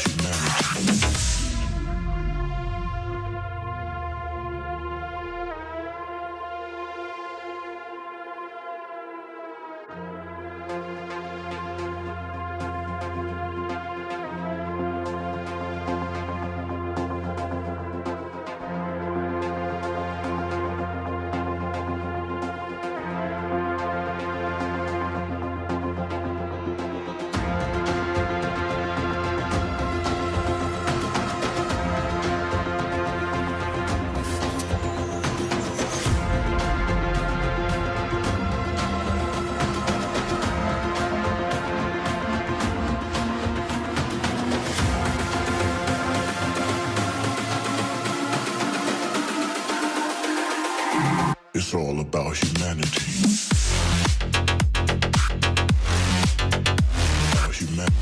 humanity. It's all about humanity. About humanity.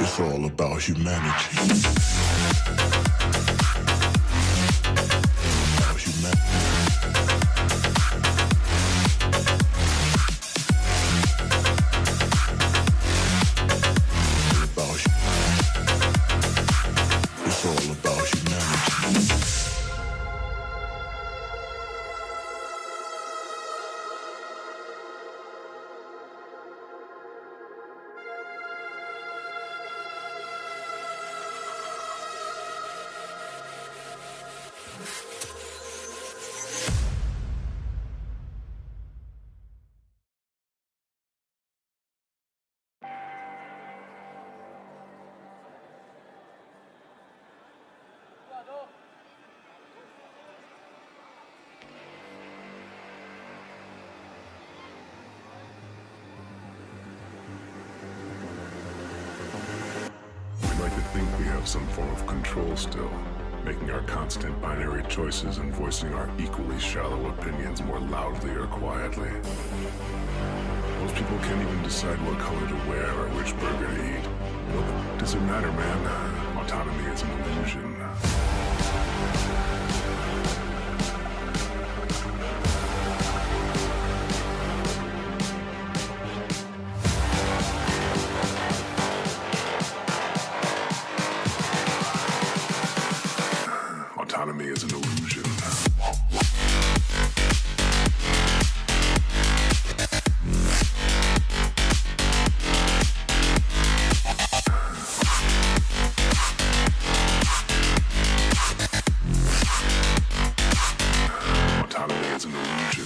It's all about humanity. About humanity. It's all about humanity. We like to think we have some form of control still, making our constant binary choices and voicing our equally shallow opinions more loudly or quietly. Most people can't even decide what color to wear or which burger to eat. What does it matter, man? Autonomy is an illusion. Autonomy is an illusion. Autonomy is an illusion.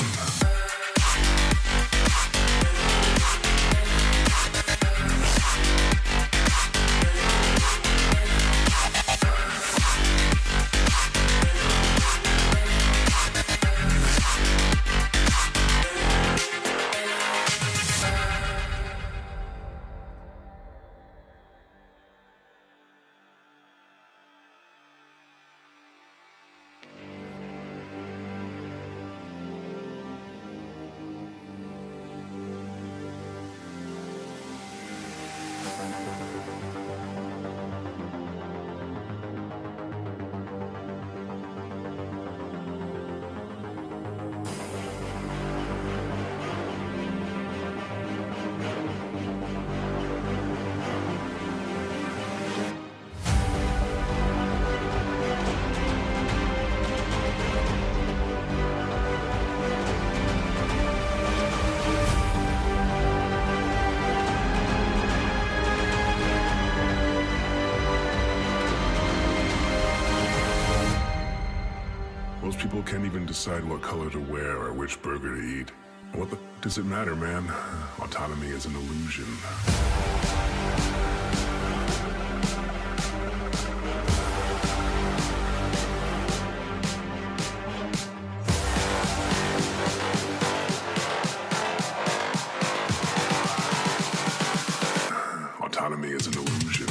Most people can't even decide what color to wear or which burger to eat. What does it matter, man? Autonomy is an illusion. Autonomy is an illusion.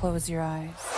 Close your eyes.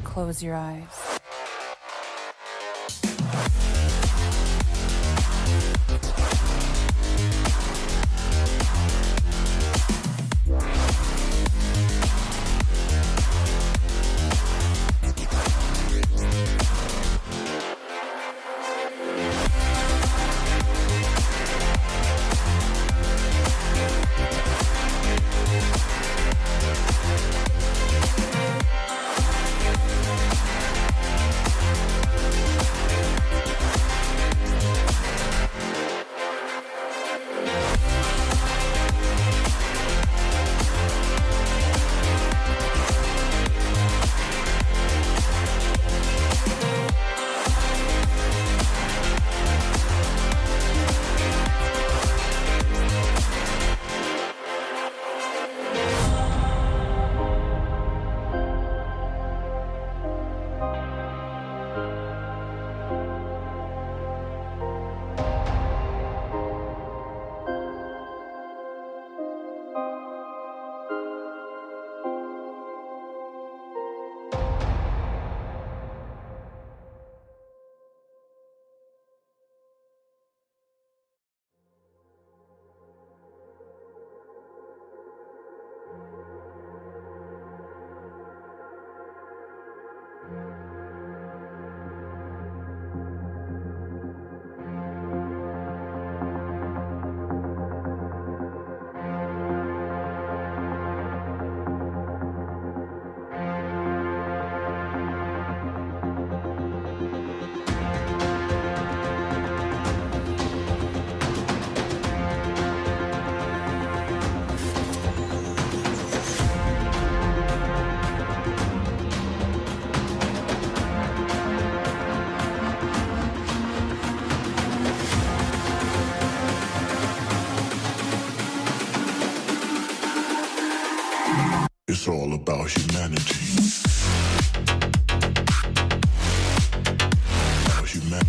Close your eyes. It's all about humanity. About humanity.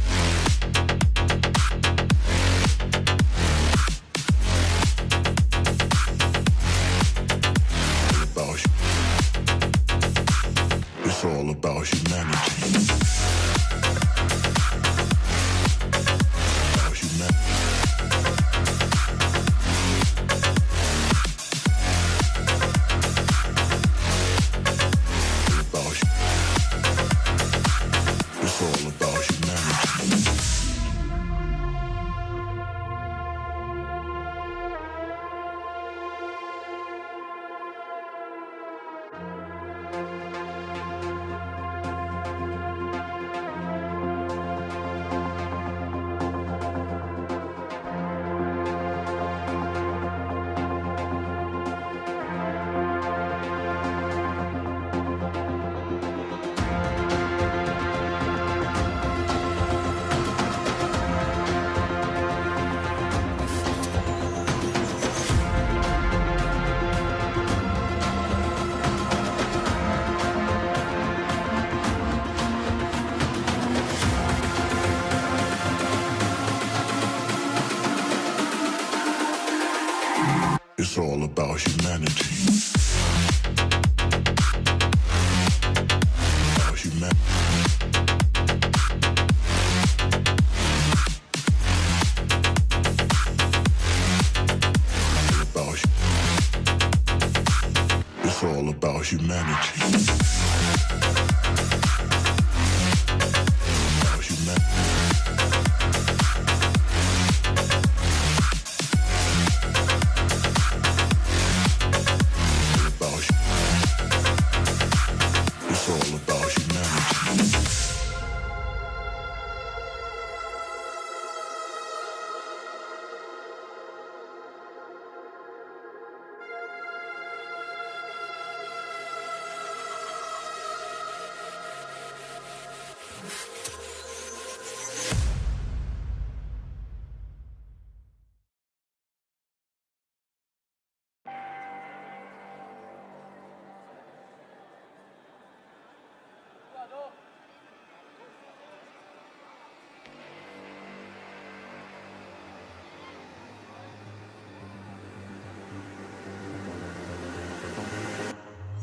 It's all about humanity. About humanity. About It's all about humanity. About humanity. It's all about humanity. About humanity. It's all about humanity.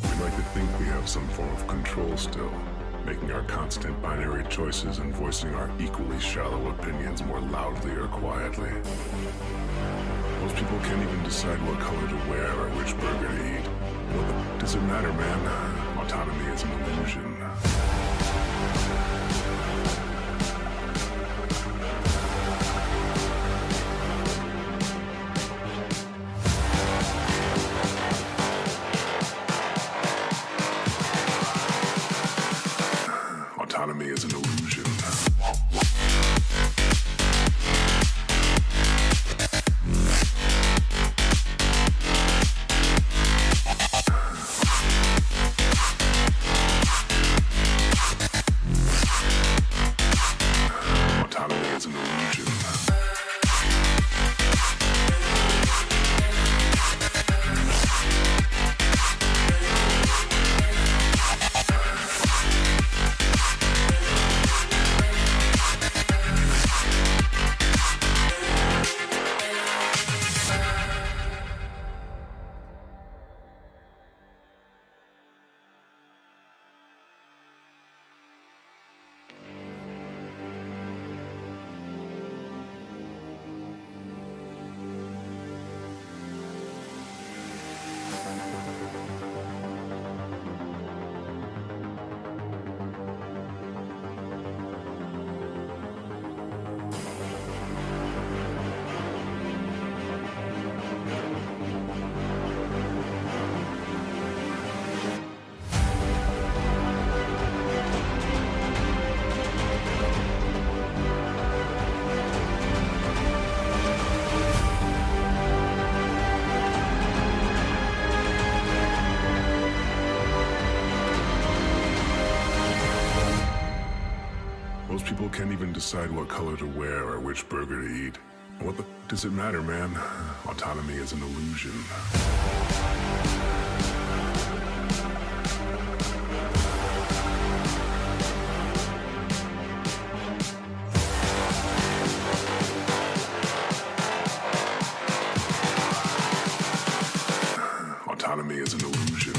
We like to think we have some form of control still, making our constant binary choices and voicing our equally shallow opinions more loudly or quietly. Most people can't even decide what color to wear or which burger to eat. What does it matter, man? Autonomy is an illusion. Autonomy is an illusion. Autonomy is an illusion. Most people can't even decide what color to wear or which burger to eat. What does it matter, man? Autonomy is an illusion. Autonomy is an illusion.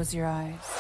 Close your eyes.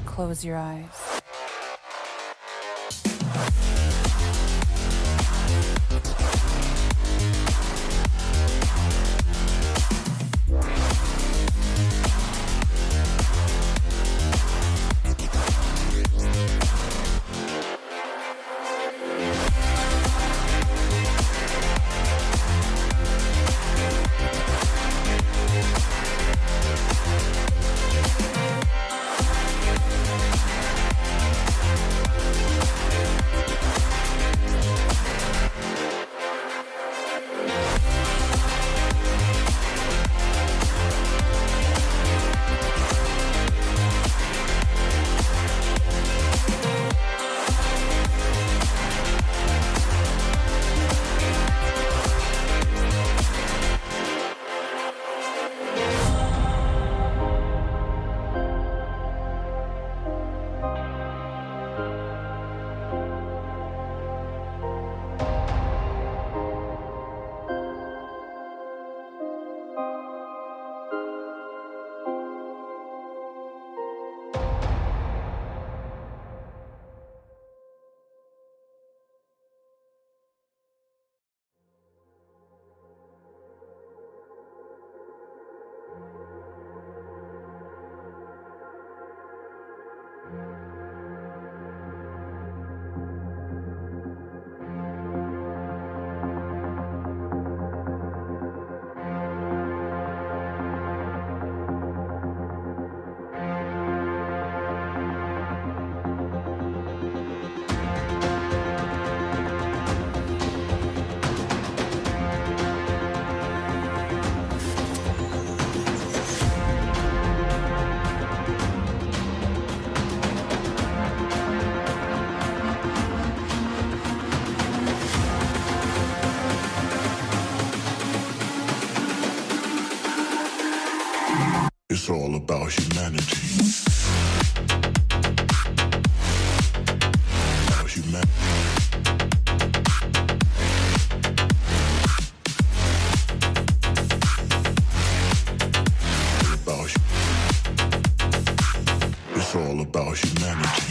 Close your eyes. It's all about humanity. About humanity. It's all about humanity.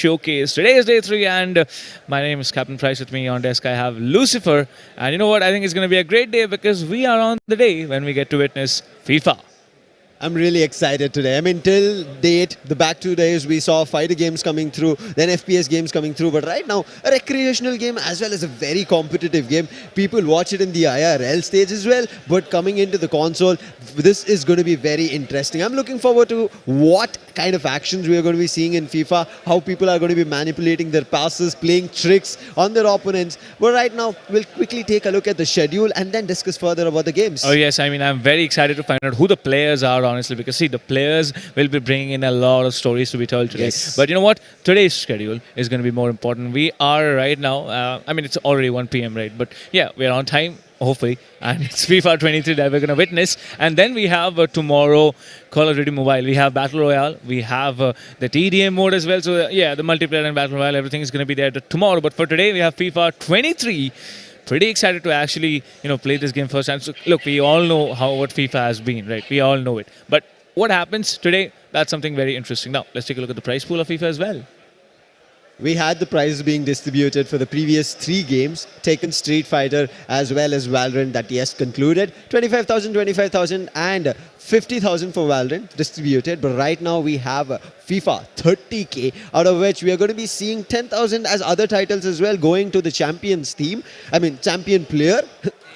Showcase. Today is day 3 and my name is Captain Price. With me on desk I have Lucifer. And you know what? I think it's going to be a great day because we are on the day when we get to witness FIFA. I'm really excited today. I mean, till date, the back 2 days, we saw fighter games coming through, then FPS games coming through. But right now, a recreational game as well as a very competitive game. People watch it in the IRL stage as well. But coming into the console, this is going to be very interesting. I'm looking forward to what kind of actions we are going to be seeing in FIFA, how people are going to be manipulating their passes, playing tricks on their opponents. But right now, we'll quickly take a look at the schedule and then discuss further about the games. Oh yes, I mean, I'm very excited to find out who the players are, honestly, because see, the players will be bringing in a lot of stories to be told today. Yes. But you know what? Today's schedule is going to be more important. We are right now, I mean, it's already 1 p.m., right? But yeah, we're on time, hopefully. And it's FIFA23 that we're going to witness. And then we have tomorrow Call of Duty Mobile. We have Battle Royale. We have the TDM mode as well. So yeah, the multiplayer and Battle Royale, everything is going to be there tomorrow. But for today, we have FIFA23. Pretty excited to actually, play this game first. And so, look, we all know what FIFA has been, right? We all know it. But what happens today, that's something very interesting. Now, let's take a look at the prize pool of FIFA as well. We had the prizes being distributed for the previous 3 games, Tekken, Street Fighter, as well as Valorant that yes concluded. 25,000, 25,000 and 50,000 for Valorant distributed. But right now we have FIFA 30K, out of which we are going to be seeing 10,000 as other titles as well going to the champions team. I mean, champion player.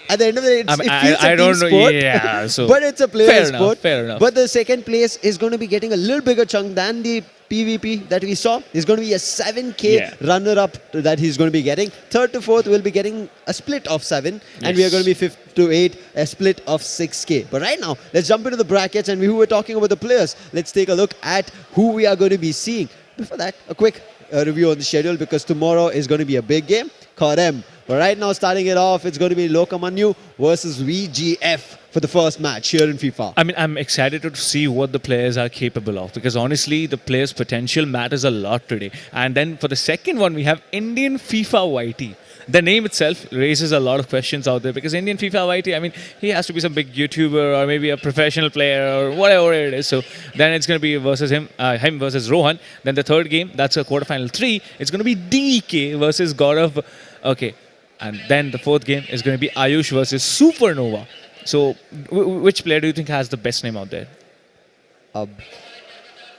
At the end of the day, it feels a team sport. Yeah, so but it's a player sport. Fair enough. But the second place is going to be getting a little bigger chunk than the PvP that we saw. Is going to be a 7K runner-up that he's going to be getting. Third to fourth will be getting a split of 7. And we are going to be 5th to 8, a split of 6K. But right now, let's jump into the brackets. And we were talking about the players. Let's take a look at who we are going to be seeing. Before that, a quick review on the schedule because tomorrow is going to be a big game. Korem. But right now, starting it off, it's going to be Lokamanyu versus VGF for the first match here in FIFA. I mean, I'm excited to see what the players are capable of because honestly, the players' potential matters a lot today. And then for the second one, we have Indian FIFA YT. The name itself raises a lot of questions out there because Indian FIFA YT, I mean, he has to be some big YouTuber or maybe a professional player or whatever it is. So then it's going to be versus him versus Rohan. Then the third game, that's a quarterfinal 3. It's going to be DK versus Gaurav. Okay. And then the fourth game is going to be Ayush versus Supernova. So, which player do you think has the best name out there?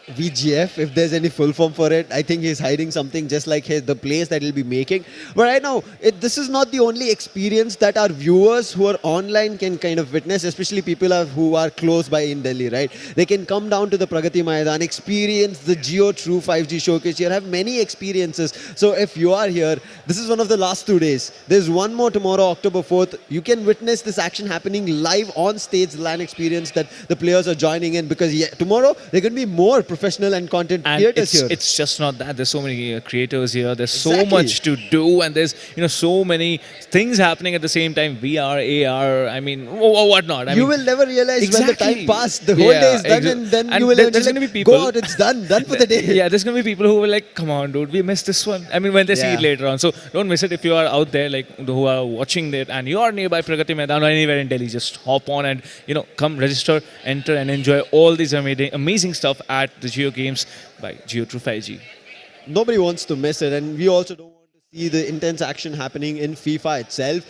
VGF, if there's any full form for it. I think he's hiding something just like the plays that he'll be making. But right now, this is not the only experience that our viewers who are online can kind of witness, especially people who are close by in Delhi, right? They can come down to the Pragati Maidan, experience the JioTrue5G showcase here, have many experiences. So if you are here, this is one of the last 2 days. There's one more tomorrow, October 4th. You can witness this action happening live on stage, the LAN experience that the players are joining in because tomorrow there are going to be more professional and content creators here. It's just not that. There's so many creators here. There's so much to do, and there's so many things happening at the same time. VR, AR. I mean, whatnot. You will never realize when the time passed. The whole day is done, and then you will there's going to be people. Go out. It's done for the day. Yeah, there's going to be people who will like, come on, dude, we missed this one. I mean, when they see it later on. So don't miss it if you are out there, like who are watching it, and you are nearby Pragati Maidan or anywhere in Delhi. Just hop on and come register, enter, and enjoy all these amazing stuff at the JioGames by JioTrue5G. Nobody wants to miss it, and we also don't want to see the intense action happening in FIFA itself,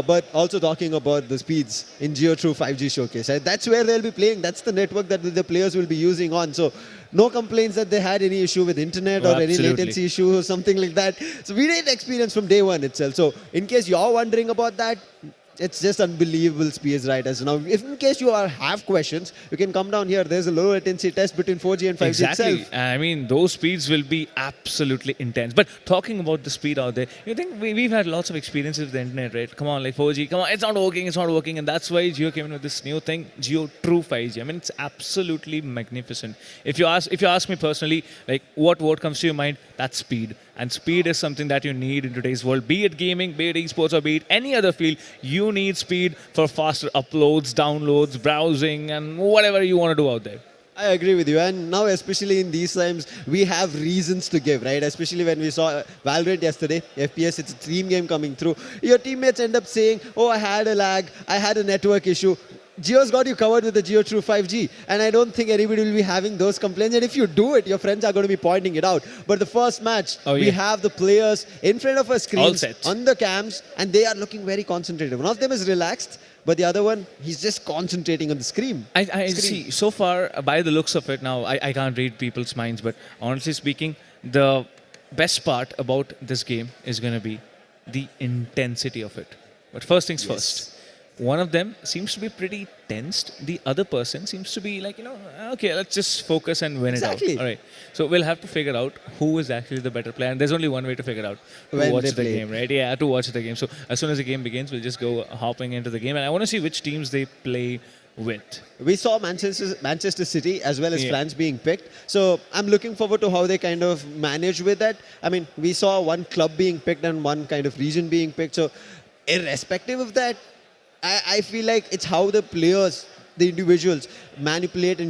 but also talking about the speeds in JioTrue5G showcase. Right? That's where they'll be playing. That's the network that the players will be using on. So no complaints that they had any issue with internet or any latency issue or something like that. So we did experience from day one itself. So in case you're wondering about that, it's just unbelievable speeds right as now. If in case you have questions, you can come down here. There's a low latency test between 4G and 5G itself. I mean, those speeds will be absolutely intense. But talking about the speed out there, you think we've had lots of experiences with the internet, right? Come on, like 4G, come on, it's not working. And that's why Jio came in with this new thing, JioTrue5G. I mean, it's absolutely magnificent. If you ask me personally, like what comes to your mind, that's speed. And speed is something that you need in today's world. Be it gaming, be it esports, or be it any other field, you need speed for faster uploads, downloads, browsing, and whatever you want to do out there. I agree with you. And now, especially in these times, we have reasons to give, right? Especially when we saw Valorant yesterday, FPS, it's a team game coming through. Your teammates end up saying, oh, I had a lag, I had a network issue. Jio's got you covered with the JioTrue5G, and I don't think anybody will be having those complaints. And if you do it, your friends are going to be pointing it out. But the first match, we have the players in front of a screen on the cams, and they are looking very concentrated. One of them is relaxed, but the other one, he's just concentrating on the screen. I see. So far, by the looks of it now, I can't read people's minds, but honestly speaking, the best part about this game is going to be the intensity of it. But first things first. One of them seems to be pretty tensed. The other person seems to be like, okay, let's just focus and win it out. All right. So we'll have to figure out who is actually the better player. And there's only one way to figure out. To watch the game, right? Yeah, to watch the game. So as soon as the game begins, we'll just go hopping into the game. And I want to see which teams they play with. We saw Manchester City as well as France being picked. So I'm looking forward to how they kind of manage with that. I mean, we saw one club being picked and one kind of region being picked. So irrespective of that, I feel like it's how the players, the individuals, manipulate and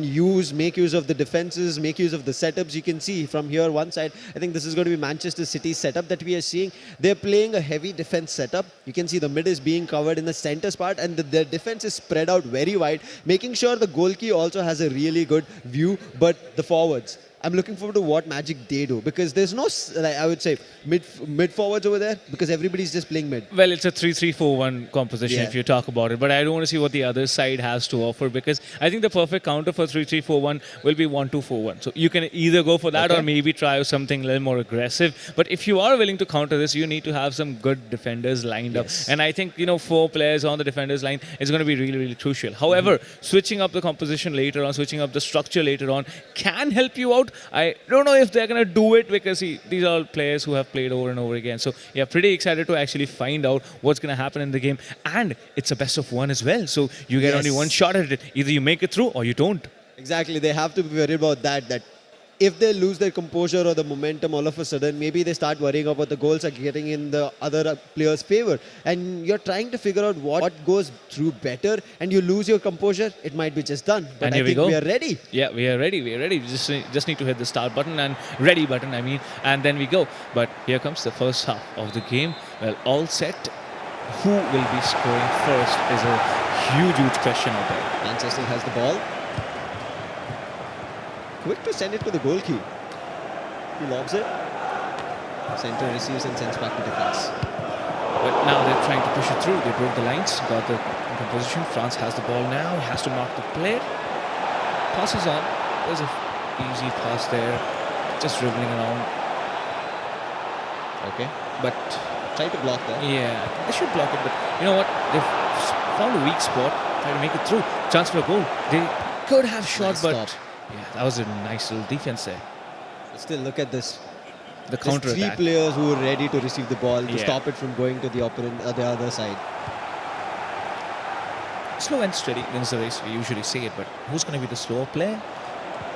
make use of the defenses, make use of the setups. You can see from here one side, I think this is going to be Manchester City's setup that we are seeing. They're playing a heavy defense setup. You can see the mid is being covered in the center part, and the defense is spread out very wide, making sure the goalkeeper also has a really good view, but the forwards. I'm looking forward to what magic they do, because there's no, I would say, mid forwards over there, because everybody's just playing mid. Well, it's a 3-3-4-1 composition if you talk about it, but I don't want to see what the other side has to offer, because I think the perfect counter for 3-3-4-1 will be 1-2-4-1. So you can either go for that or maybe try something a little more aggressive. But if you are willing to counter this, you need to have some good defenders lined up. And I think, 4 players on the defenders line is going to be really, really crucial. However, switching up the composition later on, switching up the structure later on can help you out. I don't know if they're going to do it, because these are all players who have played over and over again. So yeah, pretty excited to actually find out what's going to happen in the game. And it's a best of one as well. So you get only one shot at it. Either you make it through or you don't. Exactly. They have to be worried about that if they lose their composure or the momentum all of a sudden, maybe they start worrying about the goals are getting in the other player's favor. And you're trying to figure out what goes through better, and you lose your composure, it might be just done. But I think we are ready. Yeah, we are ready. We are ready. We just need to hit the start button and ready button, and then we go. But here comes the first half of the game. Well, all set. Who will be scoring first is a huge question out there. Manchester has the ball. Quick to send it to the goalkeeper. He lobs it. Center receives and sends back to defense. But now they're trying to push it through. They broke the lines, got the composition. France has the ball now. He has to mark the player. Passes on. There's an easy pass there. Just dribbling around. Okay. But try to block that. Yeah, they should block it. But you know what? They've found a weak spot. Try to make it through. Chance for a goal. They could have shot, but... yeah, that was a nice little defense there. But still, look at this. The counter attack. 3 players who are ready to receive the ball to stop it from going to the other side. Slow and steady wins the race. We usually say it, but who's going to be the slower player?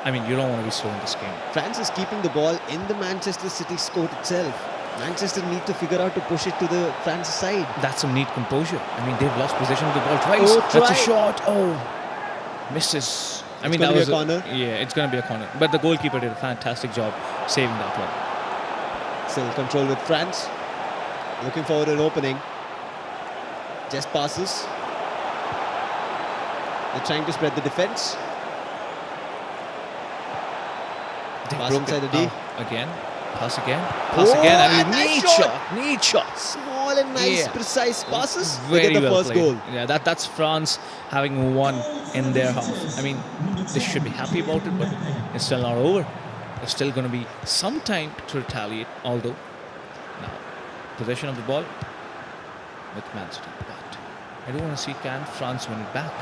I mean, you don't want to be slow in this game. France is keeping the ball in the Manchester City court itself. Manchester need to figure out to push it to the France side. That's some neat composure. I mean, they've lost possession of the ball twice. That's a shot. Oh, misses. I mean, that was a corner. Yeah, it's going to be a corner. But the goalkeeper did a fantastic job saving that one. Still control with France. Looking forward to an opening. Just passes. They're trying to spread the defense. Pass inside the D. Again. Pass again. Pass again. And nice neat shot. Small and nice, precise passes. Very get the well first played. goal. Yeah, that's France having won in their half. I mean, they should be happy about it, but it's still not over. There's still going to be some time to retaliate, although now possession of the ball with Man City. But I don't want to see can France win it back.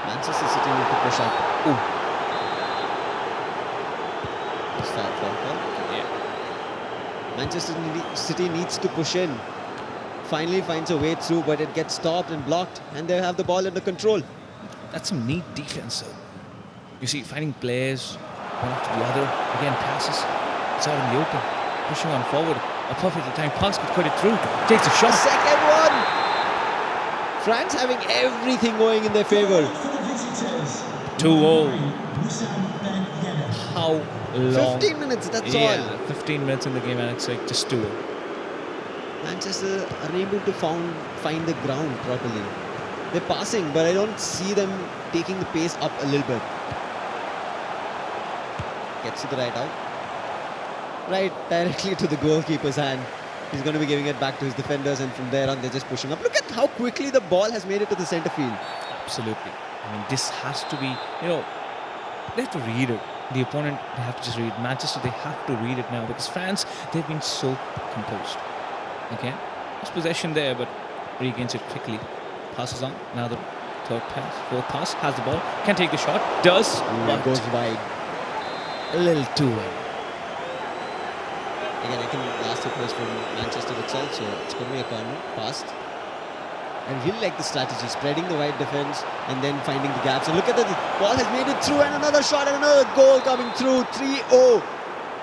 Manchester City need to push up. Ooh. Manchester City needs to push in. Finally finds a way through, but it gets stopped and blocked, and they have the ball under control. That's some neat defense, though. You see, finding players, one after the other. Again, passes. It's out in the open. Pushing on forward. A perfectly timed pass could cut it through. Takes a shot. The second one! France having everything going in their favour. 2-0. How long? 15 minutes, that's all. Yeah, 15 minutes in the game, and it's like just 2-0. Manchester are able to find the ground properly. They're passing, but I don't see them taking the pace up a little bit. Gets to the right out. Right directly to the goalkeeper's hand. He's going to be giving it back to his defenders, and from there on they're just pushing up. Look at how quickly the ball has made it to the centre field. Absolutely. I mean, this has to be, they have to read it. The opponent, they have to just read. Manchester, they have to read it now because France, they've been so composed. Okay, there's possession there, but regains it quickly. Passes on. Now the third pass, fourth pass, has the ball, can take the shot, does, but Goes wide. a little too wide. Again, I think last hit was from Manchester itself, so it's going to be a corner. Passed. I really like the strategy, spreading the wide defence and then finding the gaps. And look at that, the ball has made it through, and another shot and another goal coming through. 3-0.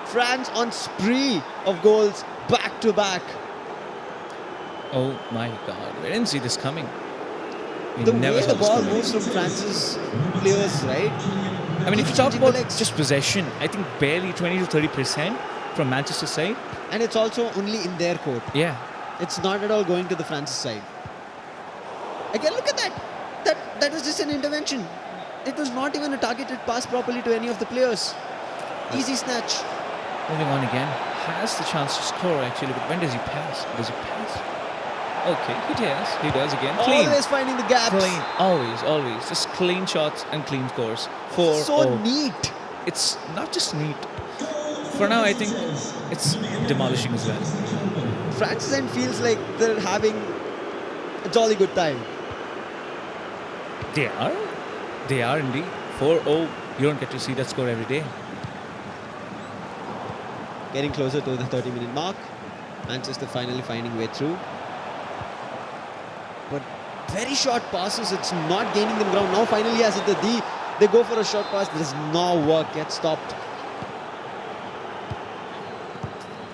France on spree of goals back to back. Oh my God, we didn't see this coming. We The never way saw the this ball coming. moves from France's players, right? I mean, if you talk Changing the about legs. just possession, I think barely 20 to 30% from Manchester side. And it's also only in their court. Yeah. It's not at all going to the Francis side. Again, look at that. That was just an intervention. It was not even a targeted pass properly to any of the players. Easy snatch. Moving on again. Has the chance to score actually, but when does he pass? Does he pass? Okay, he does. He does again. Clean. Always finding the gaps. Clean. Always. Just clean shots and clean scores. 4-0. So neat. It's not just neat. For now, I think it's demolishing as well. Francis end feels like they're having a jolly good time. They are. They are indeed. 4-0. You don't get to see that score every day. Getting closer to the 30-minute mark. Manchester finally finding way through. But very short passes. It's not gaining them ground. Now finally has it the D. They go for a short pass. Does not work. Gets stopped.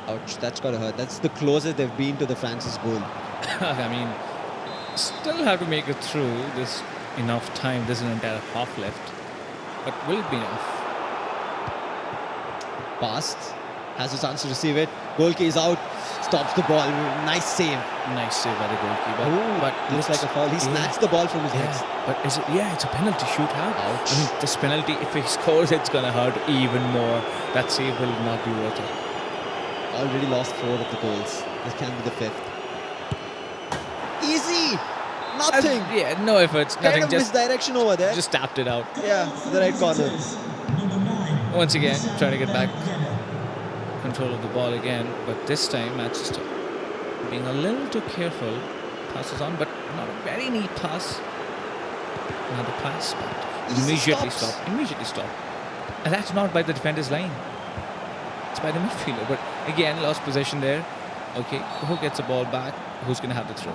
Ouch. That's got to hurt. That's the closest they've been to the Francis goal. I mean, still have to make it through. There's enough time. There's an entire half left. But will it be enough? Passed. Has a chance to receive it. Goalkeeper is out. Stops the ball. Nice save. Nice save by the goalkeeper. Ooh, but looks like a foul. He snatched the ball from his legs. Yeah, but is it? Yeah, it's a penalty shootout. Ouch. I mean, this penalty, if he scores, it's gonna hurt even more. That save will not be worth it. Already lost 4 of the goals. This can be the 5th. Easy. Nothing. Yeah, no efforts. Kind Nothing. of misdirection over there. Just tapped it out. Yeah, the right corner. Once again, trying to get back control of the ball again, but this time Manchester being a little too careful. Passes on, but not a very neat pass. Another pass, but Easy immediately stops. stopped. Immediately stopped. And that's not by the defender's line. It's by the midfielder. But again, lost possession there. Okay, who gets the ball back? Who's going to have the throw?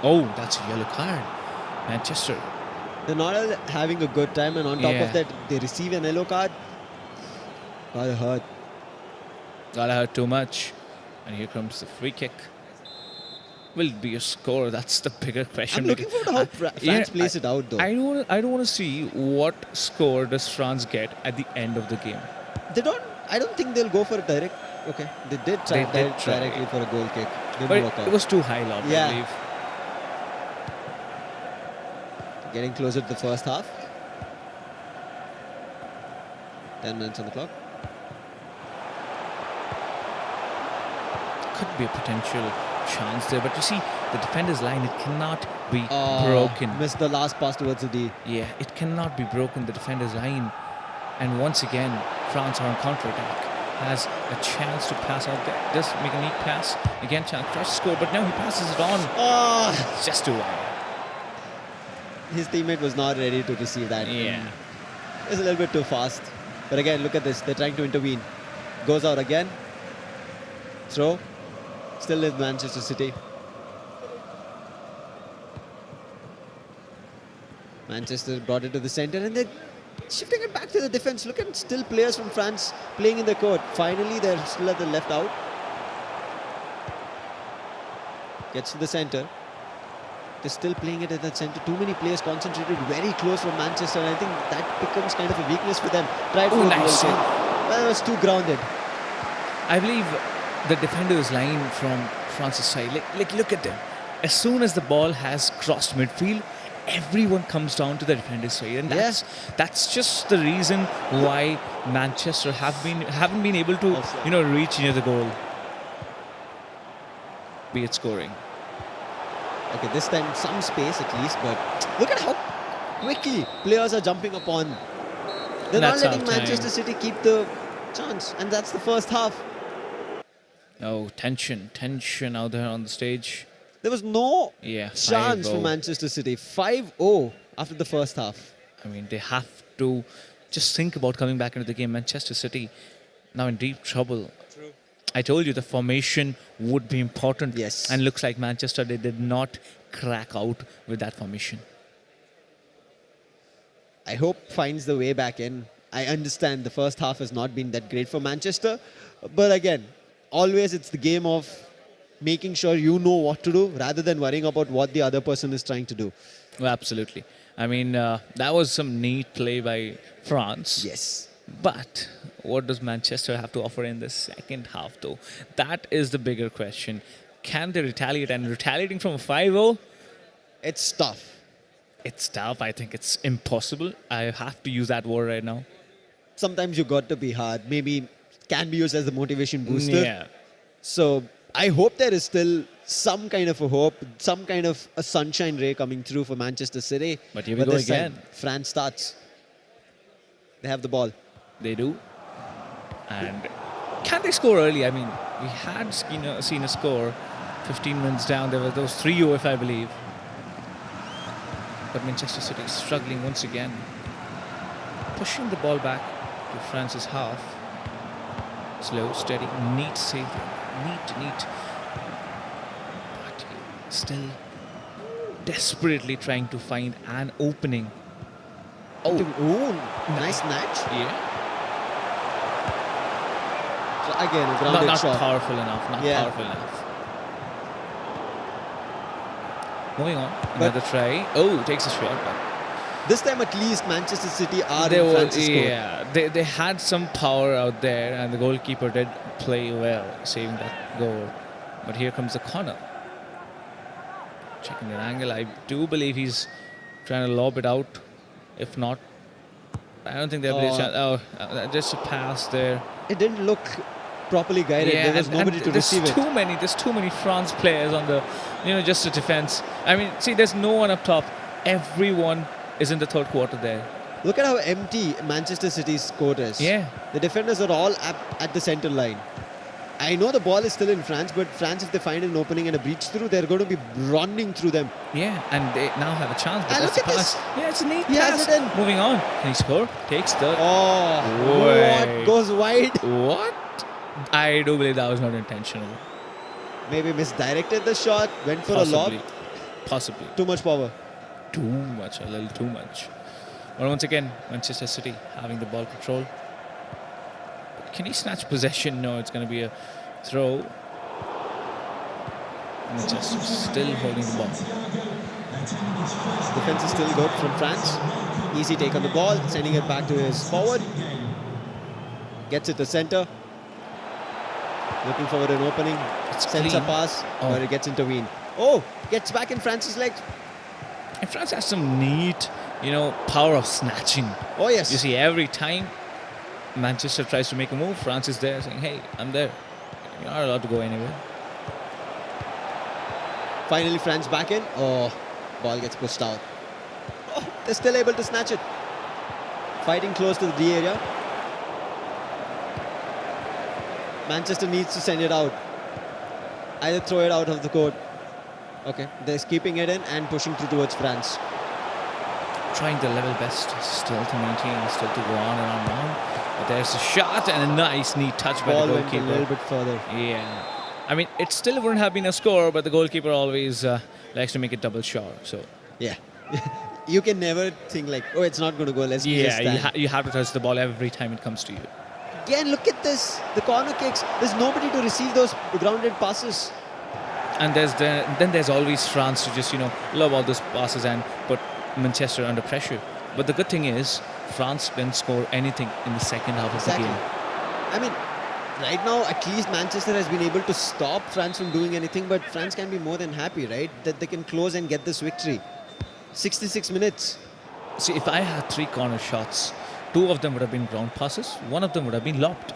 Oh, that's a yellow card. Manchester. They're not having a good time, and on top Yeah. of that, they receive an yellow card. Gotta hurt. Gotta hurt too much. And here comes the free kick. Will it be a score? That's the bigger question. I'm looking forward to how France plays it out, though. I don't want to see what score does France get at the end of the game. They don't. I don't think they'll go for a direct. Okay, they did try, They did try. directly for a goal kick. Didn't But work out. it was too high lob, Yeah. I believe. Getting closer to the first half. 10 minutes on the clock. Could be a potential chance there, but you see, the defender's line, it cannot be Oh, broken. Missed the last pass towards the D. Yeah, it cannot be broken, the defender's line. And once again, France are on counter-attack. Has a chance to pass out there. Does make a neat pass. Again, chance tries to score, but now he passes it on. Oh, It's just too wide. his teammate was not ready to receive that. Yeah. It's a little bit too fast. But again, look at this. They're trying to intervene. Goes out again. Throw. Still is Manchester City. Manchester brought it to the centre, and they're shifting it back to the defense. Look at still players from France playing in the court. Finally, they're still at the left out. Gets to the centre. They're still playing it at the centre. Too many players concentrated very close from Manchester, and I think that becomes kind of a weakness for them. Tried for a nice goal save. kick. Well, it was too grounded. I believe the defender's line from France's side, like look at them. As soon as the ball has crossed midfield, everyone comes down to the defender's side, and that's just the reason why Manchester haven't been able to reach near the goal, be it scoring. Okay, this time some space at least, but look at how quickly players are jumping upon. They're not letting Manchester City keep the chance, and that's the first half. Oh, tension out there on the stage. There was no chance 5-0. for Manchester City. 5-0 after the first half. I mean, they have to just think about coming back into the game. Manchester City now in deep trouble. True. I told you the formation would be important. Yes. And looks like Manchester, they did not crack out with that formation. I hope finds the way back in. I understand the first half has not been that great for Manchester. But again, always it's the game of making sure you know what to do rather than worrying about what the other person is trying to do. Well, absolutely. I mean, that was some neat play by France. Yes. But what does Manchester have to offer in the second half, though? That is the bigger question. Can they retaliate? And retaliating from a 5-0? It's tough. It's tough. I think it's impossible. I have to use that word right now. Sometimes you got to be hard. Maybe can be used as the motivation booster. Yeah. So I hope there is still some kind of a hope, some kind of a sunshine ray coming through for Manchester City. But here we go again. France starts. They have the ball. They do. And can they score early? I mean, we had seen a score 15 minutes down. There were those 3-0, if I believe. But Manchester City is struggling once again. Pushing the ball back to France's half. Slow, steady, neat save. Neat. But still desperately trying to find an opening. Oh, Nice snatch. yeah. So again, a grounded Not shot. powerful enough. Not powerful enough. Moving on. Another try. Oh, takes a shot. But This time at least Manchester City are they in France's score. yeah, they had some power out there, and the goalkeeper did play well, saving that goal. But here comes the corner. Checking the angle. I do believe he's trying to lob it out. If not, I don't think they'll be a chance. Oh, just a pass there. It didn't look properly guided. Yeah, there was nobody to receive it. There's too many France players on the, just the defense. I mean, see, there's no one up top. Everyone is in the third quarter there. Look at how empty Manchester City's court is. Yeah. The defenders are all at the center line. I know the ball is still in France, but France, if they find an opening and a breach through, they're going to be running through them. Yeah, and they now have a chance. But And that's look the at pass. this. Yeah, it's a neat He has pass. it in. Moving on. Can he score? Takes the... Oh, Way. what goes wide? What? I do believe that was not intentional. Maybe misdirected the shot, went for a lob. Possibly. Too much power. Too much, a little too much. But once again, Manchester City having the ball control. But can he snatch possession? No, it's going to be a throw. Manchester still holding the ball. Defense is still good from France. Easy take on the ball, sending it back to his forward. Gets it to center. Looking for an opening. It's Sends clean. a pass, Oh. but it gets intervened. Oh, gets back in France's legs. And France has some neat, power of snatching. Oh, yes. You see, every time Manchester tries to make a move, France is there saying, hey, I'm there. You're not allowed to go anywhere. Finally, France back in. Oh, ball gets pushed out. Oh, they're still able to snatch it. Fighting close to the D area. Manchester needs to send it out. Either throw it out of the court. Okay, they're keeping it in and pushing through towards France. Trying their level best still to maintain, still to go on and on. But there's a shot and a nice, neat touch by Ball the went a goalkeeper. little bit further. Yeah. I mean, it still wouldn't have been a score, but the goalkeeper always likes to make it double sure. So, Yeah. You can never think like, oh, it's not going to go. Let's just yeah, stand. you have to touch the ball every time it comes to you. Again, look at this. The corner kicks. There's nobody to receive those grounded passes. And then there's always France to just, lob all those passes and put Manchester under pressure. But the good thing is, France didn't score anything in the second half of the game. I mean, right now, at least Manchester has been able to stop France from doing anything, but France can be more than happy, right? That they can close and get this victory. 66 minutes. See, if I had 3 corner shots, 2 of them would have been ground passes, 1 of them would have been lobbed.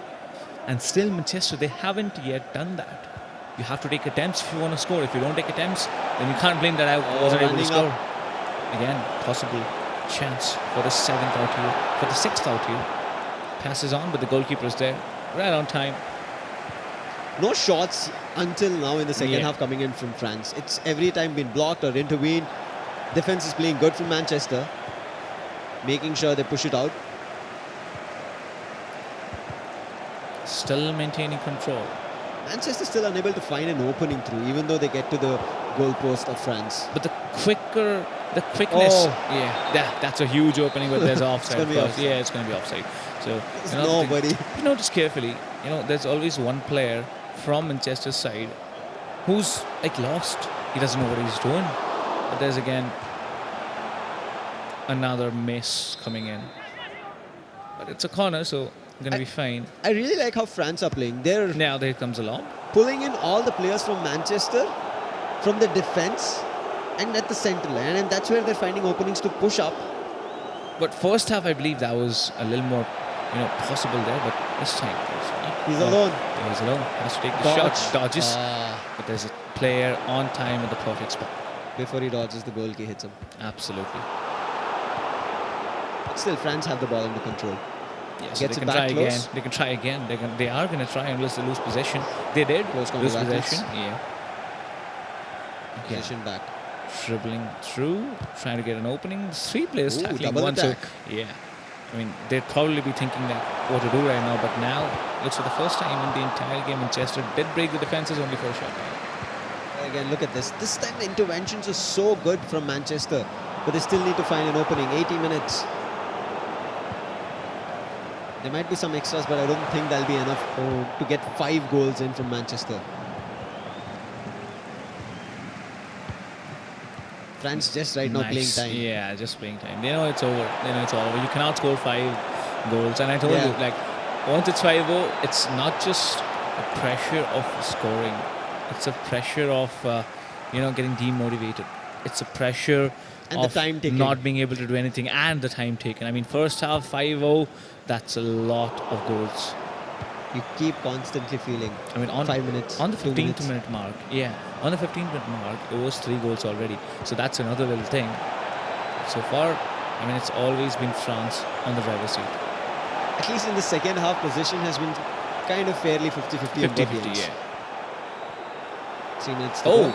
And still Manchester, they haven't yet done that. You have to take attempts if you want to score. If you don't take attempts, then you can't blame that I wasn't able to running score. up. Again, possible chance for the 7th out here, for the 6th out here. Passes on, but the goalkeeper is there, right on time. No shots until now in the second Yeah. half coming in from France. It's every time been blocked or intervened. Defense is playing good from Manchester, making sure they push it out. Still maintaining control. Manchester still unable to find an opening through, even though they get to the goal post of France. But the quickness, Oh. that's a huge opening, but there's offside. gonna be of course. offside. Yeah, it's going to be offside. So, There's you know, nobody. if you notice carefully, there's always one player from Manchester's side who's like lost. He doesn't know what he's doing. But there's again another miss coming in. But it's a corner, so going to be fine. I really like how France are playing. They're Now there comes along. pulling in all the players from Manchester, from the defense, and at the centre line, and that's where they're finding openings to push up. But first half, I believe that was a little more, possible there. But this time, there's not. He's alone. He's alone. Has to take the Dodge. shot. Dodges. Ah, But there's a player on time at the perfect spot. before he dodges, the goalkeeper hits him. Absolutely. But still, France have the ball under control. Yeah, so Gets they it can back try again. close. They can try again. They are going to try unless they lose possession. They did Close coming lose back, possession. yes. Yeah. Okay. Position back. Dribbling through, trying to get an opening. 3 players Ooh, tackling double one. attack. So, yeah. I mean, they'd probably be thinking that what to do right now, but now looks for the first time in the entire game, Manchester did break the defenses only for a shot. Again, look at this. This time the interventions are so good from Manchester, but they still need to find an opening. 80 minutes. There might be some extras, but I don't think that'll be enough to get 5 goals in from Manchester. France just right now playing Nice. time. Yeah, just playing time. They know it's over. They know it's all over. You cannot score 5 goals. And I told Yeah. you, like, once it's 5-0, it's not just the pressure of scoring. It's a pressure of, getting demotivated. It's a pressure And the of time taken. not being able to do anything and the time taken. I mean, first half 5-0, that's a lot of goals. You keep constantly feeling. I mean, on 5 minutes. on the 2 15th minutes. minute mark, on the 15th minute mark, it was 3 goals already. So that's another little thing. So far, I mean, it's always been France on the driver's seat. At least in the second half, position has been kind of fairly 50-50 on 50-50, Bobbians. yeah. 3 minutes to Oh, go.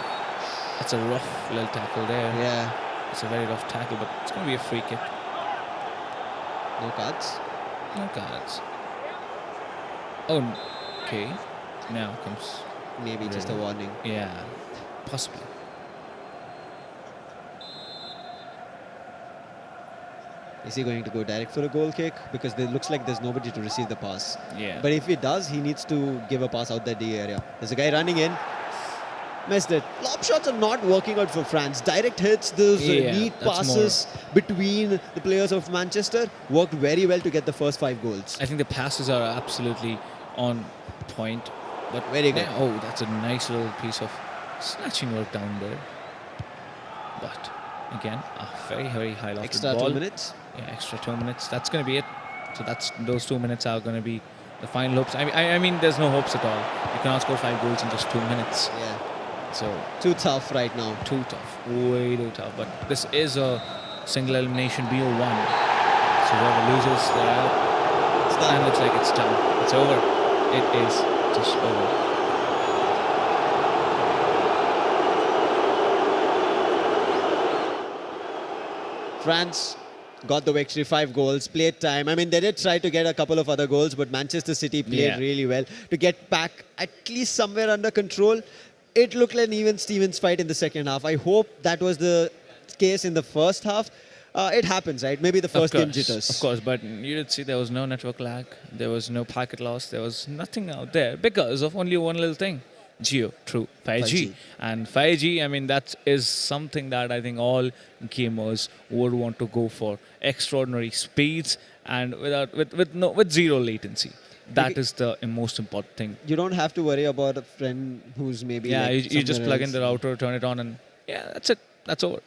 that's a rough little tackle there. Yeah. It's a very rough tackle, but it's going to be a free kick. No cards. No cards. Oh, okay. Now comes, Maybe just a Really? warning. yeah, possibly. Is he going to go direct for a goal kick? Because it looks like there's nobody to receive the pass. Yeah. But if he does, he needs to give a pass out that D area. There's a guy running in. Missed it. Lob shots are not working out for France. Direct hits, those Yeah, neat that's passes between the players of Manchester worked very well to get the first 5 goals. I think the passes are absolutely on point. But Very good. Oh, that's a nice little piece of snatching work down there. But again, a very, very high lofted Extra ball. 2 minutes. Yeah, extra 2 minutes. That's going to be it. So those 2 minutes are going to be the final hopes. I mean, there's no hopes at all. You cannot score 5 goals in just 2 minutes. Yeah. So Too tough right now. too tough, way too tough. But this is a single elimination BO1. So whoever loses, they're out. It's done. And looks like it's done. It's over. It is just over. France got the victory, 5 goals, played time. I mean, they did try to get a couple of other goals, but Manchester City played Yeah. really well to get back at least somewhere under control. It looked like an even Stevens fight in the second half. I hope that was the case in the first half. It happens, right? Maybe the first game jitters. Of course, but you did see there was no network lag, there was no packet loss, there was nothing out there because of only one little thing. JioTrue5G. 5G. And 5G, I mean, that is something that I think all gamers would want to go for. Extraordinary speeds and with zero latency. That Maybe- is the most important thing. You don't have to worry about a friend who's maybe Yeah, like you just somewhere plug in else. the router, turn it on, and yeah, that's it. That's over.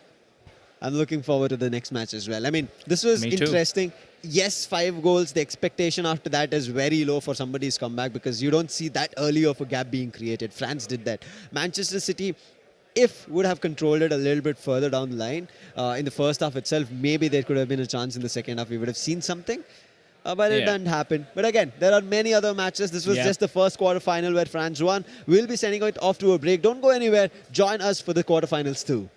I'm looking forward to the next match as well. I mean, this was Me too. interesting. Yes, 5 goals. The expectation after that is very low for somebody's comeback because you don't see that early of a gap being created. France did that. Manchester City, if would have controlled it a little bit further down the line in the first half itself, maybe there could have been a chance in the second half. We would have seen something. But it didn't happen. But again, there are many other matches. This was just the first quarterfinal where France won. We'll be sending it off to a break. Don't go anywhere. Join us for the quarterfinals too.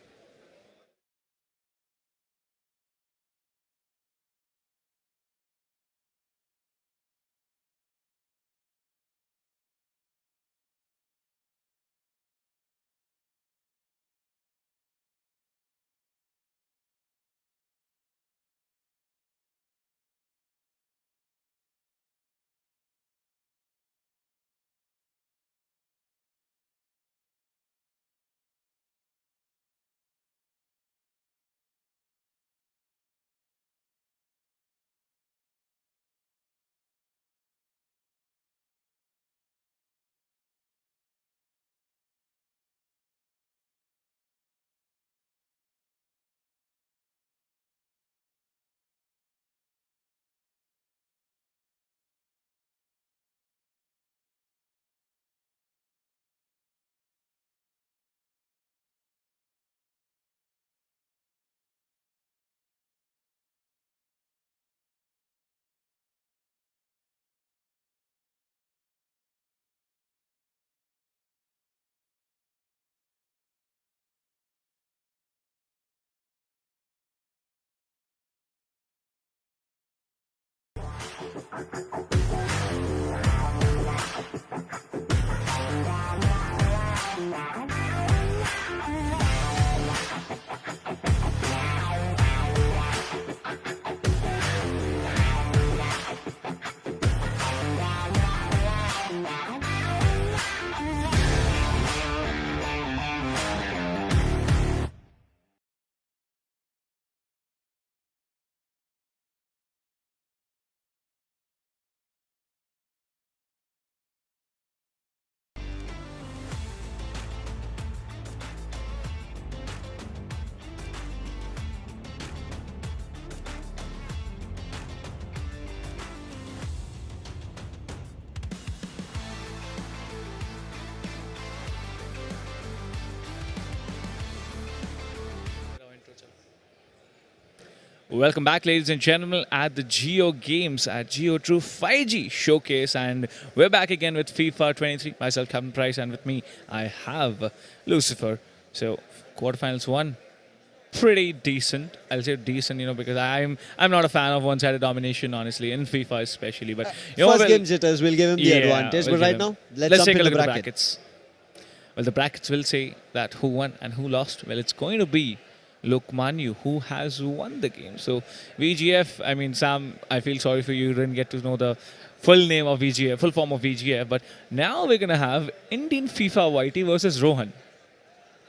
Welcome back, ladies and gentlemen, at the JioGames at JioTrue5G showcase, and we're back again with FIFA 23. Myself, Captain Price, and with me, I have Lucifer. So, quarterfinals one, pretty decent. I'll say decent, because I'm not a fan of one-sided domination, honestly, in FIFA especially. But first game jitters, we'll give him the advantage. But right now, let's take a look at at the brackets. Well, the brackets will say that who won and who lost. Well, it's going to be Lokmanyu, who has won the game. So VGF, I mean, Sam, I feel sorry for you. You didn't get to know the full name of VGF, full form of VGF. But now we're going to have Indian FIFA Whitey versus Rohan.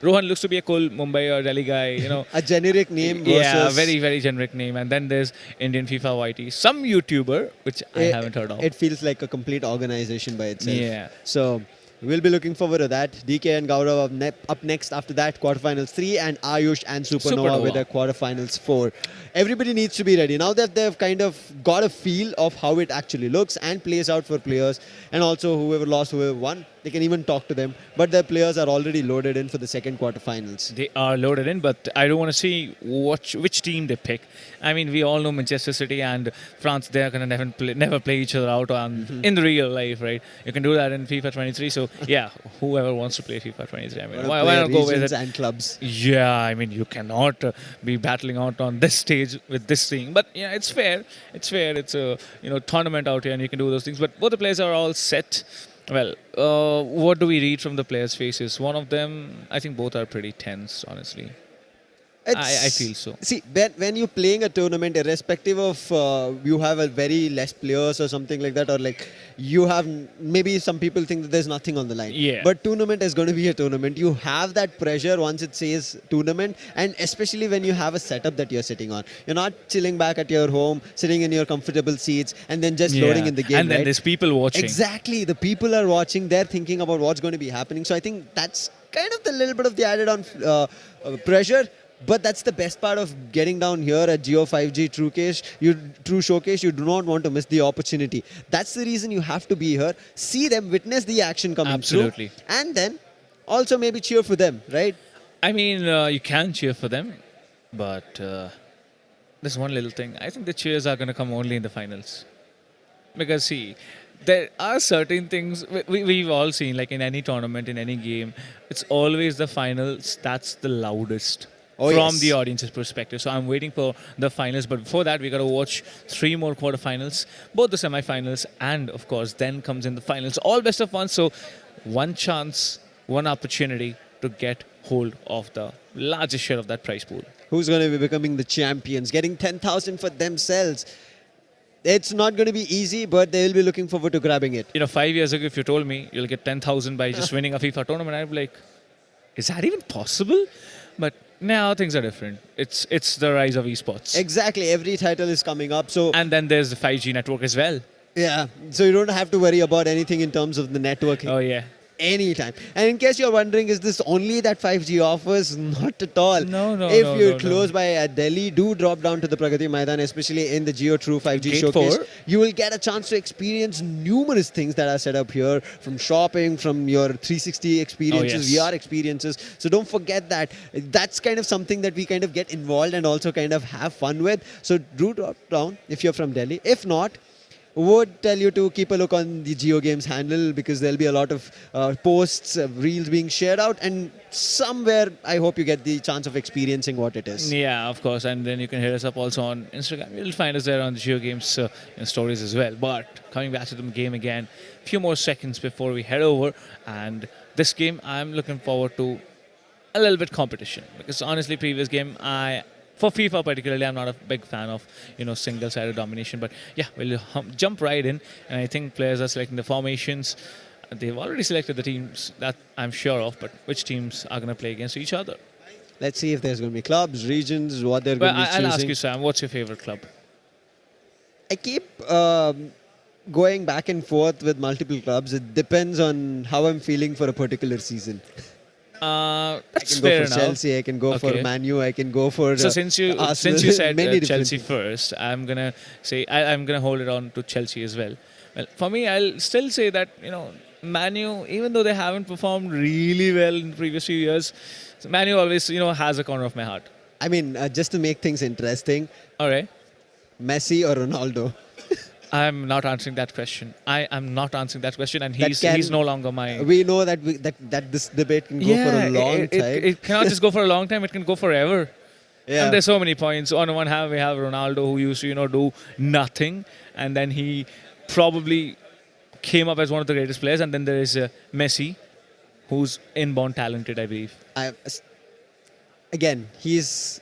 Rohan looks to be a cool Mumbai or Delhi guy, A generic name versus... Yeah, very, very generic name. And then there's Indian FIFA Whitey, some YouTuber, which I haven't heard of. It feels like a complete organization by itself. Yeah. So... we'll be looking forward to that. DK and Gaurav up next after that, quarterfinals 3, and Ayush and Supernova with their quarterfinals 4. Everybody needs to be ready. Now that they've kind of got a feel of how it actually looks and plays out for players, and also whoever lost, whoever won, they can even talk to them. But their players are already loaded in for the second quarterfinals. They are loaded in, but I don't want to see which team they pick. I mean, we all know Manchester City and France, they're going to never play each other out in the real life, right? You can do that in FIFA 23. So, yeah, whoever wants to play FIFA 23, I mean, why not go with it? And clubs. Yeah, I mean, you cannot be battling out on this stage with this thing. But, yeah, it's fair. It's fair. It's a tournament out here and you can do those things. But both the players are all set. Well, what do we read from the players' faces? One of them, I think both are pretty tense, honestly. I feel so. See, when you're playing a tournament, irrespective of you have a very less players or something like that, or like you have, maybe some people think that there's nothing on the line. Yeah. But tournament is going to be a tournament. You have that pressure once it says tournament, and especially when you have a setup that you're sitting on. You're not chilling back at your home, sitting in your comfortable seats, and then just loading in the game. And then there's people watching. Exactly. The people are watching. They're thinking about what's going to be happening. So I think that's kind of the little bit of the added on pressure. But that's the best part of getting down here at Jio5G True Showcase. You do not want to miss the opportunity. That's the reason you have to be here. See them, witness the action coming Absolutely. through. And then also maybe cheer for them, right? I mean, you can cheer for them, but there's one little thing. I think the cheers are going to come only in the finals. Because, see, there are certain things we've all seen, like in any tournament, in any game, it's always the finals that's the loudest. Oh, from yes. the audience's perspective. So I'm waiting for the finals. But before that, we got to watch 3 more quarterfinals, both the semi-finals, and of course, then comes in the finals. All best of one. So one chance, one opportunity to get hold of the largest share of that prize pool. Who's going to be becoming the champions, getting 10,000 for themselves. It's not going to be easy, but they will be looking forward to grabbing it. 5 years ago, if you told me you'll get 10,000 by just winning a FIFA tournament, I'd be like, is that even possible? But now things are different. It's the rise of esports. Exactly. Every title is coming up. So And then there's the 5G network as well. yeah. So you don't have to worry about anything in terms of the networking. Oh, yeah. Anytime. And in case you're wondering, is this only that 5G offers? Not at all. No, If no, you're no, close by at Delhi, do drop down to the Pragati Maidan, especially in the JioTrue5G Gate showcase. 4. You will get a chance to experience numerous things that are set up here, from shopping, from your 360 experiences, yes. VR experiences. So don't forget that. That's kind of something that we kind of get involved and also kind of have fun with. So do drop down if you're from Delhi. If not, would tell you to keep a look on the JioGames handle, because there'll be a lot of posts, reels being shared out, and somewhere I hope you get the chance of experiencing what it is. Yeah, of course. And then you can hit us up also on Instagram. You'll find us there on the JioGames stories as well. But coming back to the game again, a few more seconds before we head over. And this game, I'm looking forward to a little bit competition. Because honestly, previous game, for FIFA particularly, I'm not a big fan of, single-sided domination. But yeah, we'll jump right in. And I think players are selecting the formations. They've already selected the teams that I'm sure of, but which teams are going to play against each other? Let's see if there's going to be clubs, regions, what they're going to be choosing. I'll ask you, Sam, what's your favorite club? I keep going back and forth with multiple clubs. It depends on how I'm feeling for a particular season. That's I can fair go for enough. Chelsea, I can go for Okay. Man U, I can go for So since you Arsenal. said Many different Chelsea first, I'm gonna say I'm gonna hold it on to Chelsea as well. Well, for me, I'll still say that Man U, even though they haven't performed really well in the previous few years, Man U always has a corner of my heart. I mean, just to make things interesting, All right, Messi or Ronaldo? I'm not answering that question. I am not answering that question, and That he's no longer my. We know that that this debate can go for a long time. It cannot just go for a long time. It can go forever. Yeah. And there's so many points. On one hand, we have Ronaldo, who used to, do nothing, and then he probably came up as one of the greatest players. And then there is Messi, who's inborn talented, I believe. Again, he's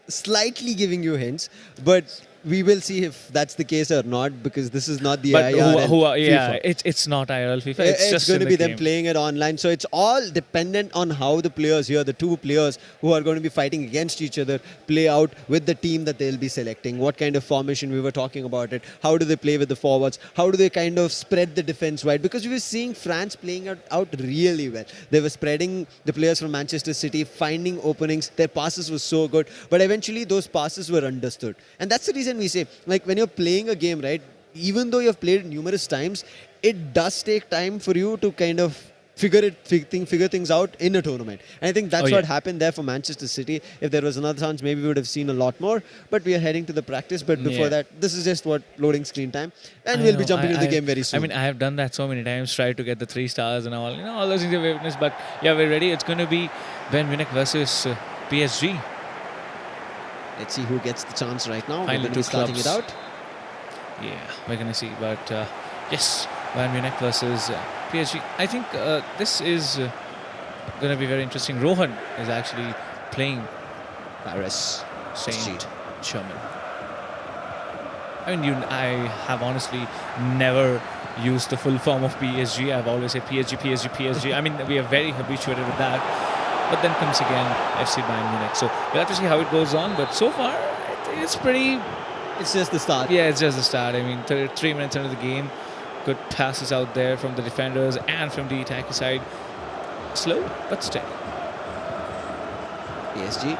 slightly giving you hints, but we will see if that's the case or not, because this is not the But IRL yeah, FIFA. it's not IRL FIFA. It's just going to in be the them game. playing it online. So it's all dependent on how the players here, the two players who are going to be fighting against each other, play out with the team that they'll be selecting. What kind of formation we were talking about it. How do they play with the forwards? How do they kind of spread the defense wide? Because we were seeing France playing out really well. They were spreading the players from Manchester City, finding openings. Their passes were so good. But eventually those passes were understood. And that's the reason we say, like, when you're playing a game, right, even though you've played it numerous times, it does take time for you to kind of figure things out in a tournament. And I think that's what happened there for Manchester City. If there was another chance, maybe we would have seen a lot more. But we are heading to the practice. But before that, this is just what loading screen time. And we'll be jumping into the game very soon. I mean, I have done that so many times, tried to get the 3 stars and all, all those things we've witnessed. But yeah, we're ready. It's going to be Bayern Munich versus PSG. Let's see who gets the chance right now. Finally, We're going to two be starting clubs. it out. Yeah, we're going to see. But yes, Bayern Munich versus PSG. I think this is going to be very interesting. Rohan is actually playing Paris. Saint Germain. I mean, I have honestly never used the full form of PSG. I've always said PSG. I mean, we are very habituated with that. But then comes again FC Bayern Munich. So we'll have to see how it goes on. But so far, I think it's pretty. It's just the start. Yeah, it's just the start. I mean, 3 minutes into the game, good passes out there from the defenders and from the attacking side. Slow, but steady. PSG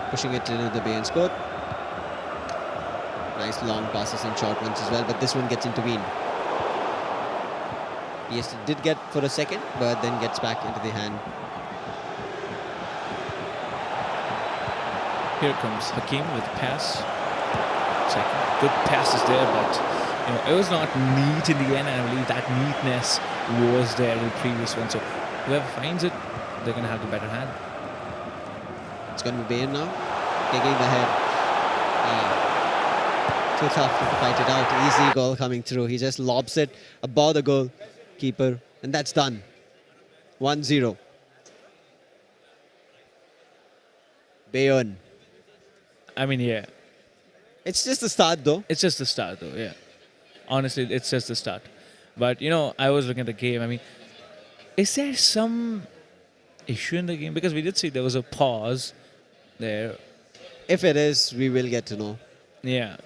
pushing it into the Bayern's court. Nice long passes and short ones as well, but this one gets intervened. PSG did get for a second, but then gets back into the hand. Here comes Hakim with the pass. Second. Good passes there, but it was not neat in the end, and I believe that neatness was there in the previous one. So whoever finds it, they're going to have the better hand. It's going to be Bayern now, taking the head. Too tough to fight it out. Easy goal coming through. He just lobs it above the goalkeeper, and that's done. 1-0. Bayern. I mean, yeah. It's just the start, though. It's just the start, though, yeah. Honestly, it's just the start. But, I was looking at the game. I mean, is there some issue in the game? Because we did see there was a pause there. If it is, we will get to know. Yeah.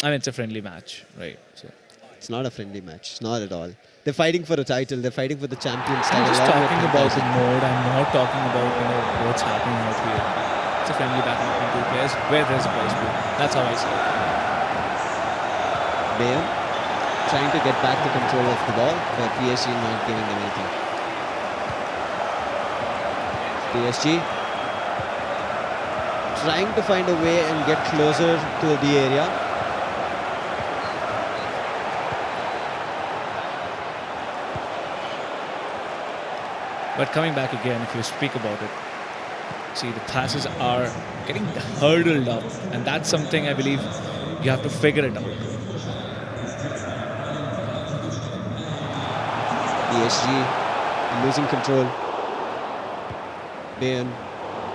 I mean, it's a friendly match, right? So it's not a friendly match. Not at all. They're fighting for a title. They're fighting for the Champions I'm title. just talking about the mode. I'm not talking about, what's happening out here. It's a friendly battle between two players where there's a prize pool. That's how I see it. Bayern trying to get back the control of the ball, but PSG not giving them anything. PSG trying to find a way and get closer to the area. But coming back again, if you speak about it, see, the passes are getting hurdled up, and that's something I believe you have to figure it out. PSG losing control. Bayern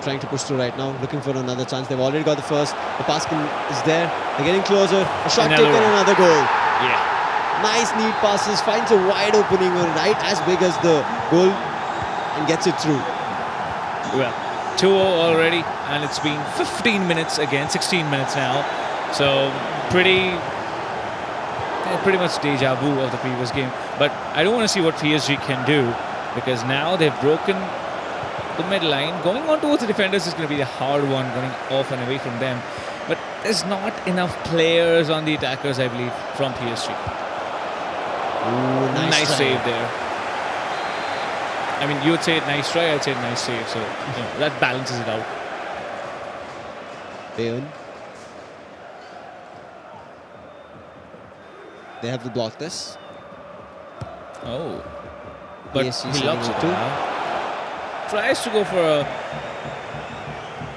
trying to push through right now, looking for another chance. They've already got the first. The pass is there. They're getting closer. A shot taken, another goal. Yeah. Nice, neat passes. Finds a wide opening right as big as the goal and gets it through. Well, 2-0 already, and it's been 15 minutes again, 16 minutes now. So pretty much deja vu of the previous game. But I don't want to see what PSG can do, because now they've broken the mid line. Going on towards the defenders is going to be a hard one, going off and away from them. But there's not enough players on the attackers, I believe, from PSG. Ooh, nice save there. I mean, you would say nice try, I'd say nice save. So that balances it out. Bayern. They have to block this. Oh. But PSG he locks it too. now. Tries to go for a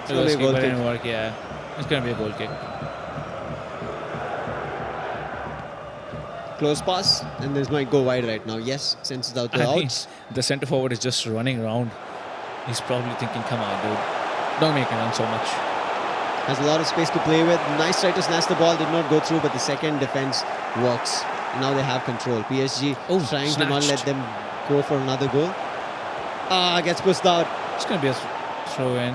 gonna be a goal but it kick. didn't work, yeah. It's going to be a goal kick. Close pass, and this might go wide right now. Yes, senses out the I mean, outs. the centre forward is just running around. He's probably thinking, come on, dude. Don't make it run so much. Has a lot of space to play with. Nice try to snatch the ball, did not go through, but the second defense works. Now they have control. PSG trying to not let them go for another goal. Gets pushed out. It's going to be a throw in.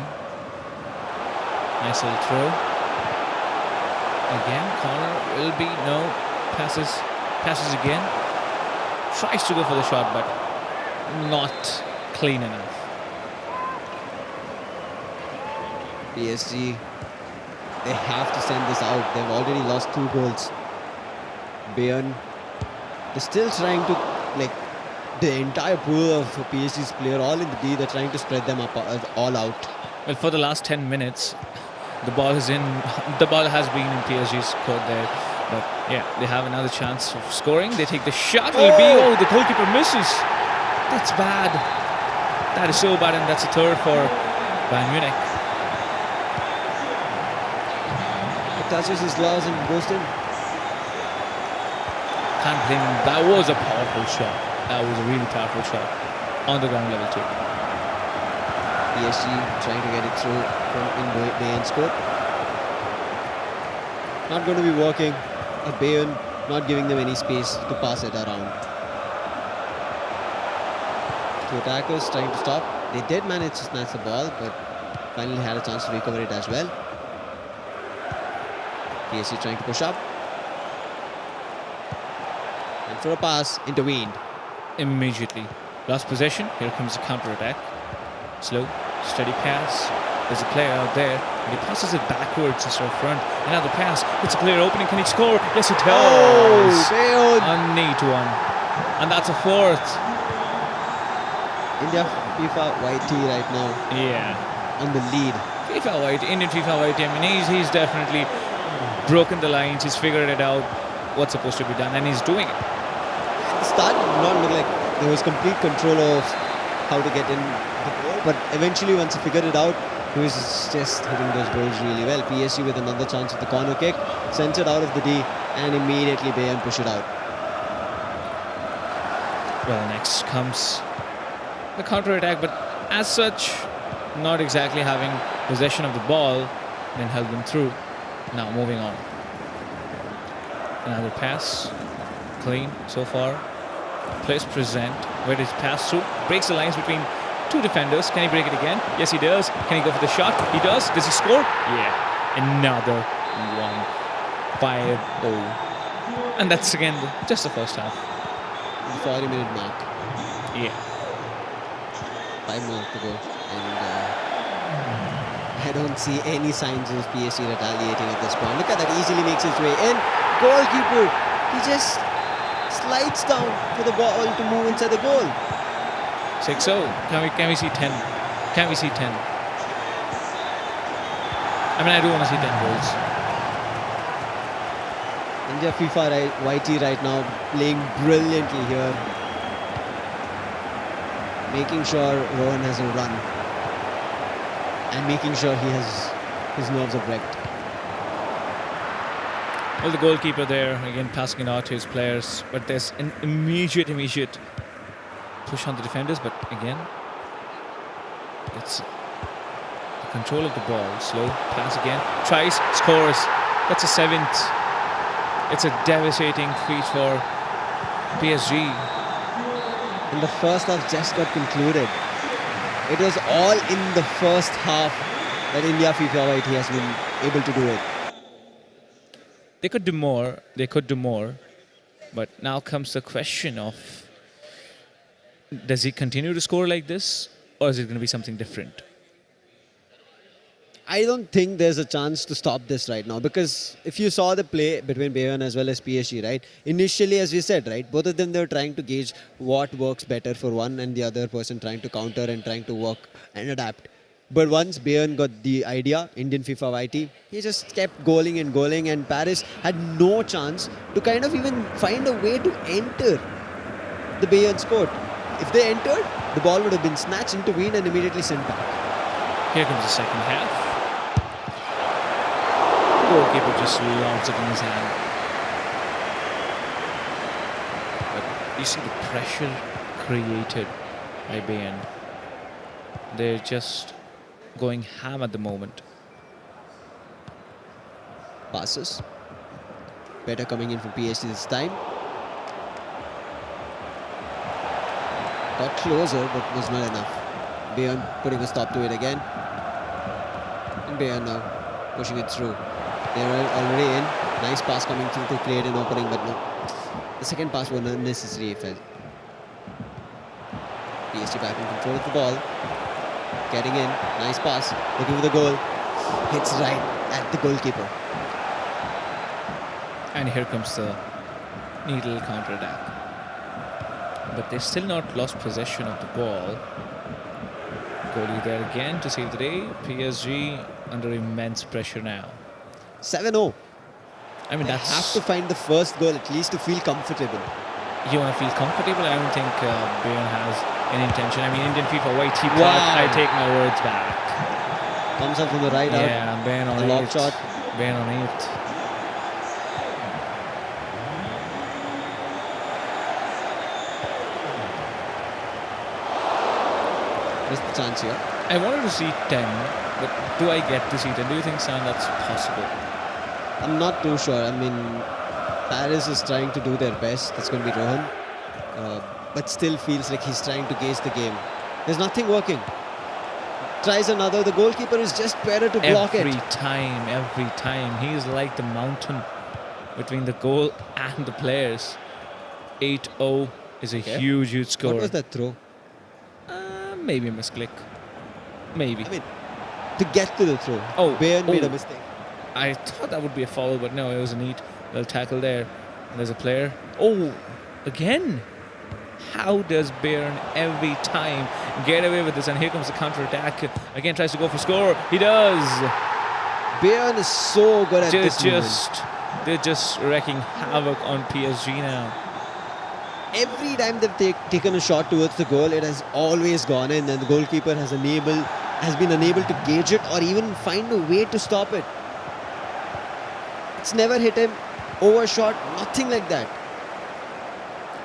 Nice little throw. Again, corner will be no. Passes again. Tries to go for the shot, but not clean enough. PSG, they have to send this out. They've already lost 2 goals. Bayern, they're still trying to, the entire pool of PSG's player, all in the D, they're trying to spread them up all out. Well, for the last 10 minutes, the ball has been in PSG's court there. But yeah, they have another chance of scoring. They take the shot. The goalkeeper misses. That's bad. That is so bad, and that's a third for Bayern Munich. It touches his gloves and goes in. Can't blame him. That was a powerful shot. That was a really powerful shot on the ground level too. PSG trying to get it through in Bayern's court. Not going to be working. Bayern not giving them any space to pass it around. 2 attackers trying to stop. They did manage to snatch the ball, but finally had a chance to recover it as well. PSG trying to push up. And for a pass, intervened. Immediately. Lost possession. Here comes the counter attack. Slow, steady pass. There's a player out there. And he passes it backwards instead of front. Another pass. It's a clear opening. Can he score? Yes, he does. Oh, A neat one. And that's a fourth. India FIFA YT right now Yeah. on the lead. FIFA White, Indian FIFA White. I mean, he's definitely broken the lines. He's figured it out what's supposed to be done, and he's doing it. At the start, it did not look like there was complete control of how to get in the goal, but eventually, once he figured it out, he was just hitting those goals really well. PSG with another chance at the corner kick, sends it out of the D, and immediately Bayern push it out. Well, next comes the counter-attack, but as such, not exactly having possession of the ball, then held them through. Now moving on. Another pass, clean so far. Plays present, where does pass through? Breaks the lines between two defenders. Can he break it again? Yes, he does. Can he go for the shot? He does. Does he score? Yeah. Another one. 5-0. And that's again just the first half. The 40-minute mark. Yeah. 5 more to go. And I don't see any signs of PSG retaliating at this point. Look at that, easily makes his way in. Goalkeeper, he just slides down for the ball to move inside the goal. 6-0. Can we see 10? Can we see 10? I mean, I do want to see 10 goals. India FIFA YT right now playing brilliantly here. Making sure Rohan has a run. And making sure he has his nerves are wrecked. Well, the goalkeeper there, again, passing it out to his players. But there's an immediate push on the defenders. But again, gets the control of the ball. Slow pass again. Tries, scores. That's a 7th. It's a devastating feat for PSG. And the first half just got concluded. It was all in the first half that India FIFA YT has been able to do it. They could do more. They could do more. But now comes the question of, does he continue to score like this? Or is it going to be something different? I don't think there's a chance to stop this right now, because if you saw the play between Bayern as well as PSG, right? Initially, as we said, right, both of them, they were trying to gauge what works better for one and the other person trying to counter and trying to work and adapt. But once Bayern got the idea, Indian FIFA YT, he just kept goaling, and Paris had no chance to kind of even find a way to enter the Bayern's court. If they entered, the ball would have been snatched, intervened, and immediately sent back. Here comes the second half. Goalkeeper just lobs it in his hand. But you see the pressure created by Bayern. They're just going ham at the moment. Passes. Better coming in from PSG this time. Got closer, but was not enough. Bayern putting a stop to it again. And Bayern now pushing it through. They're already in. Nice pass coming through to create an opening, but no. The second pass was unnecessary, it felt. PSG back in control of the ball. Getting in. Nice pass. Looking for the goal. Hits right at the goalkeeper. And here comes the neat little counter-attack. But they've still not lost possession of the ball. Goalie there again to save the day. PSG under immense pressure now. 7-0. I mean, They that's... have to find the first goal at least to feel comfortable. You want to feel comfortable? I don't think Bayern has any intention. I mean, Indian FIFA YT part, Wow. I take my words back. Comes up from the right out. Yeah, Bayern on A lob 8. shot. Bayern on 8. Missed the chance here. I wanted to see 10, but do I get to see 10? Do you think, Sam, that's possible? I'm not too sure. I mean, Paris is trying to do their best. That's going to be Rohan. But still feels like he's trying to gauge the game. There's nothing working. Tries another. The goalkeeper is just better to block Every it. time. He's like the mountain between the goal and the players. 8-0 is a huge score. What was that throw? Maybe a misclick. Maybe. I mean, to get to the throw. Oh, Bayern made oh. a mistake. I thought that would be a foul, but no, it was a neat little tackle there. And there's a player. Oh, again. How does Bayern every time get away with this? And here comes the counter-attack. Again, tries to go for score. He does. Bayern is so good at this moment. They're just wrecking havoc on PSG now. Every time they've taken a shot towards the goal, it has always gone in, and the goalkeeper has been unable to gauge it or even find a way to stop it. It's never hit him, overshot, nothing like that.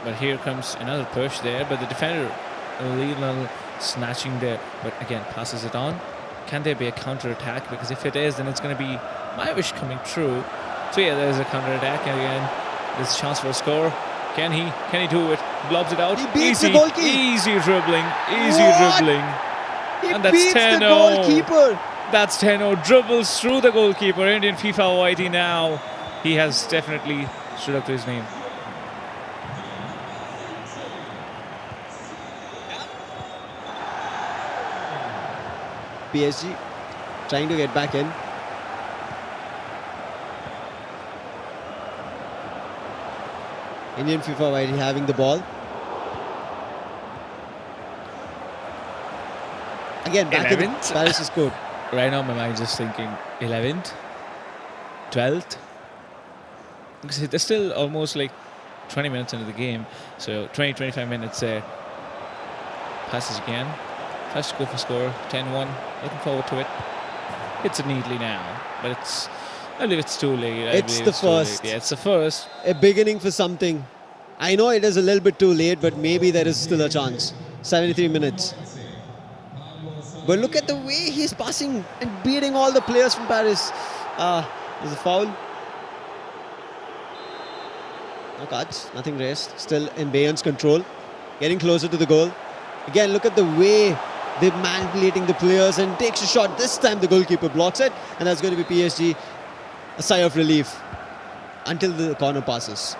But here comes another push there, but the defender a little snatching there, but again passes it on. Can there be a counter-attack? Because if it is, then it's going to be my wish coming true. So yeah, there's a counter-attack, and again there's a chance for a score. Can he do it? Blobs it out. He beats Easy, the goalkeeper. Easy dribbling. He And that's beats 10-0. the goalkeeper. That's 10-0. Dribbles through the goalkeeper. Indian FIFA Whitey now. He has definitely stood up to his name. PSG trying to get back in. Indian FIFA Whitey having the ball. Again, back in. 11th. Paris is scored. Right now, my mind just thinking 11th, 12th. Because there's still almost like 20 minutes into the game. So 25 minutes there. Passes again. Tries to go for score. 10-1. Looking forward to it. Hits it neatly now. But I believe it's too late. It's the first. Yeah, it's the first. A beginning for something. I know it is a little bit too late, but maybe there is still a chance. 73 minutes. But look at the way he's passing and beating all the players from Paris. There's a foul. No cards, nothing raised. Still in Bayern's control. Getting closer to the goal. Again, look at the way they're manipulating the players and takes a shot. This time the goalkeeper blocks it. And that's going to be PSG. A sigh of relief until the corner passes.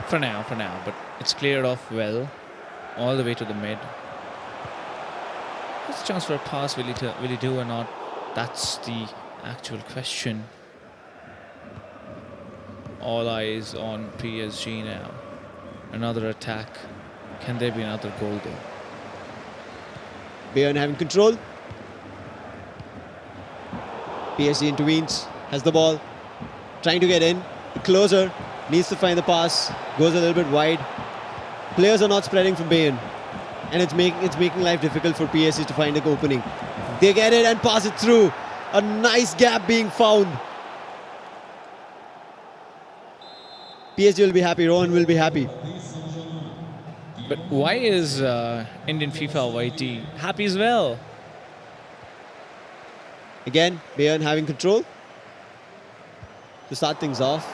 For now. But it's cleared off well. All the way to the mid. There's a chance for a pass. Will he do or not? That's the actual question. All eyes on PSG now. Another attack. Can there be another goal there? Bayern having control. PSG intervenes. Has the ball. Trying to get in. Closer. Needs to find the pass. Goes a little bit wide. Players are not spreading from Bayern. And it's making life difficult for PSG to find an opening. They get it and pass it through. A nice gap being found. PSG will be happy. Rohan will be happy. But why is Indian FIFA Whitey happy as well? Again, Bayern having control. To start things off.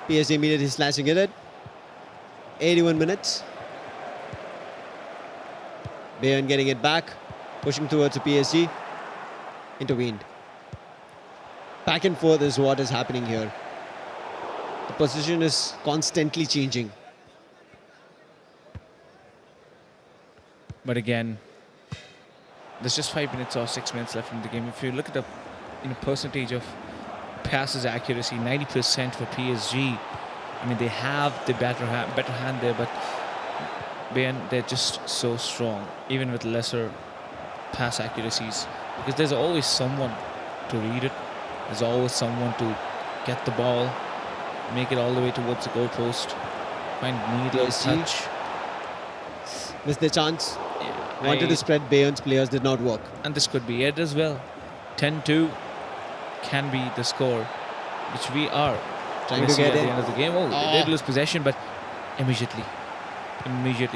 PSG immediately slashing at it. 81 minutes. Bayern getting it back. Pushing towards the PSG. Intervened. Back and forth is what is happening here. The position is constantly changing. But again, there's just 5 minutes or 6 minutes left in the game. If you look at the percentage of passes accuracy, 90% for PSG. I mean, they have the better hand there, but Bayern, they're just so strong, even with lesser pass accuracies. Because there's always someone to read it. There's always someone to get the ball, make it all the way towards the goalpost, find needless touch. Missed their chance. Yeah, Wanted to spread Bayern's players, did not work. And this could be it as well. 10-2 can be the score, which we are Trying to see get at in. the end of the game. Oh, they did lose possession, but immediately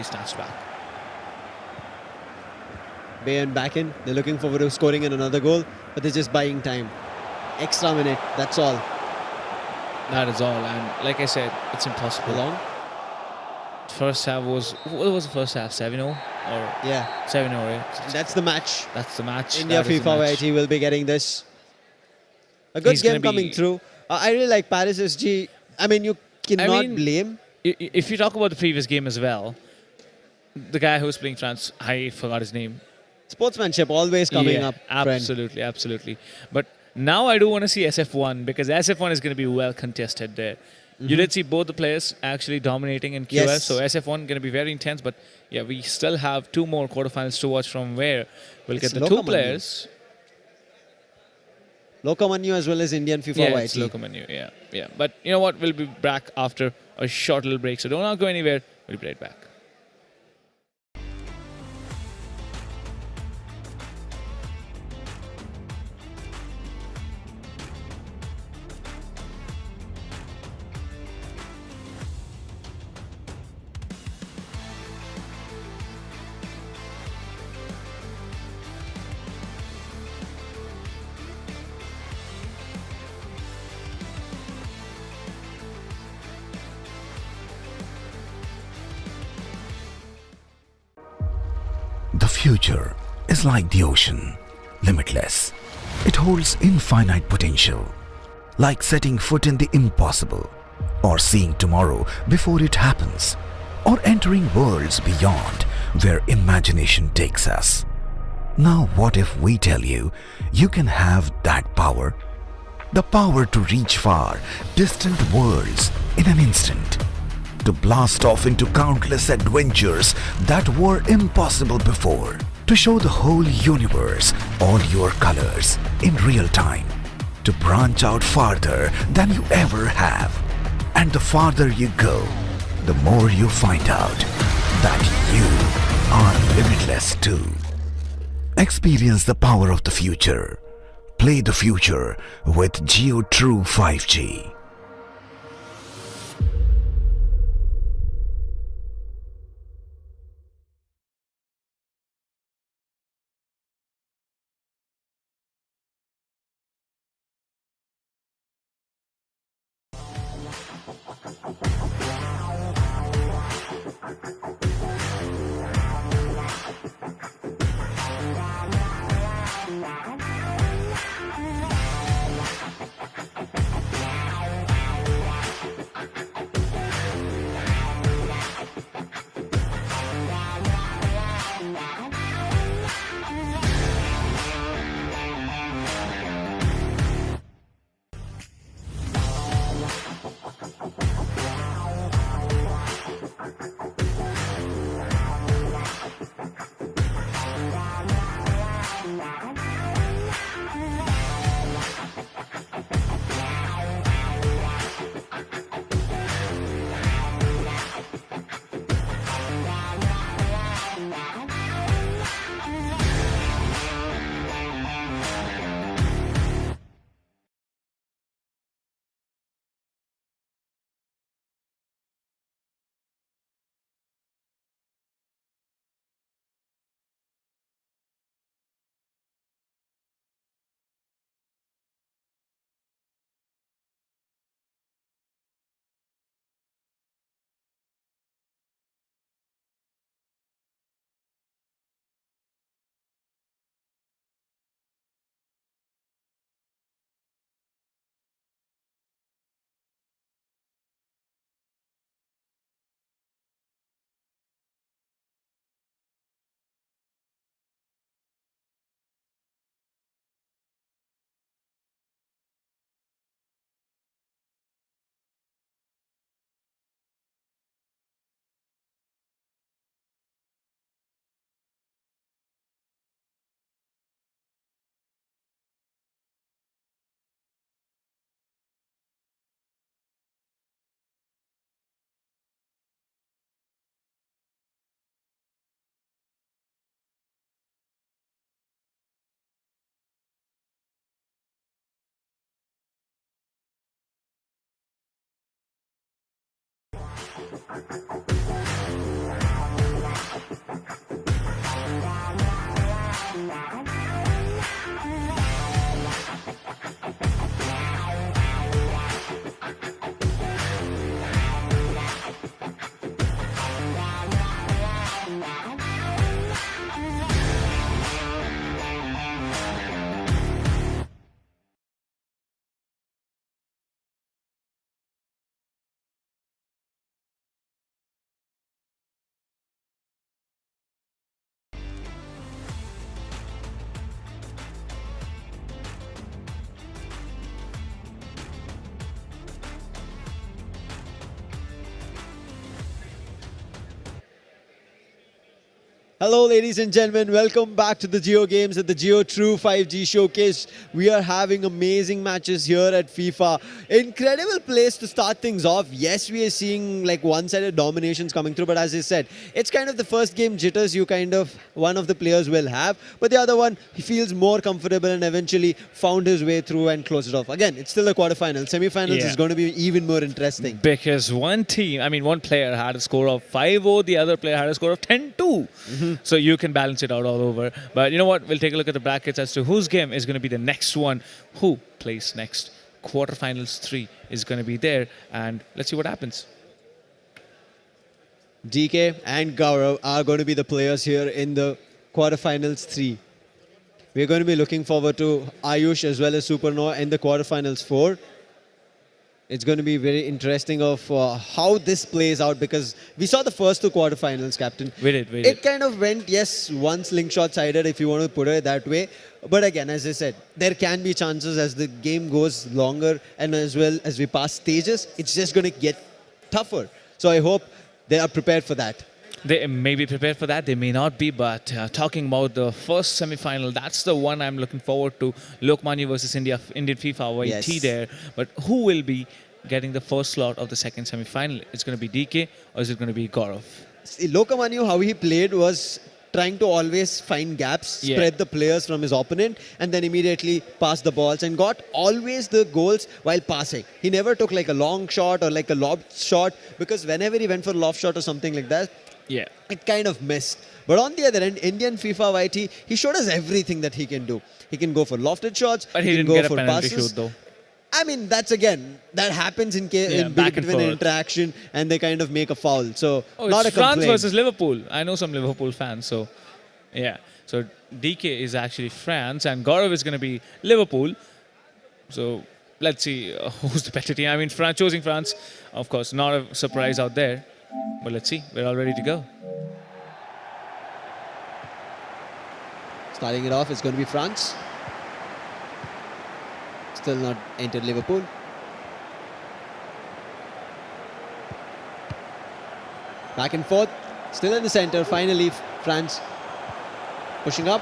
snatched back. Bayern back in. They're looking forward to scoring in another goal, but they're just buying time. Extra minute, that's all. That is all, and like I said, it's impossible. How long? First half was, what was the first half? 7-0 or Yeah. 7-0, right? That's the match. That's the match. India That is the FIFA match. YT will be getting this. A good He's gonna game coming be- through. I really like Paris SG. I mean, you cannot blame. If you talk about the previous game as well, the guy who was playing France, I forgot his name. Sportsmanship always coming up, friend. Absolutely, absolutely. But now I do want to see SF1 because SF1 is going to be well contested there. You did see both the players actually dominating in QF, Yes. so SF1 going to be very intense. But yeah, we still have 2 more quarterfinals to watch from where we'll get It's the 2 Lokamanyu. players. Lokamanyu as well as Indian FIFA Yeah, YT. it's Lokamanyu, yeah. But you know what? We'll be back after a short little break, so do not go anywhere. We'll be right back. The future is like the ocean, limitless. It holds infinite potential, like setting foot in the impossible, or seeing tomorrow before it happens, or entering worlds beyond where imagination takes us. Now what if we tell you, you can have that power? The power to reach far, distant worlds in an instant. To blast off into countless adventures that were impossible before. To show the whole universe all your colors in real time. To branch out farther than you ever have. And the farther you go, the more you find out that you are limitless too. Experience the power of the future. Play the future with JioTrue5G. Hello, ladies and gentlemen. Welcome back to the JioGames at the JioTrue5G showcase. We are having amazing matches here at FIFA. Incredible place to start things off. Yes, we are seeing like one-sided dominations coming through, but as I said, it's kind of the first game jitters one of the players will have, but the other one, he feels more comfortable and eventually found his way through and closed it off. Again, it's still a quarterfinal. Semi-finals is going to be even more interesting. Because one player had a score of 5-0, the other player had a score of 10-2. So you can balance it out all over. But you know what? We'll take a look at the brackets as to whose game is going to be the next one. Who plays next? Quarterfinals 3 is going to be there. And let's see what happens. DK and Gaurav are going to be the players here in the quarterfinals 3. We're going to be looking forward to Ayush as well as Supernova in the quarterfinals 4. It's going to be very interesting of how this plays out, because we saw the first 2 quarterfinals, Captain. We did. It kind of went, yes, one slingshot-sided if you want to put it that way. But again, as I said, there can be chances as the game goes longer and as well as we pass stages, it's just going to get tougher. So I hope they are prepared for that. They may be prepared for that, they may not be, but talking about the first semi-final, that's the one I'm looking forward to. Lokmanya versus Indian FIFA YT there. But who will be getting the first slot of the second semi-final? It's going to be DK or is it going to be Gaurav? See, Lokmanya, how he played was trying to always find gaps, spread the players from his opponent, and then immediately pass the balls and got always the goals while passing. He never took like a long shot or like a lob shot, because whenever he went for a lob shot or something like that, it kind of missed. But on the other end, Indian FIFA YT, he showed us everything that he can do. He can go for lofted shots, but he can didn't go get a for penalty passes. shoot though. I mean, that's again, that happens in between an interaction and they kind of make a foul. So, not a France complaint. versus Liverpool. I know some Liverpool fans, so yeah. So DK is actually France and Gaurav is going to be Liverpool. So let's see who's the better team. I mean, France choosing France, of course, not a surprise out there. But let's see, we're all ready to go. Starting it off, it's going to be France. Still not entered Liverpool. Back and forth, still in the center. Finally, France pushing up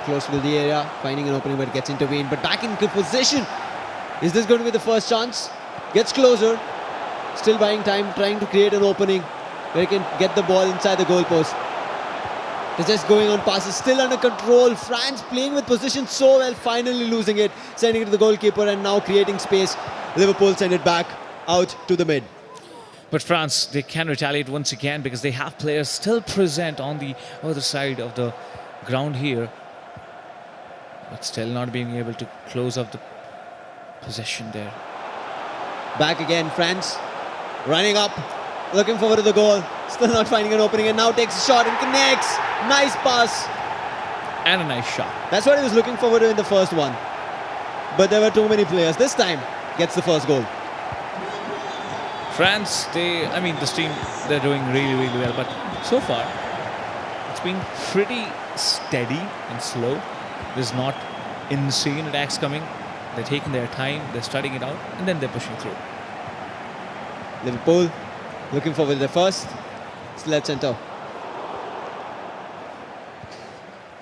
close to the area, finding an opening, but gets intervened. But back in good position. Is this going to be the first chance? Gets closer. Still buying time, trying to create an opening where he can get the ball inside the goalpost. They're just going on passes, still under control. France playing with position so well, finally losing it, sending it to the goalkeeper and now creating space. Liverpool send it back out to the mid. But France, they can retaliate once again because they have players still present on the other side of the ground here. But still not being able to close up the possession there. Back again, France. Running up, looking forward to the goal. Still not finding an opening and now takes a shot and connects. Nice pass. And a nice shot. That's what he was looking forward to in the first one. But there were too many players. This time, gets the first goal. France, this team, they're doing really, really well. But so far, it's been pretty steady and slow. There's not insane attacks coming. They're taking their time, they're studying it out, and then they're pushing through. Liverpool looking forward to the first. Still at centre.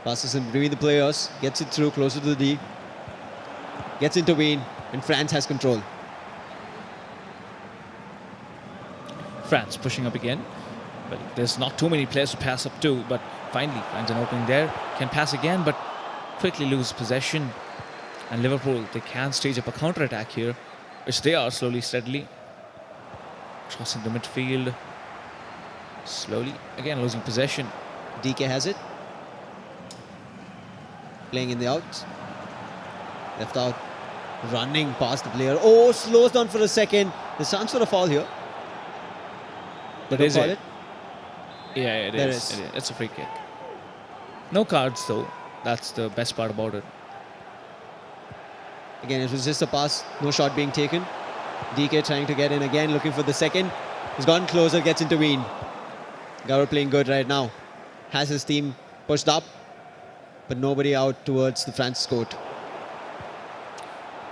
Passes in between the players. Gets it through, closer to the D. Gets intervened, and France has control. France pushing up again. But there's not too many players to pass up to, but finally finds an opening there. Can pass again, but quickly lose possession. And Liverpool, they can stage up a counter-attack here, which they are slowly, steadily. Crossing the midfield. Slowly, again losing possession. DK has it. Playing in the outs. Left out. Running past the player. Oh, slows down for a second. There's chance for a foul here. But is it? Yeah, it is. It's a free kick. No cards though. That's the best part about it. Again, it was just a pass. No shot being taken. DK trying to get in again, looking for the second. He's gotten closer, gets intervened. Gaurav playing good right now. Has his team pushed up, but nobody out towards the France court.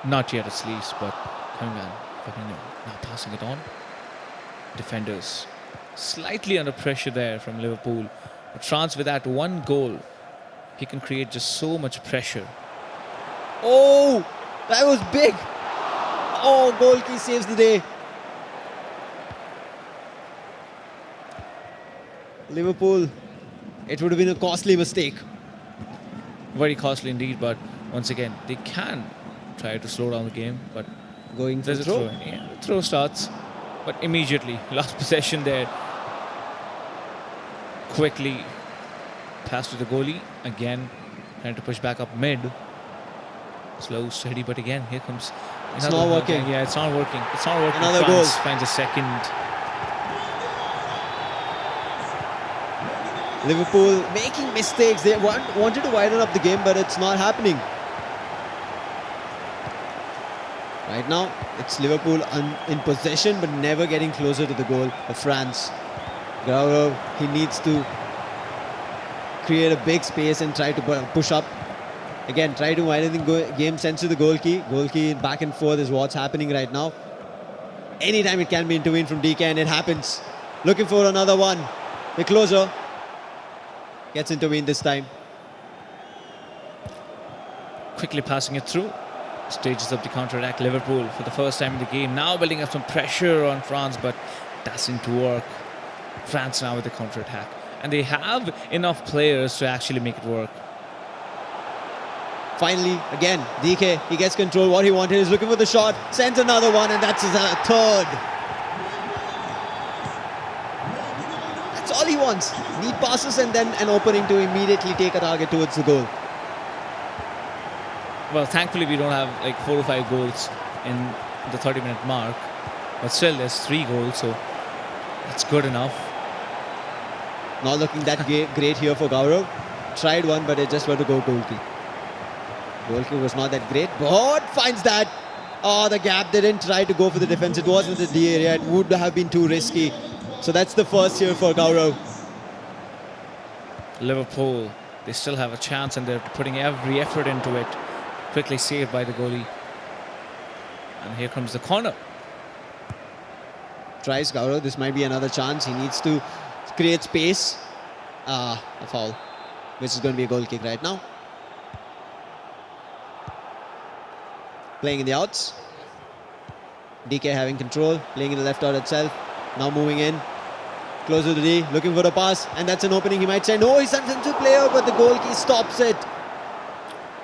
Not yet at least, but coming on. Now passing it on. Defenders slightly under pressure there from Liverpool. But France, with that one goal, he can create just so much pressure. Oh, that was big. Oh, goalkeeper saves the day. Liverpool, it would have been a costly mistake. Very costly indeed, but once again, they can try to slow down the game, but Going for there's the a throw. throw. Yeah, the throw starts, but immediately, lost possession there. Quickly pass to the goalie, again, trying to push back up mid. Slow, steady, but again, here comes... It's another- not working. Yeah, it's not working. It's not working. Another France goal. finds a second. Liverpool making mistakes. They wanted to widen up the game, but it's not happening. Right now, it's Liverpool in possession, but never getting closer to the goal of France. Gaurav, he needs to create a big space and try to push up. Again, try to widen the game sense to the goalkeeper. Goalkeeper back and forth is what's happening right now. Anytime it can be intervened from DK, and it happens. Looking for another one. The closer gets intervened this time. Quickly passing it through. Stages up the counter-attack. Liverpool for the first time in the game. Now building up some pressure on France, but doesn't work. France now with the counter-attack. And they have enough players to actually make it work. Finally, again, DK, he gets control. What he wanted is looking for the shot. Sends another one, and that's his third. That's all he wants. Neat passes and then an opening to immediately take a target towards the goal. Well, thankfully we don't have like 4 or 5 goals in the 30-minute mark. But still, there's 3 goals, so that's good enough. Not looking that great here for Gaurav. Tried one, but it just went to go goalkeeper. Goalkeeper was not that great, but finds that. Oh, the gap. They didn't try to go for the defense. It wasn't the D area. It would have been too risky. So that's the first here for Gaurav. Liverpool, they still have a chance and they're putting every effort into it. Quickly saved by the goalie. And here comes the corner. Tries Gaurav. This might be another chance. He needs to create space. A foul, which is going to be a goal kick right now. Playing in the outs. DK having control, playing in the left out itself. Now moving in. Closer to D, looking for a pass, and that's an opening he might send. Oh, he sends it to player, but the goalkeeper stops it.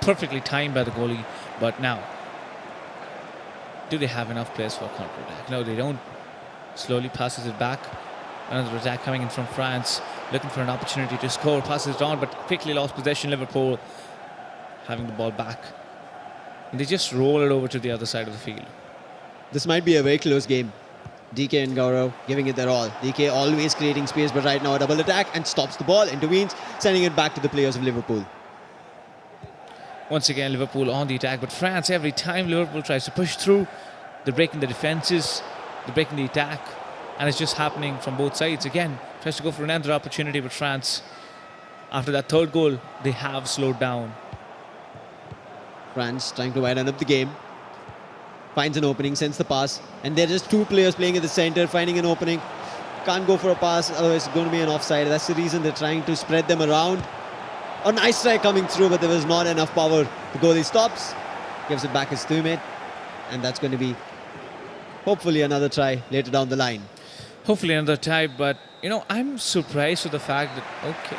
Perfectly timed by the goalie, but now, do they have enough players for a counter-attack? No, they don't. Slowly passes it back. Another attack coming in from France, looking for an opportunity to score. Passes it on, but quickly lost possession. Liverpool having the ball back. And they just roll it over to the other side of the field. This might be a very close game. DK and Gaurav giving it their all. DK always creating space, but right now a double attack and stops the ball, intervenes, sending it back to the players of Liverpool. Once again, Liverpool on the attack, but France, every time Liverpool tries to push through, they're breaking the defenses, they're breaking the attack, and it's just happening from both sides. Again, tries to go for another opportunity, but France, after that third goal, they have slowed down. France trying to widen up the game. Finds an opening, sends the pass, and there are just 2 players playing at the center, finding an opening. Can't go for a pass, otherwise it's going to be an offside. That's the reason they're trying to spread them around. A nice try coming through, but there was not enough power. The goalie stops, gives it back his teammate, and that's going to be hopefully another try later down the line. Hopefully another tie, but you know, I'm surprised with the fact that, okay,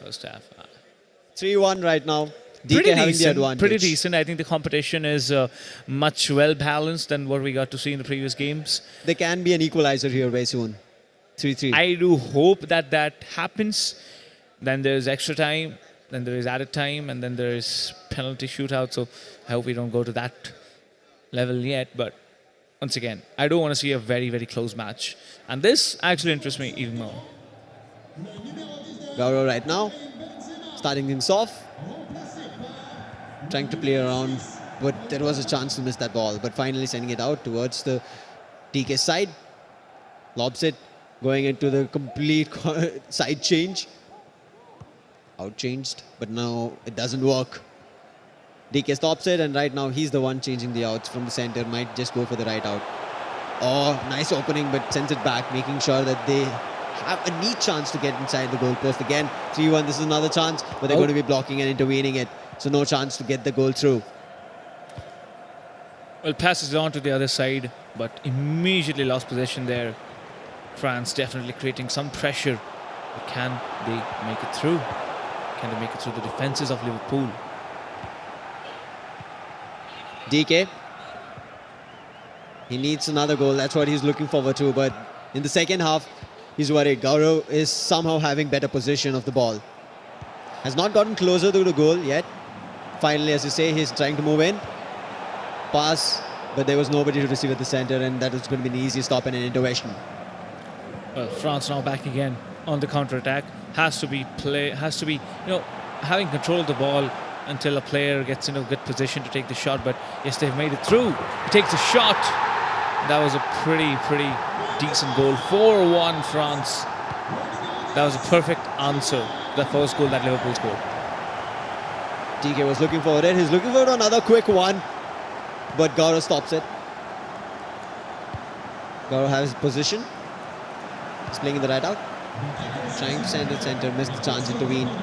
first half. 3-1 right now. DK having the advantage. Pretty decent. I think the competition is much well balanced than what we got to see in the previous games. There can be an equalizer here very soon. 3-3. I do hope that that happens. Then there's extra time, then there is added time, and then there is penalty shootout. So I hope we don't go to that level yet. But once again, I do want to see a very, very close match. And this actually interests me even more. Gaurav right now, starting things off. Trying to play around, but there was a chance to miss that ball. But finally sending it out towards the DK side. Lobs it, going into the complete side change. Out-changed, but now it doesn't work. DK stops it, and right now he's the one changing the outs from the center. Might just go for the right out. Oh, nice opening, but sends it back, making sure that they have a neat chance to get inside the goalpost again. 3-1, this is another chance, but they're going to be blocking and intervening it. So no chance to get the goal through. Well, passes it on to the other side, but immediately lost possession there. France definitely creating some pressure. But can they make it through? Can they make it through the defences of Liverpool? DK. He needs another goal. That's what he's looking forward to. But in the second half, he's worried. Gaurav is somehow having better position of the ball. Has not gotten closer to the goal yet. Finally, as you say, he's trying to move in. Pass, but there was nobody to receive at the centre, and that was going to be an easy stop and an intervention. Well, France now back again on the counter-attack. Has to be, having control of the ball until a player gets in a good position to take the shot. But yes, they've made it through. He takes a shot. That was a pretty decent goal. 4-1 France. That was a perfect answer to the first goal that Liverpool scored. DK was looking for it. He's looking for another quick one, but Gaurav stops it. Gaurav has position. He's playing in the right out. Trying to send it centre, missed the chance, intervene. You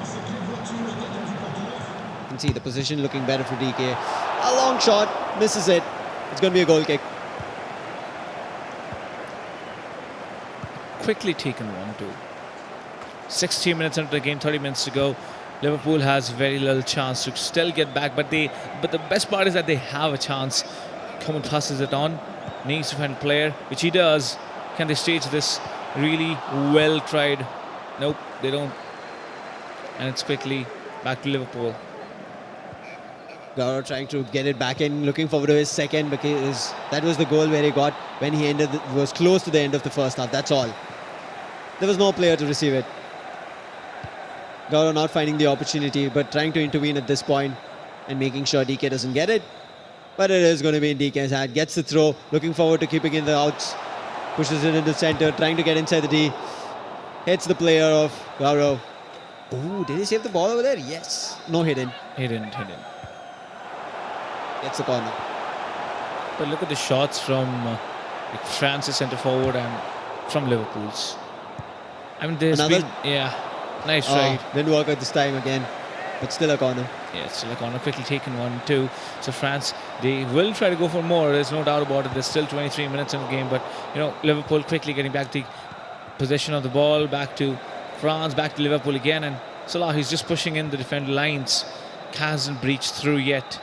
can see the position looking better for DK. A long shot, misses it. It's going to be a goal kick. Quickly taken 1-2. 16 minutes into the game, 30 minutes to go. Liverpool has very little chance to still get back, but the best part is that they have a chance. Coman passes it on, needs to find a player, which he does. Can they stage this? Really well tried. Nope, they don't. And it's quickly back to Liverpool. Gaurav trying to get it back in, looking forward to his second, because that was the goal where he got when he was close to the end of the first half. That's all. There was no player to receive it. Gaurav not finding the opportunity, but trying to intervene at this point and making sure DK doesn't get it. But it is going to be in DK's hand. Gets the throw, looking forward to keeping in the outs. Pushes it into center, trying to get inside the D. Hits the player of Gaurav. Oh, did he save the ball over there? Yes. No, he didn't. He didn't. Gets the corner. But look at the shots from France's centre forward and from Liverpool's. I mean, there's Another? Nice try. Didn't work out this time again, but still a corner. Yeah, still a corner. Quickly taken 1-2. So France, they will try to go for more. There's no doubt about it. There's still 23 minutes in the game, but Liverpool quickly getting back the possession of the ball, back to France, back to Liverpool again, and Salah, he's just pushing in the defender lines. Hasn't breached through yet.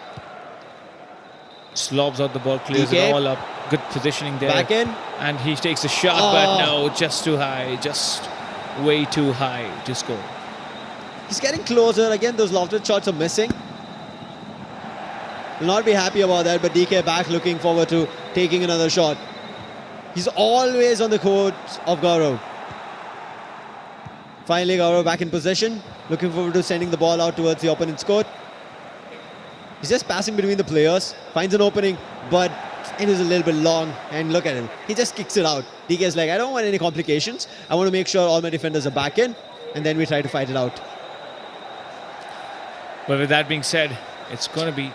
Slobs out the ball, clears it all up. Good positioning there. Back in. And he takes a shot, but no, just too high. Just way too high to score. He's getting closer. Again, those lofted shots are missing. Will not be happy about that, but DK back looking forward to taking another shot. He's always on the court of Gaurav. Finally, Gaurav back in possession. Looking forward to sending the ball out towards the opponent's court. He's just passing between the players. Finds an opening, but it was a little bit long. And look at him. He just kicks it out. DK's like, I don't want any complications. I want to make sure all my defenders are back in. And then we try to fight it out. But with that being said, it's going to be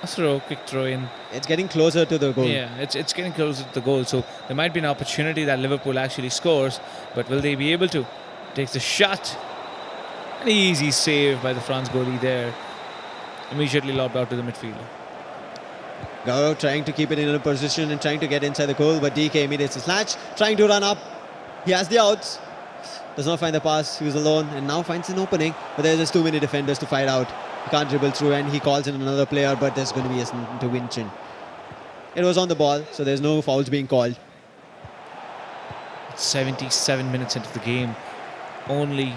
a quick throw in. It's getting closer to the goal. Yeah, it's getting closer to the goal. So there might be an opportunity that Liverpool actually scores. But will they be able to? Takes the shot. An easy save by the France goalie there. Immediately lobbed out to the midfielder. Gaurav trying to keep it in a position and trying to get inside the goal, but DK immediates a snatch, trying to run up. He has the outs. Does not find the pass. He was alone and now finds an opening. But there's just too many defenders to fight out. He can't dribble through and he calls in another player, but there's going to be an intervention. It was on the ball, so there's no fouls being called. 77 minutes into the game. Only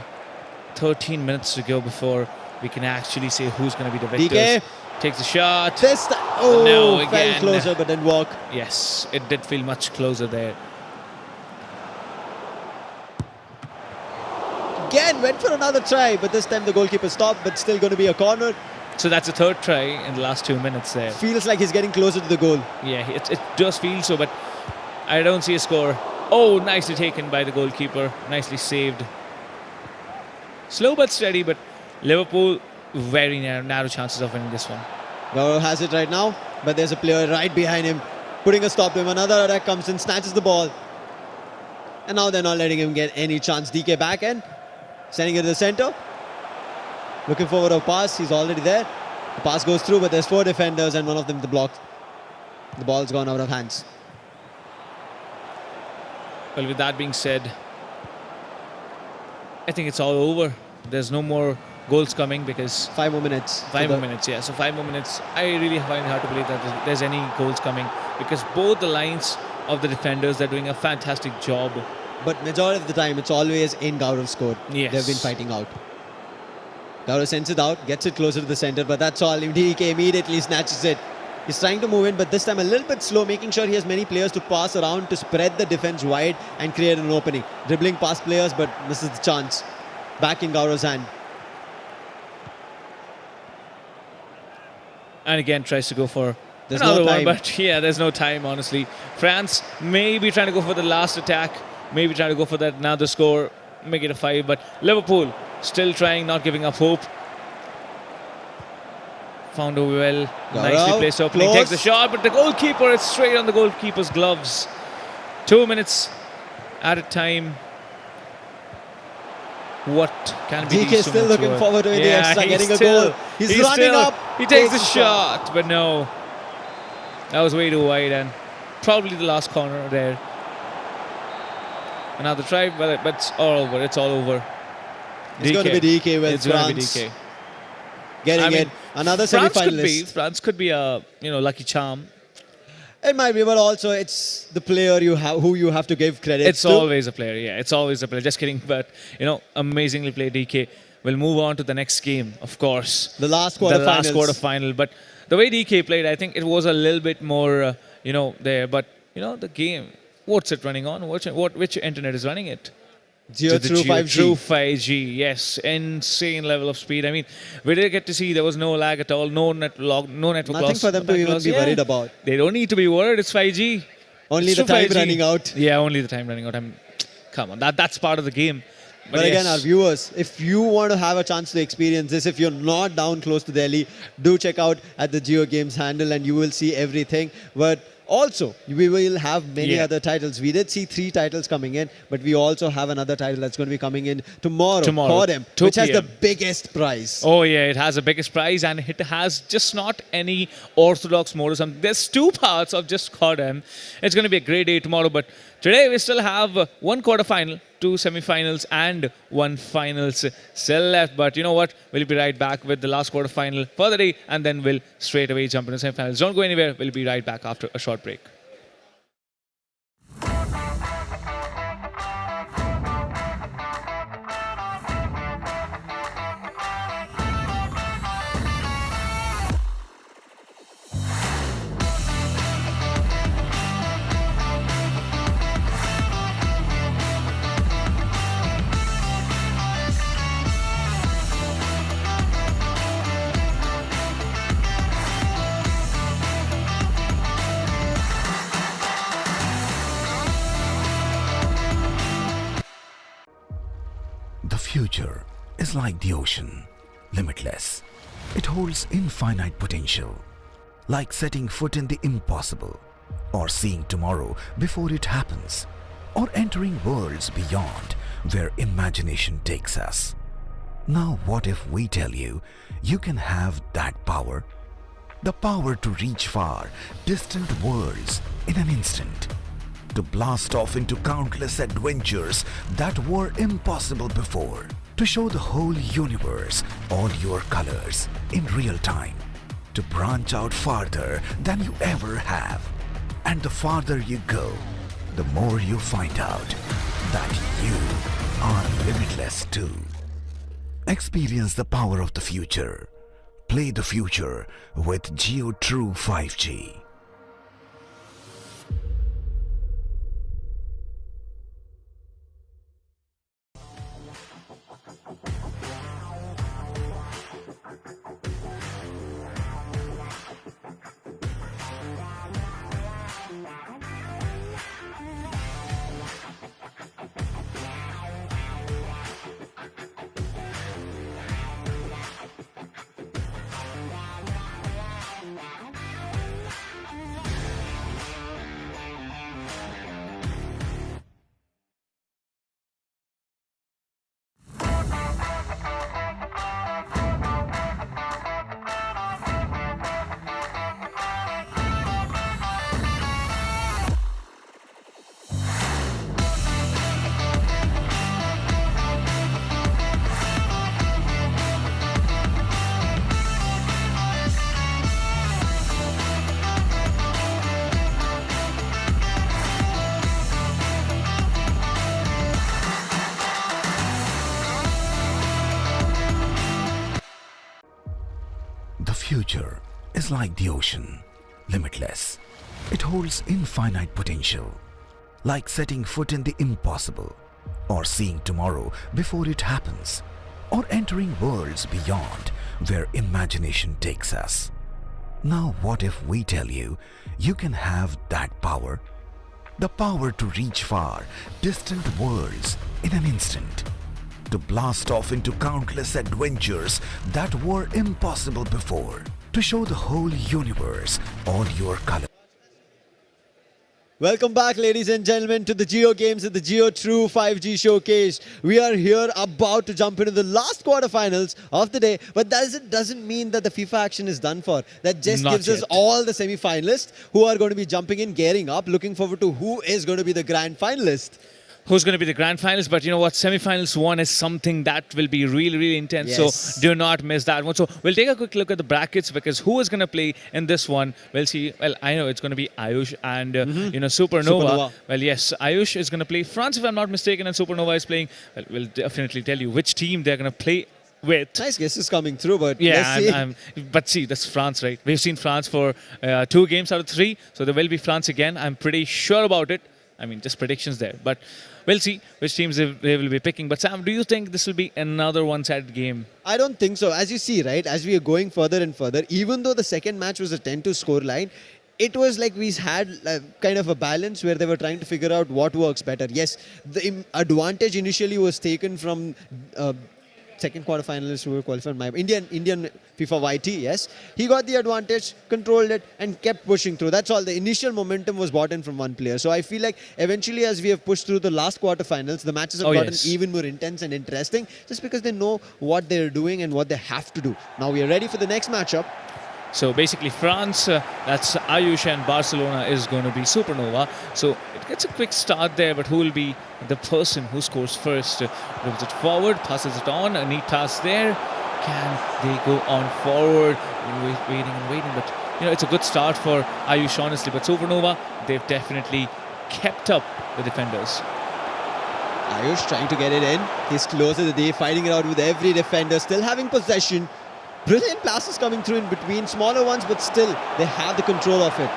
13 minutes to go before we can actually say who's going to be the victors. DK takes a shot. This time, fell closer but didn't walk. Yes, it did feel much closer there. Again, went for another try, but this time the goalkeeper stopped, but still going to be a corner. So that's a third try in the last 2 minutes there. Feels like he's getting closer to the goal. Yeah, it does feel so, but I don't see a score. Oh, nicely taken by the goalkeeper. Nicely saved. Slow but steady, but Liverpool, very narrow chances of winning this one. Gaurav has it right now, but there's a player right behind him. putting a stop to him. Another attack comes in, snatches the ball. And now they're not letting him get any chance. DK back end, sending it to the center. Looking forward a pass, he's already there. The pass goes through, but there's 4 defenders and one of them the block. The ball's gone out of hands. Well, with that being said, I think it's all over. There's no more goals coming because 5 more minutes. 5 more minutes, yeah. So 5 more minutes. I really find it hard to believe that there's any goals coming because both the lines of the defenders are doing a fantastic job. But majority of the time, it's always in Gaurav's court. Yes. They've been fighting out. Gaurav sends it out, gets it closer to the center, but that's all. DK immediately snatches it. He's trying to move in, but this time a little bit slow, making sure he has many players to pass around to spread the defense wide and create an opening. Dribbling past players, but misses the chance. Back in Gaurav's hand. And again tries to go for There's another no one, time. but yeah, there's no time, honestly. France maybe trying to go for the last attack, maybe trying to go for that another score, make it a 5, but Liverpool still trying, not giving up hope. Found a well, nicely placed opening, close. takes the shot, but the goalkeeper, it's straight on the goalkeeper's gloves. 2 minutes at a time. What can be DK these 2 still minutes looking worth? forward to the extra, he's getting a still- goal. He's running up. He takes the shot, but no. That was way too wide and probably the last corner there. Another try, but it's all over. It's all over. It's going to be DK with It's going to be France DK. getting I mean, it. Another France semi-finalist. could be a lucky charm. It might be, but also it's the player who you have to give credit It's to. always a player, yeah. It's always a player. Just kidding, but amazingly played DK. We'll move on to the next game, of course. The last quarterfinals. But the way DK played, I think it was a little bit more, there. But the game, what's it running on? Which internet is running it? JioTrue5G. JioTrue5G, yes, insane level of speed. I mean, we did get to see there was no lag at all, no network Nothing loss. for them to even be worried about. They don't need to be worried. It's 5G. Only It's the true time 5G. running out. Yeah, only the time running out. Come on, that's part of the game. But again, yes. our viewers, if you want to have a chance to experience this, if you're not down close to Delhi, do check out at the JioGames handle and you will see everything. But also, we will have many other titles. We did see 3 titles coming in, but we also have another title that's going to be coming in tomorrow. Cordem, 2 which has the PM. biggest prize. Oh yeah, it has the biggest prize and it has just not any orthodox mode or something. There's 2 parts of just Cordem. It's going to be a great day tomorrow, but today we still have 1 quarterfinal, 2 semi-finals and 1 finals still left. But you know what? We'll be right back with the last quarterfinal for the day and then we'll straight away jump into semi-finals. Don't go anywhere. We'll be right back after a short break. The future is like the ocean, limitless. It holds infinite potential, like setting foot in the impossible, or seeing tomorrow before it happens, or entering worlds beyond where imagination takes us. Now what if we tell you, you can have that power? The power to reach far, distant worlds in an instant. To blast off into countless adventures that were impossible before. To show the whole universe all your colors in real time. To branch out farther than you ever have. And the farther you go, the more you find out that you are limitless too. Experience the power of the future. Play the future with JioTrue5G. future is like the ocean, limitless. It holds infinite potential, like setting foot in the impossible, or seeing tomorrow before it happens, or entering worlds beyond where imagination takes us. Now what if we tell you, you can have that power? The power to reach far, distant worlds in an instant. To blast off into countless adventures that were impossible before. To show the whole universe all your colors. Welcome back, ladies and gentlemen, to the JioGames and the JioTrue5G showcase. We are here about to jump into the last quarterfinals of the day, but that doesn't mean that the FIFA action is done for. That just Not gives us yet. all the semi-finalists who are going to be jumping in, gearing up, looking forward to who is going to be the grand finalist. Who's going to be the grand finals? But you know what? Semi-finals one is something that will be really, really intense. Yes. So do not miss that one. So we'll take a quick look at the brackets because who is going to play in this one? We'll see. Well, I know it's going to be Ayush and Supernova. Well, yes, Ayush is going to play France, if I'm not mistaken, and Supernova is playing. Well, we'll definitely tell you which team they're going to play with. Nice guesses coming through, but Yeah, let's see. but see, that's France, right? We've seen France for 2 games out of 3, so there will be France again. I'm pretty sure about it. I mean, just predictions there. But we'll see which teams they will be picking. But Sam, do you think this will be another one-sided game? I don't think so. As you see, right, as we are going further and further, even though the second match was a 10-2 score line, it was like we had kind of a balance where they were trying to figure out what works better. Yes, the advantage initially was taken from second quarterfinalists who were qualified. My Indian FIFA YT, yes. He got the advantage, controlled it, and kept pushing through. That's all. The initial momentum was brought in from one player. So I feel like eventually, as we have pushed through the last quarterfinals, the matches have gotten even more intense and interesting just because they know what they're doing and what they have to do. Now we are ready for the next matchup. So basically France, that's Ayush, and Barcelona is going to be Supernova. So it gets a quick start there, but who will be the person who scores first? Moves it forward, passes it on, a neat pass there. Can they go on forward? Waiting and waiting, but you know, it's a good start for Ayush, honestly. But Supernova, they've definitely kept up the defenders. Ayush trying to get it in. He's close to the day, fighting it out with every defender, still having possession. Brilliant passes coming through in between, smaller ones, but still they have the control of it.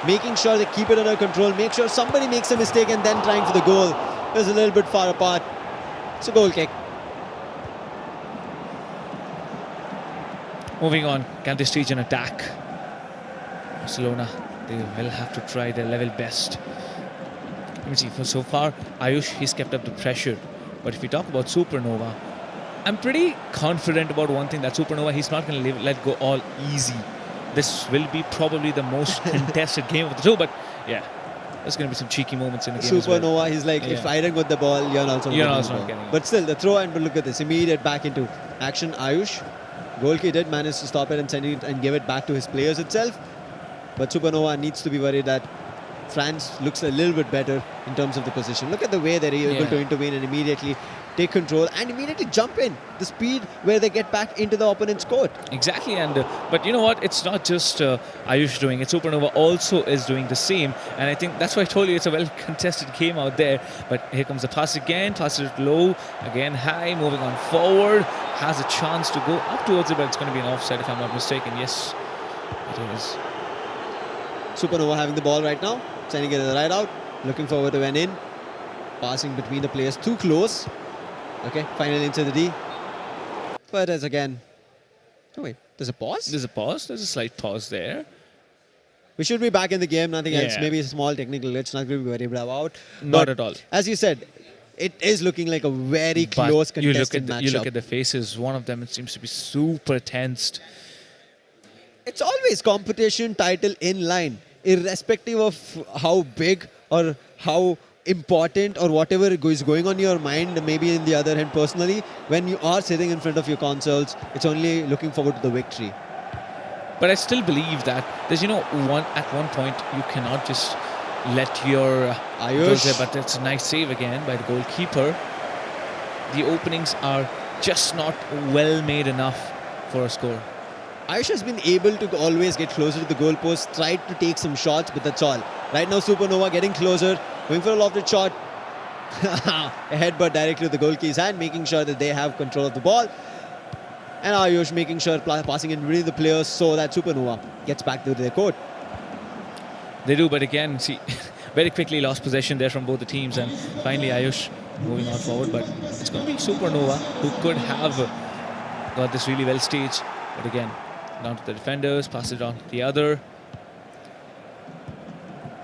Making sure they keep it under control, make sure somebody makes a mistake and then trying for the goal. It was a little bit far apart. It's a goal kick. Moving on, can they stage an attack? Barcelona, they will have to try their level best. Let me see, for so far, Ayush, he's kept up the pressure. But if we talk about Supernova, I'm pretty confident about one thing, that Supernova, he's not going to let go all easy. This will be probably the most contested game of the two, but yeah, there's going to be some cheeky moments in the game as well. Supernova, he's like, if I don't get the ball, you're also not getting it. But still, the throw, and look at this, immediate back into action. Ayush, goalkeeper did manage to stop it and send it and give it back to his players itself. But Supernova needs to be worried that France looks a little bit better in terms of the position. Look at the way they're able to intervene and immediately take control and immediately jump in. The speed where they get back into the opponent's court. Exactly, and but you know what? It's not just Ayush doing it. Supernova also is doing the same, and I think that's why I told you it's a well-contested game out there. But here comes the pass again, passes it low, again high, moving on forward, has a chance to go up towards it, but it's going to be an offside if I'm not mistaken. Yes, it is. Supernova having the ball right now, sending it right out, looking forward to an in, passing between the players, too close. Okay, finally into the D. But as again, oh wait, there's a pause? There's a pause, there's a slight pause there. We should be back in the game, nothing else. Maybe a small technical glitch, not going to be worried about. Not at all. As you said, it is looking like a very close contested matchup. You look at the faces, one of them, it seems to be super tensed. It's always competition title in line, irrespective of how big or how important or whatever is going on in your mind. Maybe in the other hand, personally, when you are sitting in front of your consoles, it's only looking forward to the victory. But I still believe that there's, at one point you cannot just let your Ayush. But it's a nice save again by the goalkeeper. The openings are just not well made enough for a score. Ayush has been able to always get closer to the goalpost, tried to take some shots, but that's all. Right now, Supernova getting closer, going for a lofted shot. A headbutt directly to the goalkeeper's hand, making sure that they have control of the ball. And Ayush making sure passing in between the players so that Supernova gets back to their court. They do, but again, see, very quickly lost possession there from both the teams, and finally Ayush moving on forward. But it's going to be Supernova who could have got this really well staged. But again, down to the defenders, pass it on to the other.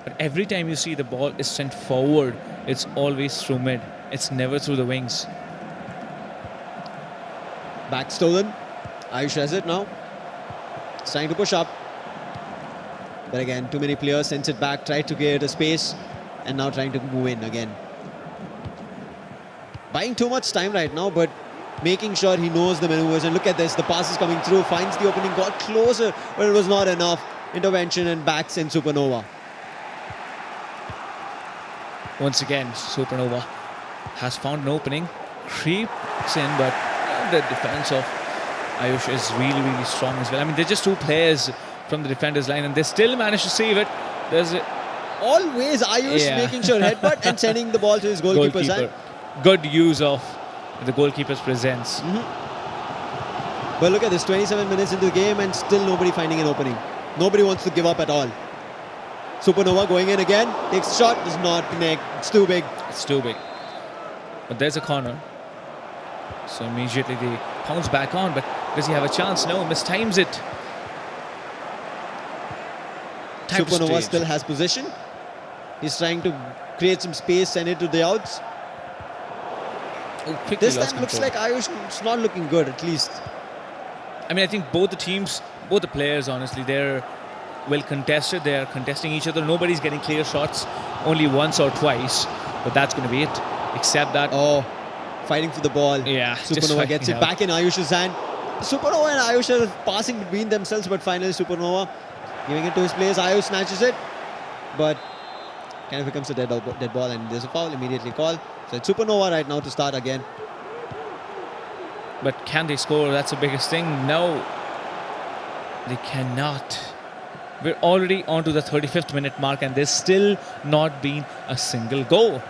But every time you see the ball is sent forward, it's always through mid. It's never through the wings. Back stolen. Ayush has it now. It's trying to push up. But again, too many players, sends it back, tried to create a space, and now trying to move in again. Buying too much time right now, but making sure he knows the maneuvers. And look at this, the pass is coming through, finds the opening, got closer, but it was not enough. Intervention and backs in Supernova. Once again, Supernova has found an opening, creeps in, but the defense of Ayush is really, really strong as well. I mean, they're just two players from the defender's line, and they still manage to save it. There's always Ayush making sure headbutt and sending the ball to his goalkeeper's hand. Good use of the goalkeeper's presence. But look at this, 27 minutes into the game and still nobody finding an opening. Nobody wants to give up at all. Supernova going in again, takes a shot, does not connect. It's too big. It's too big. But there's a corner. So immediately they pounce back on, but does he have a chance? No, mistimes it. Supernova still has possession. He's trying to create some space, send it to the outs. Oh, this time looks like Ayush is not looking good, at least. I mean, I think both the teams, both the players, honestly, they're well contested. They're contesting each other. Nobody's getting clear shots, only once or twice. But that's going to be it. Except that... Oh, fighting for the ball. Yeah. Supernova gets it back in Ayush's hand. Supernova and Ayush are passing between themselves, but finally Supernova giving it to his players. Ayush snatches it, but kind of becomes a dead ball, and there's a foul, immediately called. So it's Supernova right now to start again. But can they score? That's the biggest thing. No, they cannot. We're already on to the 35th minute mark, and there's still not been a single goal.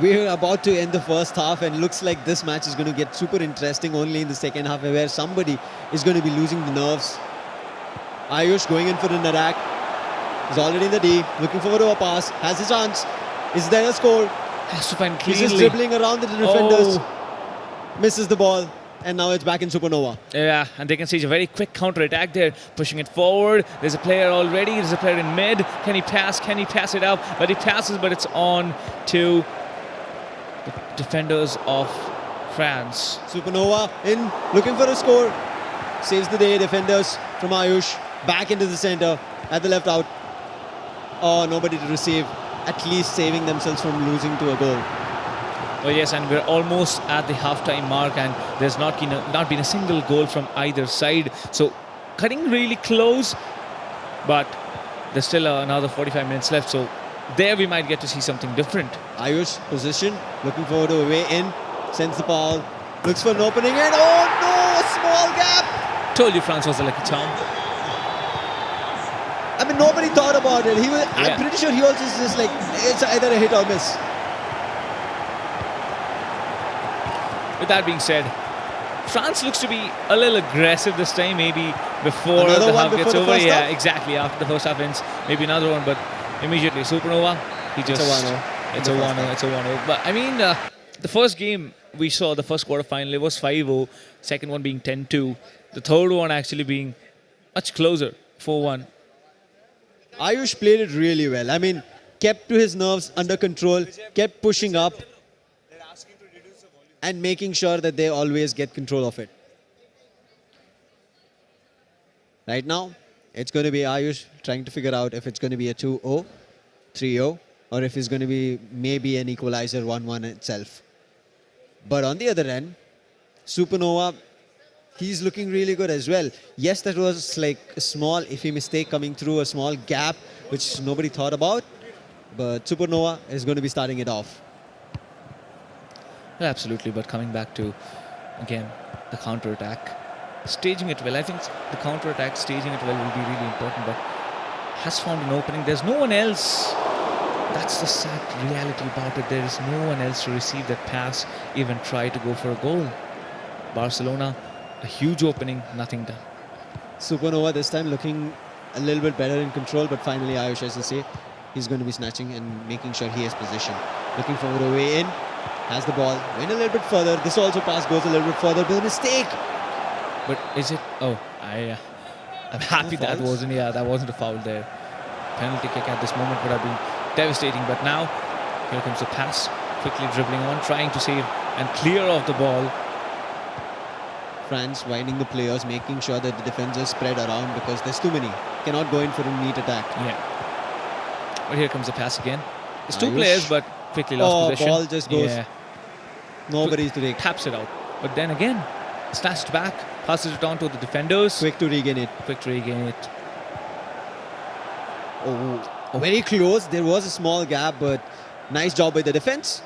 We're about to end the first half, and looks like this match is going to get super interesting only in the second half, where somebody is going to be losing the nerves. Ayush going in for an attack. He's already in the D, looking forward to a pass, has a chance. Is there a score? Has to find He's cleanly. just dribbling around the defenders. Misses the ball, and now it's back in Supernova. Yeah, and they can see a very quick counter-attack there, pushing it forward. There's a player already, there's a player in mid. Can he pass? Can he pass it out? But he passes, but it's on to the defenders of France. Supernova in, looking for a score. Saves the day, defenders from Ayush. Back into the center, at the left out. Oh, nobody to receive. At least saving themselves from losing to a goal. Oh yes, and we're almost at the half-time mark, and there's not been a single goal from either side. So cutting really close, but there's still another 45 minutes left. So there we might get to see something different. Ayush, position, looking forward to a way in, sends the ball, looks for an opening, and oh no, a small gap. Told you France was a lucky charm. I mean, nobody thought about it. I'm pretty sure he also is just like, it's either a hit or miss. With that being said, France looks to be a little aggressive this time, maybe before the half gets over. Yeah, exactly, after the first half ends, maybe another one, but immediately Supernova, he just... It's a 1-0. But I mean, the first game we saw, the first quarter final, it was 5-0, second one being 10-2, the third one actually being much closer, 4-1. Ayush played it really well. I mean, kept to his nerves under control, kept pushing up, and making sure that they always get control of it. Right now, it's going to be Ayush trying to figure out if it's going to be a 2-0, 3-0, or if it's going to be maybe an equalizer 1-1 itself. But on the other end, Supernova, he's looking really good as well. Yes, that was like a small iffy mistake coming through, a small gap, which nobody thought about. But Supernova is going to be starting it off. Yeah, absolutely, but coming back to, again, the counter-attack. Staging it well. I think the counter-attack, staging it well will be really important, but has found an opening. There's no one else. That's the sad reality about it. There is no one else to receive that pass, even try to go for a goal. Barcelona, a huge opening, nothing done. Supernova this time looking a little bit better in control, but finally Ayush, as I say, he's going to be snatching and making sure he has possession. Looking for a way in, has the ball, went a little bit further. This also pass goes a little bit further, but a mistake. But is it? Oh, I'm happy that fouls? wasn't a foul there. Penalty kick at this moment would have been devastating. But now, here comes the pass, quickly dribbling on, trying to save and clear off the ball. France winding the players, making sure that the defenders spread around because there's too many. Cannot go in for a neat attack. Yeah. But here comes the pass again. It's two Ayush. players, but quickly lost possession. Ball just goes. Yeah. Nobody's to take. Taps it out. But then again, snatched back, passes it on to the defenders. Quick to regain it. Quick to regain it. Oh, very close. There was a small gap, but nice job by the defense.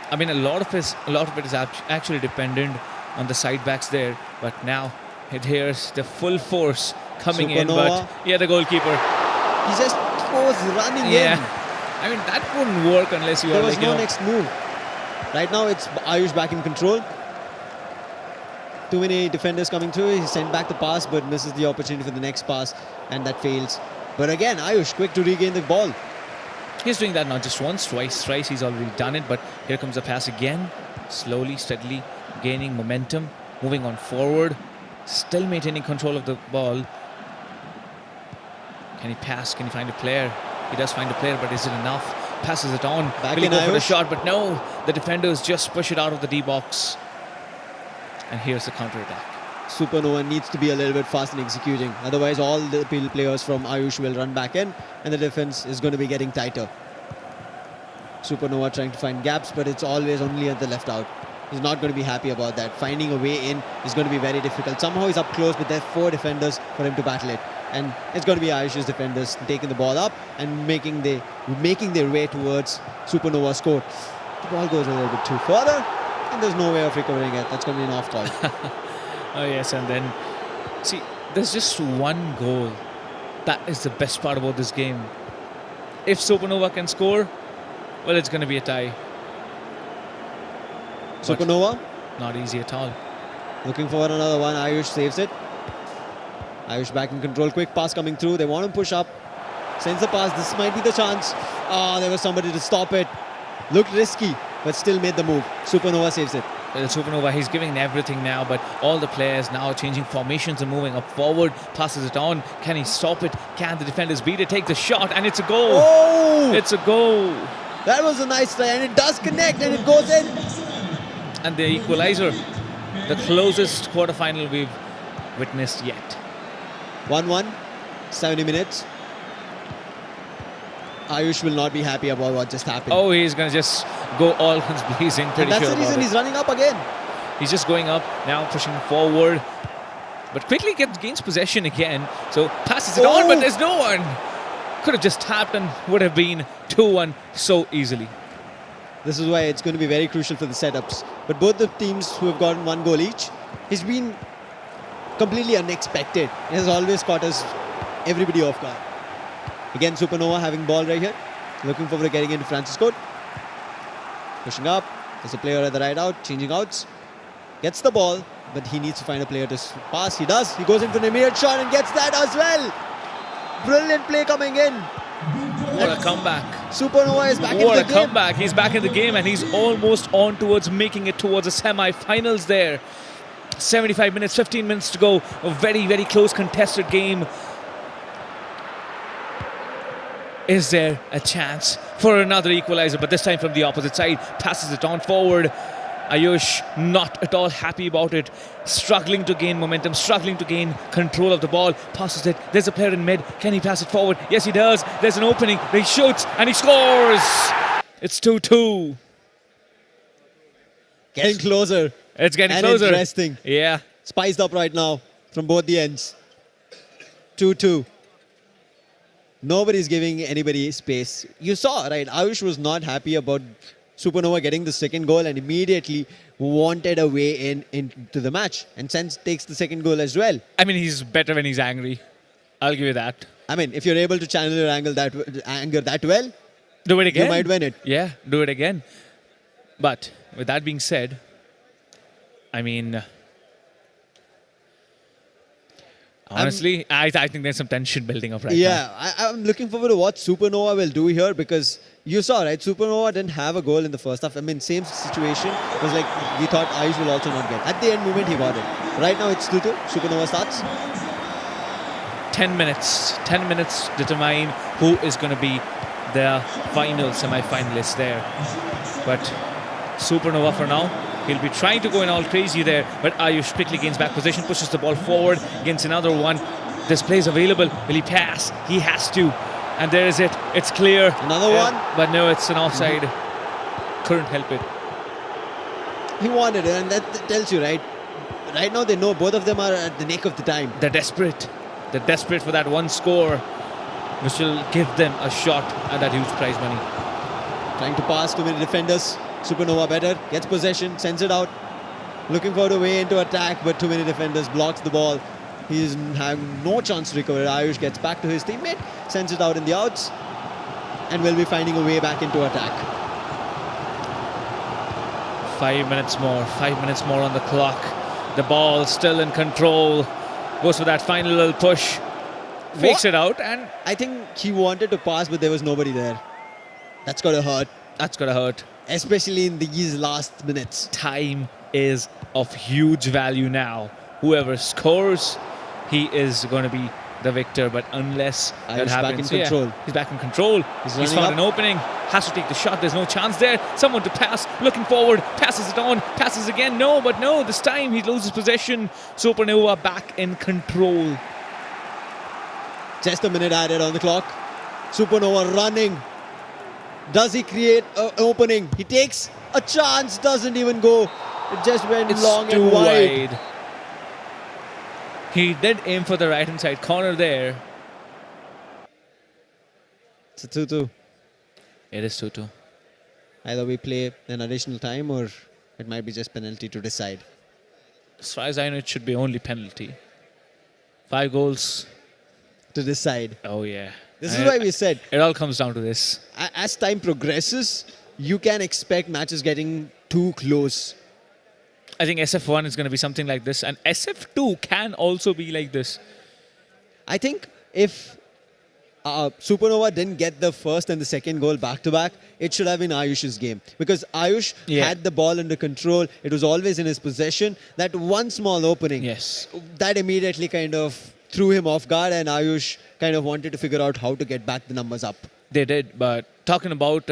I mean, a lot of it is actually dependent on the side backs there. But now, here's the full force coming in. But Supernova. yeah, the goalkeeper. He just goes running in. I mean, that wouldn't work unless you There are was like, no you know, next move. Right now, it's Ayush back in control. Too many defenders coming through. He sent back the pass, but misses the opportunity for the next pass, and that fails. But again, Ayush quick to regain the ball. he's doing that not just once, twice, thrice. He's already done it. But here comes the pass again. Slowly, steadily gaining momentum, moving on forward, still maintaining control of the ball. Can he pass? Can he find a player? He does find a player, but is it enough? Passes it on. Back Will he in go for the Ayush. shot? But no, the defenders just push it out of the D box. And here's the counter attack. Supernova needs to be a little bit fast in executing. Otherwise, all the players from Ayush will run back in, and the defense is going to be getting tighter. Supernova trying to find gaps, but it's always only at the left out. He's not going to be happy about that. Finding a way in is going to be very difficult. Somehow he's up close, but there are 4 defenders for him to battle it. And it's going to be Ayush's defenders taking the ball up and making their way towards Supernova's court. The ball goes a little bit too further, and there's no way of recovering it. That's going to be an off call. Oh yes, and then see, there's just one goal. That is the best part about this game. If Supernova can score, well, it's going to be a tie. But Supernova not easy at all. looking for another one. Ayush saves it. Ayush back in control. Quick pass coming through. They want to push up. Sends the pass. This might be the chance. There was somebody to stop it. Looked risky, but still made the move. Supernova saves it. Well, Supernova, he's giving everything now, but all the players now changing formations and moving up forward. Passes it on. Can he stop it? Can the defenders beat it? Take the shot, and it's a goal. Oh! It's a goal. That was a nice try, and it does connect, and it goes in. And the equalizer, the closest quarterfinal we've witnessed yet. 1-1, 70 minutes. Ayush will not be happy about what just happened. Oh, he's going to just go all guns blazing. Pretty and that's sure the reason about he's running up again. it. He's just going up, now pushing forward. But quickly gains possession again. So passes it on, but there's no one. Could have just tapped and would have been 2-1 so easily. This is why it's going to be very crucial for the setups. But both the teams who have gotten 1 goal each, it's been completely unexpected. It has always caught us, everybody off guard. Again, Supernova having ball right here. Looking forward to getting into Francis' court. Pushing up. There's a player at the right out, changing outs. Gets the ball, but he needs to find a player to pass. He does. He goes in for an immediate shot and gets that as well. Brilliant play coming in. What a comeback. Supernova is back in the game. What a comeback. He's back in the game and he's almost on towards making it towards the semi-finals there. 75 minutes, 15 minutes to go. A very, very close contested game. Is there a chance for another equalizer? But this time from the opposite side. Passes it on forward. Ayush not at all happy about it. Struggling to gain momentum, struggling to gain control of the ball. Passes it. There's a player in mid. Can he pass it forward? Yes, he does. There's an opening. He shoots and he scores. It's 2-2. Getting closer. It's getting and closer. Interesting. Yeah. Spiced up right now from both the ends. 2-2. Nobody's giving anybody space. You saw, right? Ayush was not happy about Supernova getting the second goal and immediately wanted a way into the match. And Sense takes the second goal as well. I mean, he's better when he's angry. I'll give you that. I mean, if you're able to channel your anger that well, Do it again. you might win it. Yeah, do it again. But with that being said, I mean, honestly, I think there's some tension building up right now. Yeah, I'm looking forward to what Supernova will do here because you saw, right? Supernova didn't have a goal in the first half. I mean, same situation. It was like we thought Ayush will also not get. At the end moment, he got it. Right now, it's 2-2. Supernova starts. 10 minutes. 10 minutes determine who is going to be the final semi-finalist there. But Supernova for now. He'll be trying to go in all crazy there, but Ayush quickly gains back position, pushes the ball forward, against another one. This play is available. Will he pass? He has to. And there is it. It's clear. Another one. But no, it's an offside. Couldn't help it. He wanted it, and that tells you, right? Right now, they know both of them are at the neck of the time. They're desperate. They're desperate for that one score, which will give them a shot at that huge prize money. Trying to pass too many defenders. Supernova better, gets possession, sends it out. Looking for a way into attack, but too many defenders, blocks the ball. He's having no chance to recover. Ayush gets back to his teammate, sends it out in the outs, and will be finding a way back into attack. 5 minutes more. 5 minutes more on the clock. The ball still in control. Goes for that final little push. Fakes it out, and I think he wanted to pass, but there was nobody there. That's got to hurt. that's gonna hurt. Especially in these last minutes. Time is of huge value now. Whoever scores, he is going to be the victor. But unless that Ayush happens, back in control. he's back in control. He's running found up. an opening. Has to take the shot. There's no chance there. Someone to pass. Looking forward. Passes it on. Passes again. No, but no. This time he loses possession. Supernova back in control. Just a minute added on the clock. Supernova running. Does he create an opening? He takes a chance. Doesn't even go. It just went It's long too and wide. wide. He did aim for the right-hand side corner there. It's a 2-2. It is 2-2. Either we play an additional time or it might be just penalty to decide. As far as I know, it should be only penalty. 5 goals. To decide. Oh, yeah. This is why we said, It all comes down to this. as time progresses, you can expect matches getting too close. I think SF1 is going to be something like this, and SF2 can also be like this. I think if Supernova didn't get the first and the second goal back-to-back, it should have been Ayush's game. Because Ayush had the ball under control. It was always in his possession. That one small opening, Yes. that immediately kind of threw him off guard, and Ayush kind of wanted to figure out how to get back the numbers up. They did, but talking about,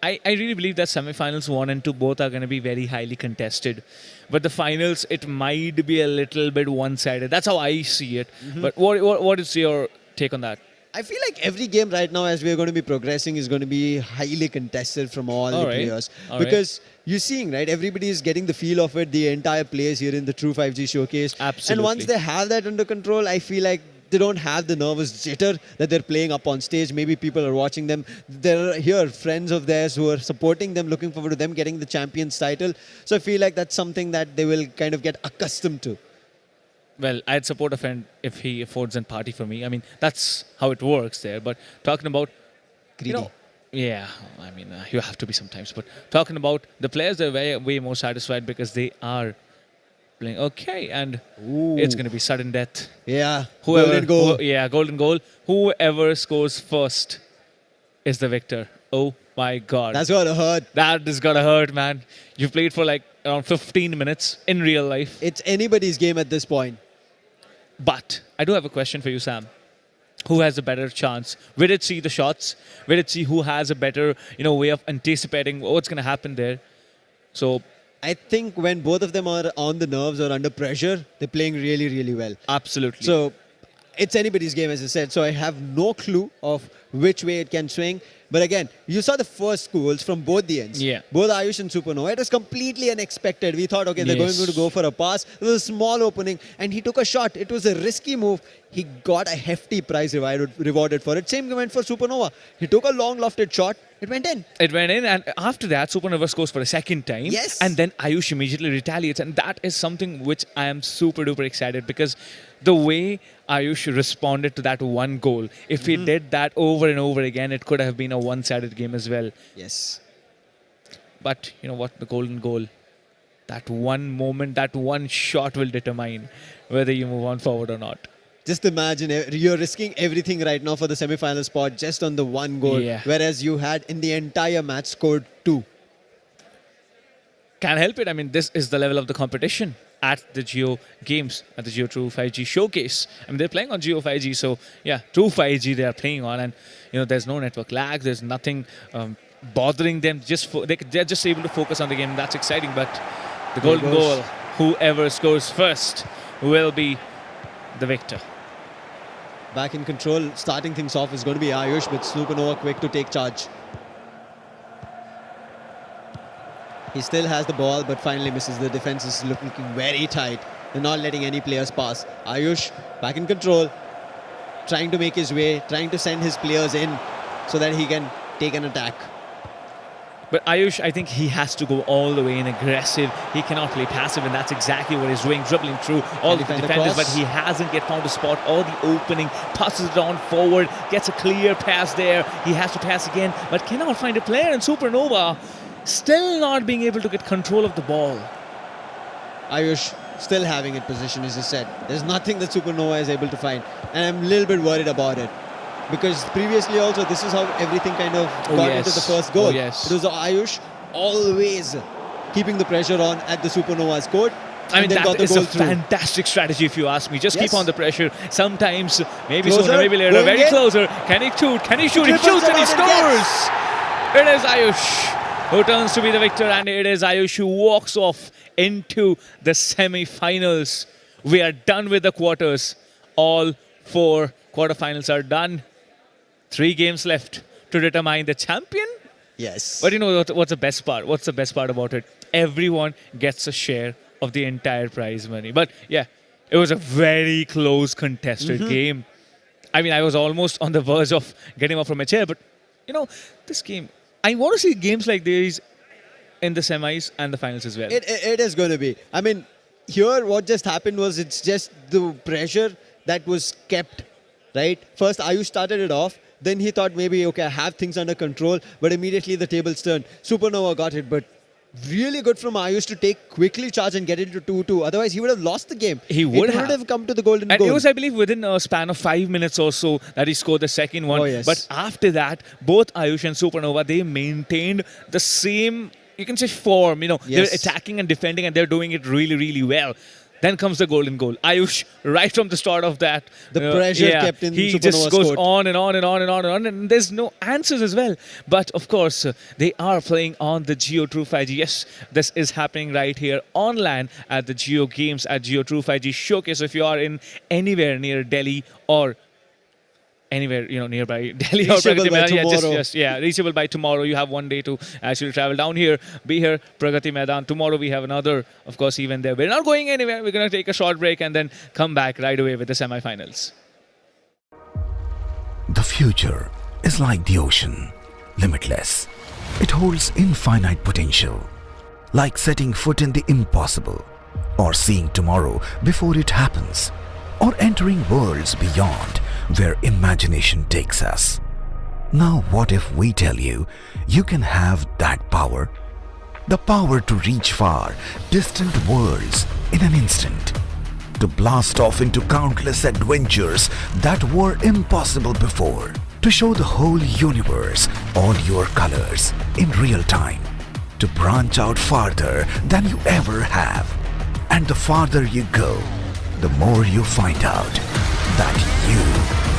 I really believe that semi-finals 1 and 2 both are going to be very highly contested. But the finals, it might be a little bit one-sided. That's how I see it. But what is your take on that? I feel like every game right now, as we are going to be progressing, is going to be highly contested from all the players. Because you're seeing, right, everybody is getting the feel of it, the entire players here in the True5G showcase. Absolutely. And once they have that under control, I feel like they don't have the nervous jitter that they're playing up on stage. Maybe people are watching them. They're here, friends of theirs who are supporting them, looking forward to them getting the Champions title. So I feel like that's something that they will kind of get accustomed to. Well, I'd support a friend if he affords a party for me. I mean, that's how it works there. But talking about... Greedy. Yeah, I mean, you have to be sometimes. But talking about the players, they're way more satisfied because they are playing okay. And it's going to be sudden death. Yeah, Golden goal. Golden goal. Whoever scores first is the victor. Oh my God. That's got to hurt. That is going to hurt, man. You've played for like around 15 minutes in real life. It's anybody's game at this point. But I do have a question for you, Sam. Who has a better chance? We did see the shots. We did see who has a better, way of anticipating what's going to happen there. So I think when both of them are on the nerves or under pressure, they're playing really, really well. absolutely. So it's anybody's game, as I said. So I have no clue of which way it can swing. But again, you saw the first goals from both the ends. Yeah. Both Ayush and Supernova. It was completely unexpected. We thought, okay, they're going to go for a pass. There was a small opening and he took a shot. It was a risky move. He got a hefty prize rewarded for it. Same went for Supernova. He took a long lofted shot. It went in. It went in, and after that, Supernova scores for a second time. Yes. And then Ayush immediately retaliates, and that is something which I am super duper excited because the way Ayush responded to that one goal, if he did that over and over again, it could have been a one-sided game as well. Yes. But you know what? The golden goal. That one moment, that one shot will determine whether you move on forward or not. Just imagine, you're risking everything right now for the semi-final spot just on the one goal, Yeah. whereas you had in the entire match scored 2. Can't help it. I mean, this is the level of the competition at the JioGames, at the JioTrue5G showcase. I mean, they're playing on Jio5G, so yeah, True 5G they are playing on, and there's no network lag, there's nothing bothering them. They're just able to focus on the game. That's exciting. But the golden goal, whoever scores first will be the victor. Back in control, starting things off is going to be Ayush, with Supernova quick to take charge. He still has the ball, but finally misses. The defense is looking very tight. They're not letting any players pass. Ayush back in control, trying to make his way, trying to send his players in so that he can take an attack. But Ayush, I think he has to go all the way in aggressive. He cannot play passive, and that's exactly what he's doing, dribbling through all the defenders. But he hasn't yet found a spot or the opening. Passes it on forward, gets a clear pass there. He has to pass again, but cannot find a player. And Supernova still not being able to get control of the ball. Ayush still having it position, as you said. There's nothing that Supernova is able to find, and I'm a little bit worried about it. Because previously also, this is how everything kind of got into the first goal. It was Ayush always keeping the pressure on at the Supernova's court. I mean, that is a fantastic strategy, if you ask me. Just keep on the pressure. Sometimes, maybe sooner, maybe later. Very closer. Can he shoot? Can he shoot? He shoots and he scores! It is Ayush who turns to be the victor, and it is Ayush who walks off into the semi-finals. We are done with the quarters. All 4 quarterfinals are done. 3 games left to determine the champion. Yes. But you know what's the best part? What's the best part about it? Everyone gets a share of the entire prize money. But yeah, it was a very close, contested game. I mean, I was almost on the verge of getting off from my chair. But this game, I want to see games like these in the semis and the finals as well. It is going to be. I mean, here what just happened was, it's just the pressure that was kept, right? First, Ayush started it off. Then he thought maybe, okay, I have things under control. But immediately the tables turned. Supernova got it. But really good from Ayush to take quickly charge and get it to 2-2. Otherwise, he would have lost the game. He would have come to the golden goal. And it was, I believe, within a span of 5 minutes or so that he scored the second one. Oh, yes. But after that, both Ayush and Supernova, they maintained the same, you can say, form. They're attacking and defending, and they're doing it really, really well. Then comes the golden goal. Ayush, right from the start of that, the pressure kept in he Supernova's just goes court. on and on and on and on and on, and there's no answers as well. But of course, they are playing on the JioTrue5G. Yes, this is happening right here on LAN at the JioGames at JioTrue5G showcase. So if you are in anywhere near Delhi or anywhere nearby Delhi or Reachable by tomorrow. Reachable by tomorrow. You have one day to actually travel down here, be here, Pragati Maidan. Tomorrow we have another, of course, event there. We're not going anywhere. We're going to take a short break and then come back right away with the semi-finals. The future is like the ocean, limitless. It holds infinite potential, like setting foot in the impossible, or seeing tomorrow before it happens, or entering worlds beyond where imagination takes us. Now what if we tell you, you can have that power? The power to reach far, distant worlds in an instant. To blast off into countless adventures that were impossible before. To show the whole universe all your colors in real time. To branch out farther than you ever have. And the farther you go, the more you find out that you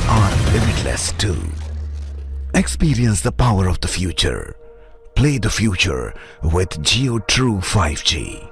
are limitless too. Experience the power of the future. Play the future with JioTrue5G.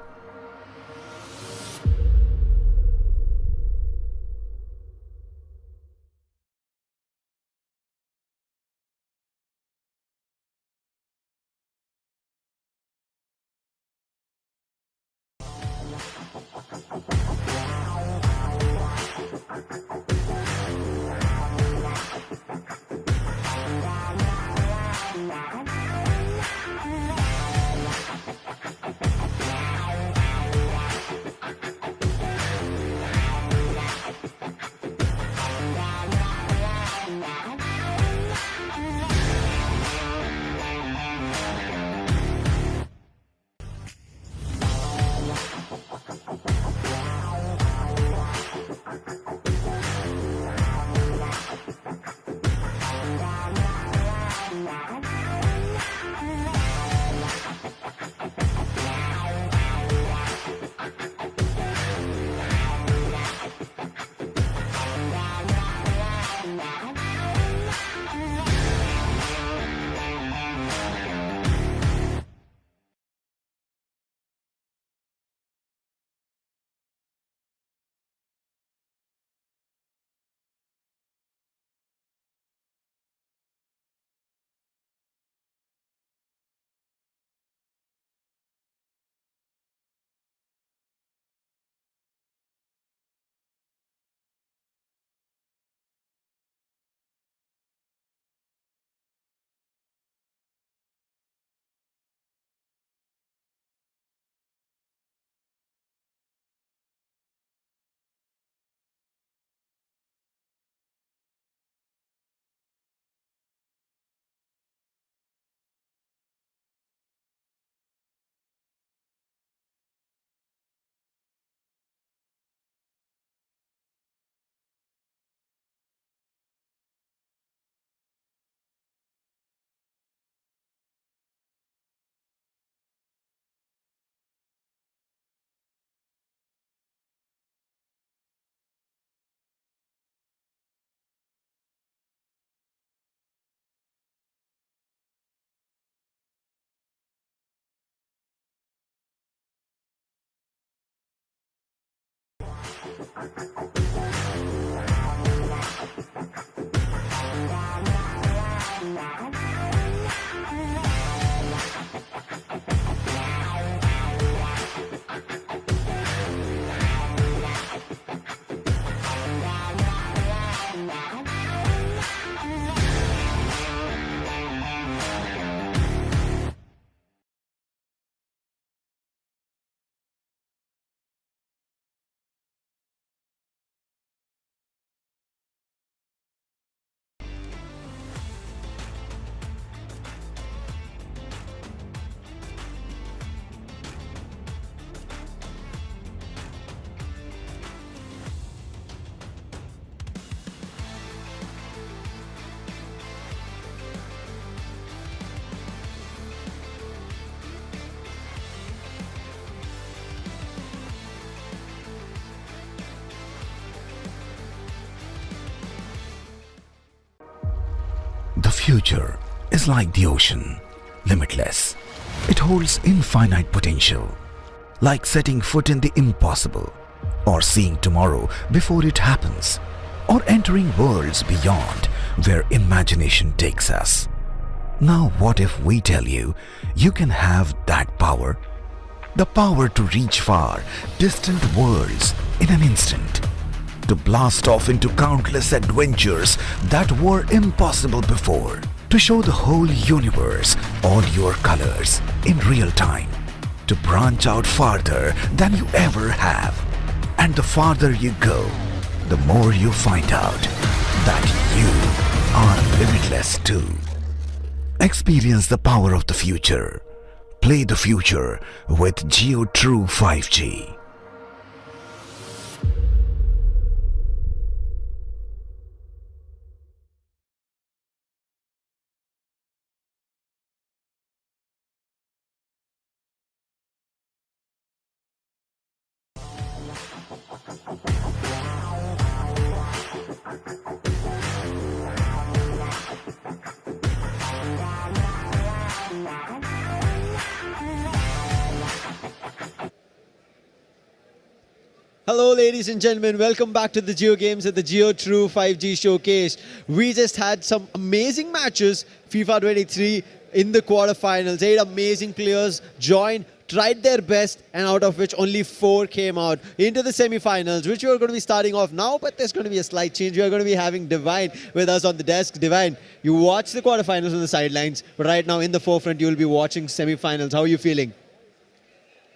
The future is like the ocean, limitless. It holds infinite potential, like setting foot in the impossible, or seeing tomorrow before it happens, or entering worlds beyond where imagination takes us. Now what if we tell you, you can have that power? The power to reach far, distant worlds in an instant. To blast off into countless adventures that were impossible before. To show the whole universe all your colors in real time. To branch out farther than you ever have. And the farther you go, the more you find out that you are limitless too. Experience the power of the future. Play the future with JioTrue5G. Hello ladies and gentlemen, welcome back to the JioGames at the JioTrue5G showcase. We just had some amazing matches, FIFA 23 in the quarterfinals. 8 amazing players joined, tried their best, and out of which only 4 came out into the semi-finals, which we are going to be starting off now, but there's going to be a slight change. We are going to be having Divine with us on the desk. Divine, you watch the quarterfinals on the sidelines, but right now in the forefront you will be watching semi-finals. How are you feeling?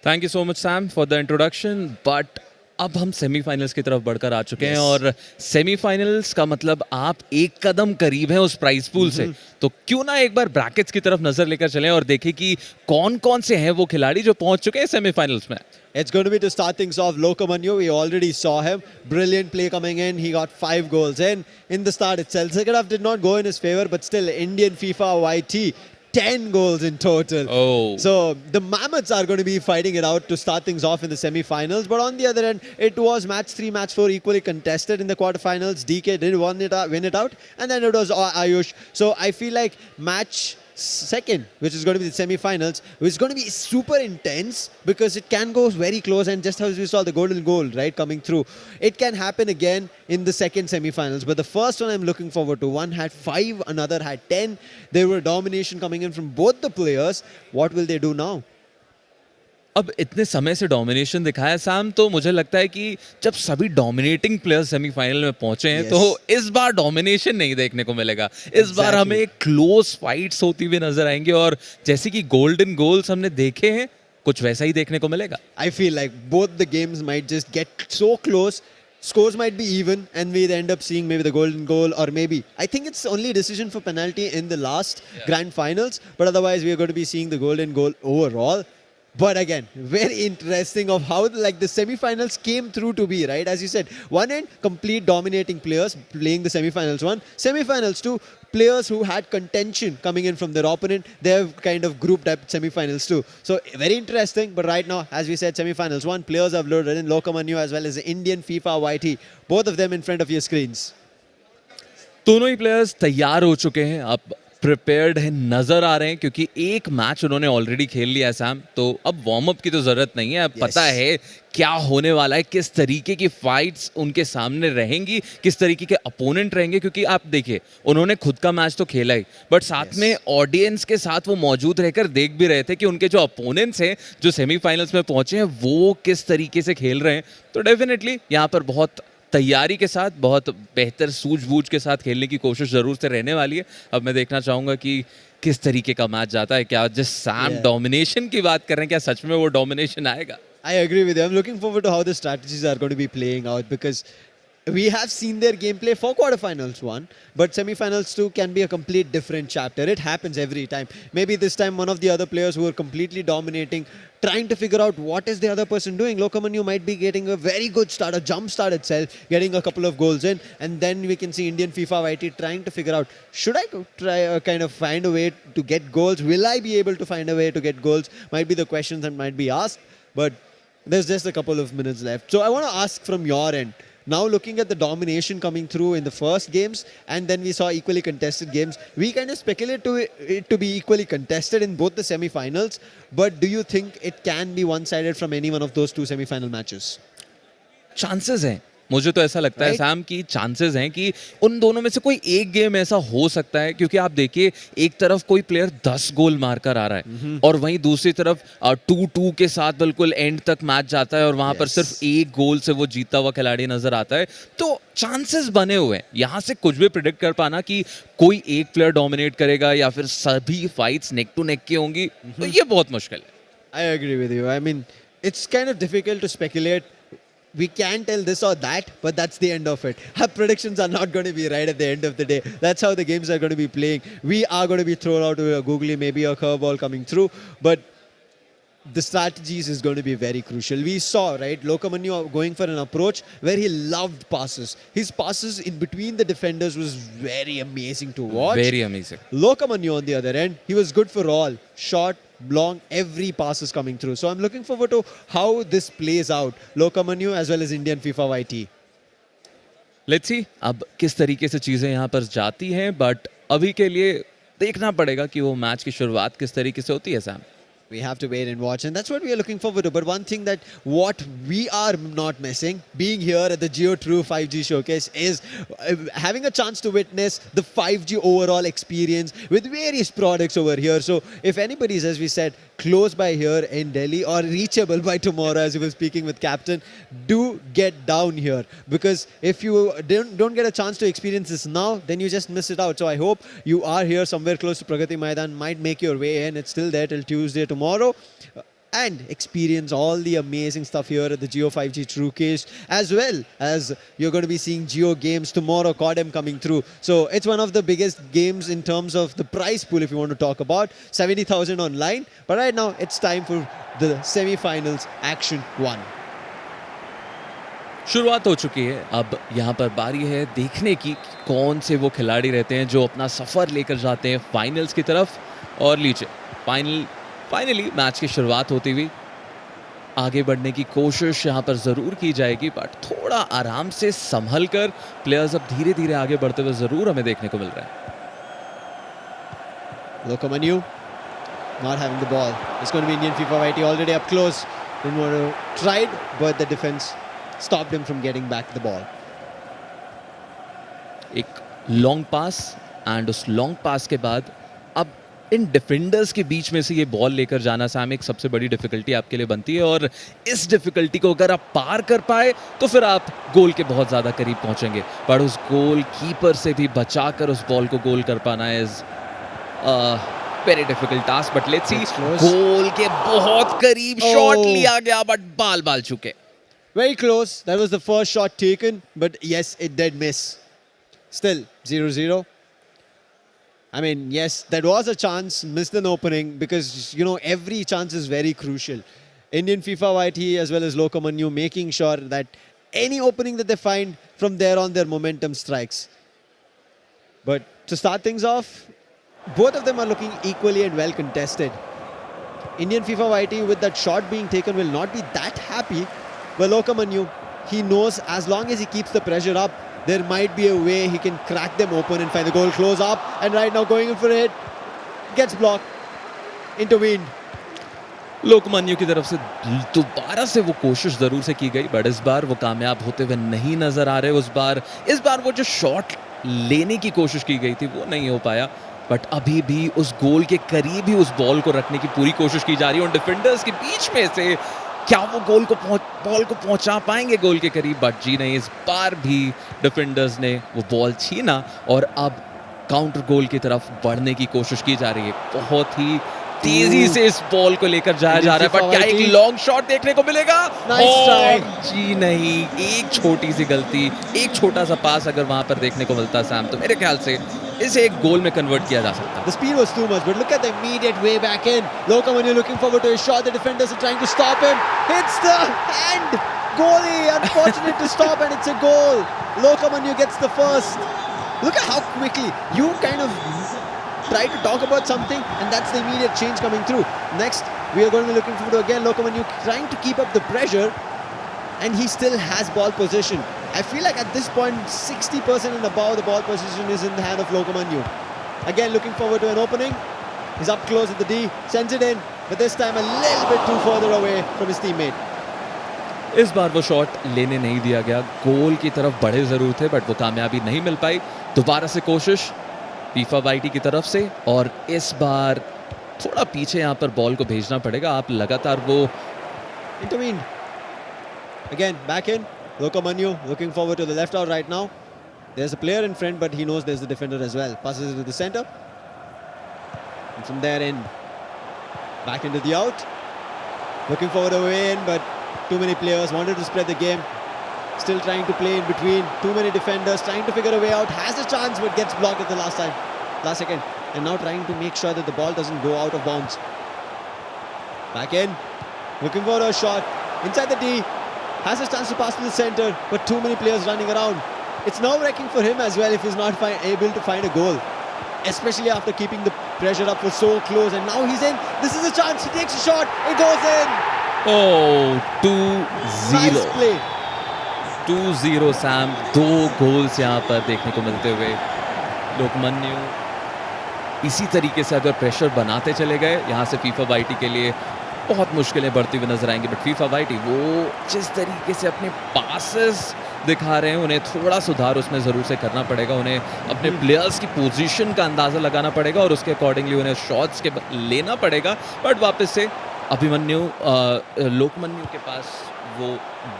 Thank you so much, Sam, for the introduction. But अब हम semifinals की तरफ बढ़कर आ चुके हैं और semifinals का मतलब आप एक कदम करीब हैं उस प्राइस पूल से, तो क्यों ना एक बार ब्रैकेट्स की तरफ नजर लेकर चलें और देखें कि कौन-कौन से हैं वो खिलाड़ी जो पहुंच चुके हैं सेमीफाइनल्स में. It's going to be to start things off. Locomanio, we already saw him. Brilliant play coming in. He got 5 goals in the start itself. Second half did not go in his favor, but still Indian FIFA YT 10 goals in total. Oh. So the Mammoths are going to be fighting it out to start things off in the semi-finals. But on the other end, it was match 3, match 4 equally contested in the quarterfinals. DK did win it out. And then it was Ayush. So I feel like match second, which is going to be the semi-finals, which is going to be super intense because it can go very close, and just as we saw the golden goal, right, coming through, it can happen again in the second semi-finals. But the first one I'm looking forward to. One had 5, another had 10. There were domination coming in from both the players. What will they do now? अब इतने समय से domination दिखाया Sam, तो मुझे लगता है कि जब सभी डोमिनेटिंग प्लेयर्स सेमीफाइनल में पहुंचे हैं, तो इस बार डोमिनेशन नहीं देखने को मिलेगा. इस बार हमें क्लोज फाइट्स होती हुई नजर आएंगे और जैसे कि गोल्डन गोल्स हमने देखे हैं, कुछ वैसा ही देखने को मिलेगा. I feel like both the games might just get so close. Scores might be even and we'd end up seeing maybe the golden goal, or maybe, I think it's only a decision for penalty in the last grand finals, but otherwise we are going to be seeing the golden goal overall. But again, very interesting of how the semi-finals came through to be, right? As you said, one end, complete dominating players playing the semi-finals 1. Semi-finals 2, players who had contention coming in from their opponent. They have kind of grouped up semi-finals 2. So very interesting. But right now, as we said, semi-finals 1, players have loaded in Locomanio as well as the Indian FIFA YT. Both of them in front of your screens. दोनों ही players तैयार हो चुके हैं. अब prepared है नजर आ रहे हैं क्योंकि एक मैच उन्होंने ऑलरेडी खेल लिया है सैम, तो अब वार्म अप की तो जरूरत नहीं है। अब पता है क्या होने वाला है, किस तरीके की फाइट्स उनके सामने रहेंगी, किस तरीके के अपोनेंट रहेंगे। क्योंकि आप देखिए उन्होंने खुद का मैच तो खेला ही, बट साथ में ऑडियंस के साथ वो मौजूद रहकर देख भी रहे थे कि उनके जो अपोनेंट्स हैं जो सेमीफाइनल्स में पहुंचे हैं वो किस तरीके से खेल रहे हैं। तो डेफिनेटली यहाँ पर बहुत तैयारी के साथ, बहुत बेहतर सूझबूझ के साथ खेलने की कोशिश जरूर से रहने वाली है। अब मैं देखना चाहूंगा कि किस तरीके का मैच जाता है। क्या जिस सैम डोमिनेशन की बात कर रहे हैं, क्या सच में वो डोमिनेशन आएगा? I agree with you. I'm looking forward to how the strategies are going to be playing out because we have seen their gameplay for quarterfinals one, but semifinals two can be a complete different chapter. It happens every time. Maybe this time one of the other players who are completely dominating, trying to figure out what is the other person doing. Lokamanyu might be getting a very good start, a jump start itself, getting a couple of goals in, and then we can see Indian FIFA YT trying to figure out, should I try kind of find a way to get goals? Will I be able to find a way to get goals? Might be the questions that might be asked, but there's just a couple of minutes left. So I want to ask from your end, now looking at the domination coming through in the first games and then we saw equally contested games, we kind of speculate to it to be equally contested in both the semi-finals, but do you think it can be one-sided from any one of those two semi-final matches? Chances हैं, मुझे तो ऐसा लगता है Sam की chances हैं कि उन दोनों में से कोई एक गेम ऐसा हो सकता है। क्योंकि आप देखिए एक तरफ कोई प्लेयर 10 गोल मारकर आ रहा है और वहीं दूसरी तरफ 2-2 के साथ बिल्कुल एंड तक मैच जाता है और वहां पर सिर्फ एक गोल से वो जीता हुआ खिलाड़ी नजर आता है। तो चांसेस बने हुए हैं, यहाँ से कुछ भी प्रिडिक्ट कर पाना कि कोई एक प्लेयर डोमिनेट करेगा या फिर सभी फाइट्स नेक टू नेक की होंगी, तो ये बहुत मुश्किल है। I agree with you. I mean, it's kind of difficult to speculate. We can tell this or that, but that's the end of it. Our predictions are not going to be right at the end of the day. That's how the games are going to be playing. We are going to be thrown out with a googly, maybe a curveball coming through, but the strategies is going to be very crucial. We saw, right, Lokamanyu going for an approach where he loved passes. His passes in between the defenders was very amazing to watch. Very amazing. Lokamanyu on the other end, he was good for all. Short, long, every pass is coming through. So I'm looking forward to how this plays out. Lokamanyu as well as Indian FIFA YT. Let's see अब किस तरीके से चीजें यहाँ पर जाती हैं, but अभी के लिए देखना पड़ेगा कि वो मैच की शुरुआत किस तरीके से होती है Sam. We have to wait and watch, and that's what we are looking forward to. But one thing that what we are not missing, being here at the JioTrue5G showcase, is having a chance to witness the 5G overall experience with various products over here. So if anybody is, as we said, close by here in Delhi or reachable by tomorrow, as we were speaking with Captain, do get down here, because if you don't get a chance to experience this now, then you just miss it out. So I hope you are here somewhere close to Pragati Maidan, might make your way in. It's still there till Tuesday tomorrow, and experience all the amazing stuff here at the Jio5G Truecase, as well as you're going to be seeing JioGames tomorrow, Codem coming through. So it's one of the biggest games in terms of the prize pool, if you want to talk about 70,000 online. But right now it's time for the semi-finals action one. शुरुआत हो चुकी है, अब यहाँ पर बारी है देखने की कौन से वो खिलाड़ी रहते हैं जो अपना सफर लेकर जाते हैं फाइनल्स की तरफ। और लीजिए फाइनली मैच की शुरुआत होती हुई आगे बढ़ने की कोशिश यहाँ पर ज़रूर की जाएगी, बट थोड़ा आराम से संभल कर प्लेयर्स अब धीरे धीरे आगे बढ़ते हुए ज़रूर हमें देखने को मिल रहा है। Lokamanyu not having the ball. It's going to be Indian FIFA YT already up close. Didn't want to tried, but the defense stopped him from getting back the ball. एक लॉन्ग पास, एंड उस long पास के बाद अब इन defenders के बीच में से ये ball लेकर जाना सैम एक सबसे बड़ी डिफिकल्टी आपके लिए बनती है, और इस डिफिकल्टी को अगर आप पार कर पाए तो फिर आप गोल के बहुत ज़्यादा करीब पहुंचेंगे, पर उस गोल कीपर से भी बचाकर उस बॉल को गोल कर पाना is very difficult task. But let's see, goal के बहुत करीब शॉट लिया गया, बट बाल चुके। Very close. That was the first shot taken, but yes, it did miss. Still 0-0. I mean, yes, that was a chance, missed an opening, because, you know, every chance is very crucial. Indian FIFA YT as well as Lokamanyu making sure that any opening that they find, from there on their momentum strikes. But to start things off, both of them are looking equally and well contested. Indian FIFA YT with that shot being taken will not be that happy, but Lokamanyu, he knows as long as he keeps the pressure up, there might be a way he can crack them open and find the goal. Close up, and right now going in for it, gets blocked, intervened. Lokmanya की तरफ से दोबारा से वो कोशिश जरूर से की गई, बट इस बार वो कामयाब होते हुए नहीं नजर आ रहे। इस बार वो जो शॉट लेने की कोशिश की गई थी वो नहीं हो पाया, बट अभी भी उस गोल के करीब ही उस बॉल को रखने की पूरी कोशिश की जा रही है। और डिफेंडर्स के बीच में से क्या वो बॉल को पहुंचा पाएंगे गोल के करीब? बट जी नहीं, इस बार भी डिफेंडर्स ने वो बॉल छीना और अब काउंटर गोल की तरफ बढ़ने की कोशिश की जा रही है। बहुत ही तेजी से इस बॉल को लेकर जाया जा रहा है, बट क्या एक लॉन्ग शॉट देखने को मिलेगा? और जी नहीं, एक छोटी सी गलती, एक छोटा सा पास अगर वहां पर देखने को मिलता सैम, तो मेरे ख्याल से इसे एक गोल में कन्वर्ट किया जा सकता। The speed was too much, but look at the immediate way back in. Lokamanyu looking forward to his shot. The defenders are trying to stop him. Hits the hand. Goalie unfortunate to stop, and it's a goal. Lokamanyu gets the first. Look at how quickly you kind of try to talk about something, and that's the immediate change coming through. Next, we are going to be looking forward to again Lokamanyu trying to keep up the pressure, and he still has ball possession. I feel like at this point 60% and above the ball possession is in the hand of Lokamanyu. Again looking forward to an opening. He's up close at the D, sends it in, but this time a little bit too further away from his teammate. इस बार वो shot लेने नहीं दिया गया, गोल की तरफ बढ़े जरूर थे, बट वो कामयाबी नहीं मिल पाई। दोबारा से कोशिश FIFA23 की तरफ से, और इस बार थोड़ा पीछे यहाँ पर बॉल को भेजना पड़ेगा। आप लगातार वो intervened. Again back in. Lokamanyu looking forward to the left out right now. There's a player in front, but he knows there's the defender as well. Passes it to the center. And from there in, back into the out. Looking forward to a way in, but too many players wanted to spread the game. Still trying to play in between. Too many defenders trying to figure a way out. Has a chance, but gets blocked at the last second. And now trying to make sure that the ball doesn't go out of bounds. Back in. Looking for a shot. Inside the D. Has a chance to pass to the center, but too many players running around. It's nerve-wracking for him as well if he's not able to find a goal, especially after keeping the pressure up for so close. And now he's in. This is a chance. He takes a shot. It goes in. Oh, 2-0. Nice play. 2-0 Sam, 2 goals यहाँ पर देखने को मिलते हुए। लोकमान्य इसी तरीके से अगर प्रेशर बनाते चले गए, यहाँ से FIFA23 के लिए बहुत मुश्किलें बढ़ती हुई नजर आएंगी। बट FIFA23 वो जिस तरीके से अपने पासेस दिखा रहे हैं, उन्हें थोड़ा सुधार उसमें ज़रूर से करना पड़ेगा। उन्हें अपने प्लेयर्स की पोजीशन का अंदाज़ा लगाना पड़ेगा और उसके अकॉर्डिंगली उन्हें शॉट्स के लेना पड़ेगा। बट वापस से लोकमान्य के पास वो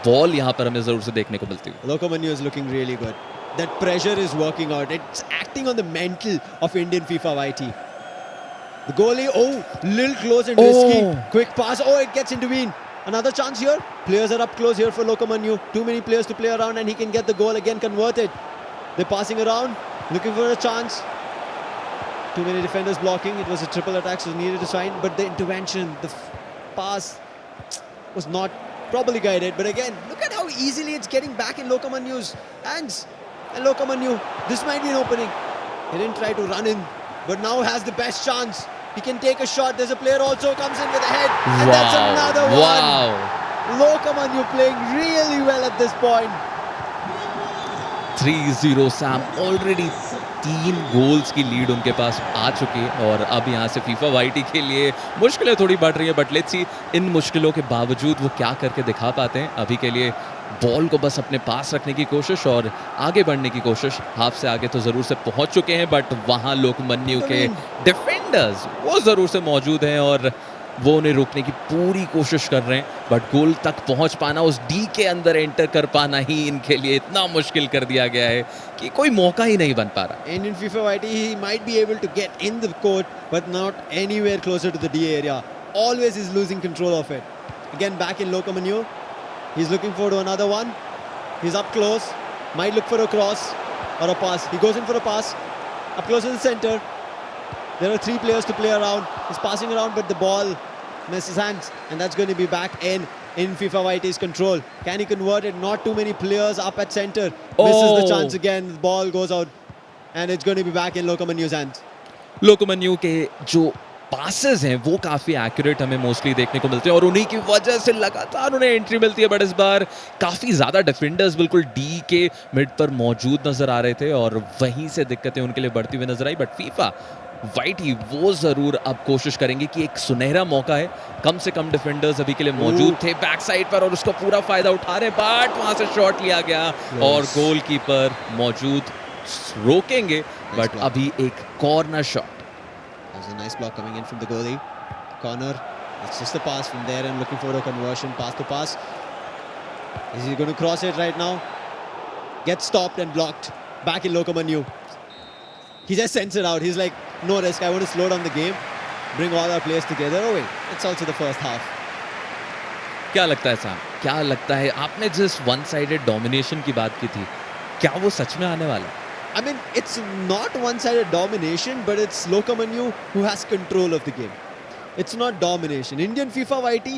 बॉल यहाँ पर हमें ज़रूर से देखने को मिलती है। Lokamanyu is looking really good. That pressure is working out. It's acting on the mental of Indian FIFA23. The goalie, little close and risky. Quick pass, it gets intervened. Another chance here. Players are up close here for Lokamanyu. Too many players to play around, and he can get the goal again converted. They're passing around, looking for a chance. Too many defenders blocking. It was a triple attack, so needed to sign. But the intervention, the pass was not properly guided. But again, look at how easily it's getting back in Lokamanyu's hands. And Lokamanyu, this might be an opening. He didn't try to run in, but now has the best chance. He can take a shot. There's a player also comes in with a head. And that's another one. Lokamanyu playing really well at this point. 3-0 Sam, already 3 goals की lead उनके पास आ चुकी है और अब यहाँ से FIFA23 के लिए मुश्किलें थोड़ी बढ़ रही है। बट लेट्स सी इन मुश्किलों के बावजूद वो क्या करके दिखा पाते हैं। अभी के लिए बॉल को बस अपने पास रखने की कोशिश और आगे बढ़ने की कोशिश। हाफ से आगे तो ज़रूर से पहुंच चुके हैं, बट वहाँ लोकमान्य के डिफेंडर्स वो ज़रूर से मौजूद हैं और वो उन्हें रोकने की पूरी कोशिश कर रहे हैं। बट गोल तक पहुंच पाना, उस डी के अंदर एंटर कर पाना ही इनके लिए इतना मुश्किल कर दिया गया है कि कोई मौका ही नहीं बन पा रहा। In FIFA23, he might be able to get in the court, but not anywhere closer to the D area. Always is losing control of it. Again, back in Lokamanyu. He's looking for another one. He's up close. Might look for a cross or a pass. He goes in for a pass. Up close to the center. There are 3 players to play around. He's passing around, but the ball misses hands. And that's going to be back in FIFA23's control. Can he convert it? Not too many players up at center. Misses the chance again. The ball goes out. And it's going to be back in Lokamanyu's hands. Lokmanya के जो passes हैं वो काफ़ी accurate हमें mostly देखने को मिलते हैं और उन्हीं की वजह से लगातार उन्हें एंट्री मिलती है। बट इस बार काफ़ी ज़्यादा डिफेंडर्स बिल्कुल डी के मिड पर मौजूद नज़र आ रहे थे और वहीं से दिक्कतें उनके लिए बढ़ती हुई नजर आई। बट फीफा वाइट ही वो ज़रूर अब कोशिश करेंगे कि एक सुनहरा मौका है, कम से कम डिफेंडर्स अभी के लिए मौजूद थे बैक साइड पर और उसका पूरा फायदा उठा रहे। बट वहाँ से शॉट लिया गया और गोलकीपर मौजूद रोकेंगे। बट अभी एक corner shot. There's a nice block coming in from the goalie. Corner. It's just a pass from there and looking for a conversion. Pass to pass. Is he going to cross it right now? Gets stopped and blocked. Back in Lokomanu. He just sends it out. He's like, no risk. I want to slow down the game. Bring all our players together. Oh wait, it's also the first half. क्या लगता है साहब, क्या लगता है आपने जिस one sided domination की बात की थी, क्या वो सच में आने वाला है? I mean, it's not one-sided domination, but it's Lokomanu who has control of the game. It's not domination. Indian FIFA YT,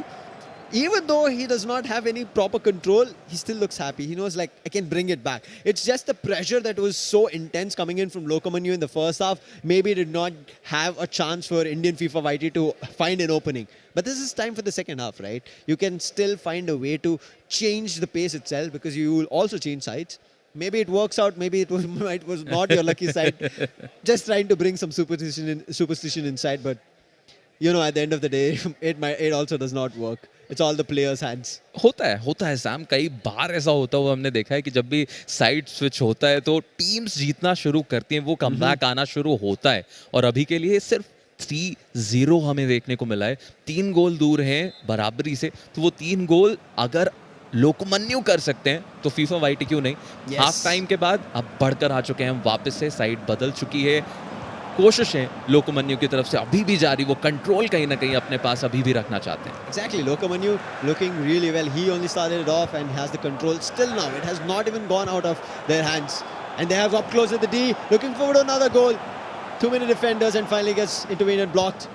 even though he does not have any proper control, he still looks happy. He knows, like, I can bring it back. It's just the pressure that was so intense coming in from Lokomanu in the first half. Maybe did not have a chance for Indian FIFA YT to find an opening. But this is time for the second half, right? You can still find a way to change the pace itself because you will also change sides. Maybe it works out. Maybe it was not your lucky side. Just trying to bring some superstition inside. But you know, at the end of the day, it also does not work. It's all the players' hands. होता है Sam, कई बार ऐसा होता हुआ हमने देखा है कि जब भी साइड स्विच होता है तो टीम्स जीतना शुरू करती हैं, वो कमबैक आना शुरू होता है। और अभी के लिए सिर्फ 3-0 हमें देखने को मिला है। 3 गोल दूर हैं बराबरी से, तो वो 3 गोल अगर लोकमन्यु कर सकते हैं तो फीफा वाइटी क्यों नहीं। हाफ टाइम के बाद अब बढ़कर आ चुके हैं हम, वापस से साइड बदल चुकी है। कोशिशें लोकमन्यु की तरफ से अभी भी जारी, वो कंट्रोल कहीं ना कहीं अपने पास अभी भी रखना चाहते हैं। Exactly, Lokomanu looking really well. He only started it off and has the control. Still now, it has not even gone out of their hands. And they have up close at the D, looking forward to another goal. Too many defenders and finally gets intervened and blocked.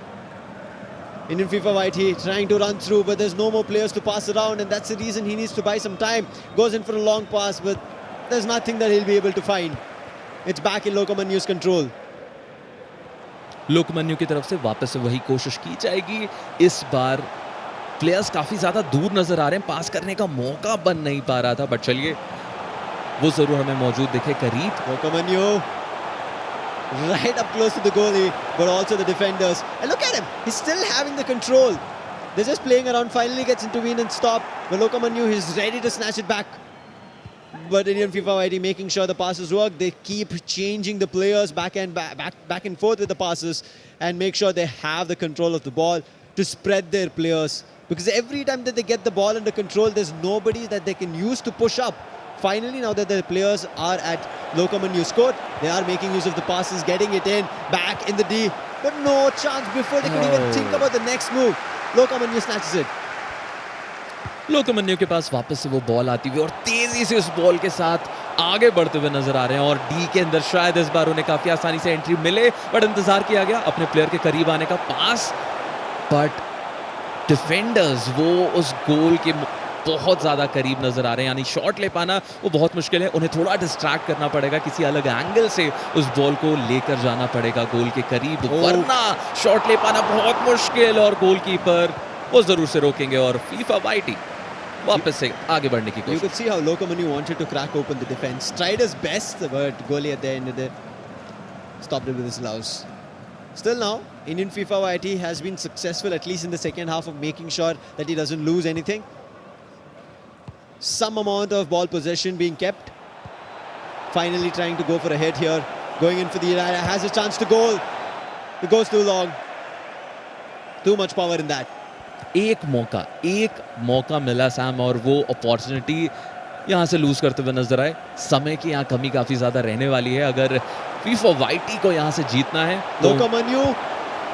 Indian FIFA YT trying to run through, but there's no more players to pass around, and that's the reason he needs to buy some time. Goes in for a long pass, but there's nothing that he'll be able to find. It's back in Lokomanu's control. लोकमन्यु की तरफ से वापस से वही कोशिश की जाएगी। इस बार प्लेयर्स काफी ज्यादा दूर नजर आ रहे हैं, पास करने का मौका बन नहीं पा रहा था। बट चलिए, वो जरूर हमें मौजूद दिखे करीब। Lokomanu right up close to the goalie, but also the defenders. And look at him, he's still having the control. They're just playing around, finally gets intervened and stopped. But Lokomanu is ready to snatch it back. But Indian FIFA YT making sure the passes work. They keep changing the players back and forth with the passes and make sure they have the control of the ball to spread their players. Because every time that they get the ball under control, there's nobody that they can use to push up. Finally, now that the players are at Lokomanu's court, they are making use of the passes, getting it in, back in the D. But no chance before they could even think about the next move. Lokomanu snatches it. लोकमन्यु के पास वापस से वो ball आती हुई और तेजी से उस बॉल के साथ आगे बढ़ते हुए नजर आ रहे हैं। और डी के अंदर शायद इस बार उन्हें काफी आसानी से एंट्री मिले, बट इंतजार किया गया अपने प्लेयर के करीब आने का पास। बट डिफेंडर्स वो उस गोल के बहुत ज्यादा करीब नजर आ रहे हैं, यानी शॉट ले पाना वो बहुत मुश्किल है। उन्हें थोड़ा डिस्ट्रैक्ट करना पड़ेगा, किसी अलग एंगल से उस बॉल को लेकर जाना पड़ेगा गोल के करीब, वरना शॉट ले पाना बहुत मुश्किल। और गोलकीपर वो जरूर से रोकेंगे और फीफा वाइटी वापस से आगे बढ़ने की कोशिश। You could see how Lokomanu wanted to crack open the defense, tried his best, but goalie at the end of it stopped it with his gloves. Still now, Indian FIFA YT has been successful, at least in the second half, of making sure that he doesn't lose anything. Some amount of ball possession being kept. Finally trying to go for a hit here. Going in for the area, has a chance to goal. It goes too long. Too much power in that. एक मौका मिला Sam, और वो opportunity यहाँ से loose करते हुए नजर आए। समय की यहाँ कमी काफी ज्यादा रहने वाली है अगर फीफा वाइटी को यहाँ से जीतना है तो। Lokomanu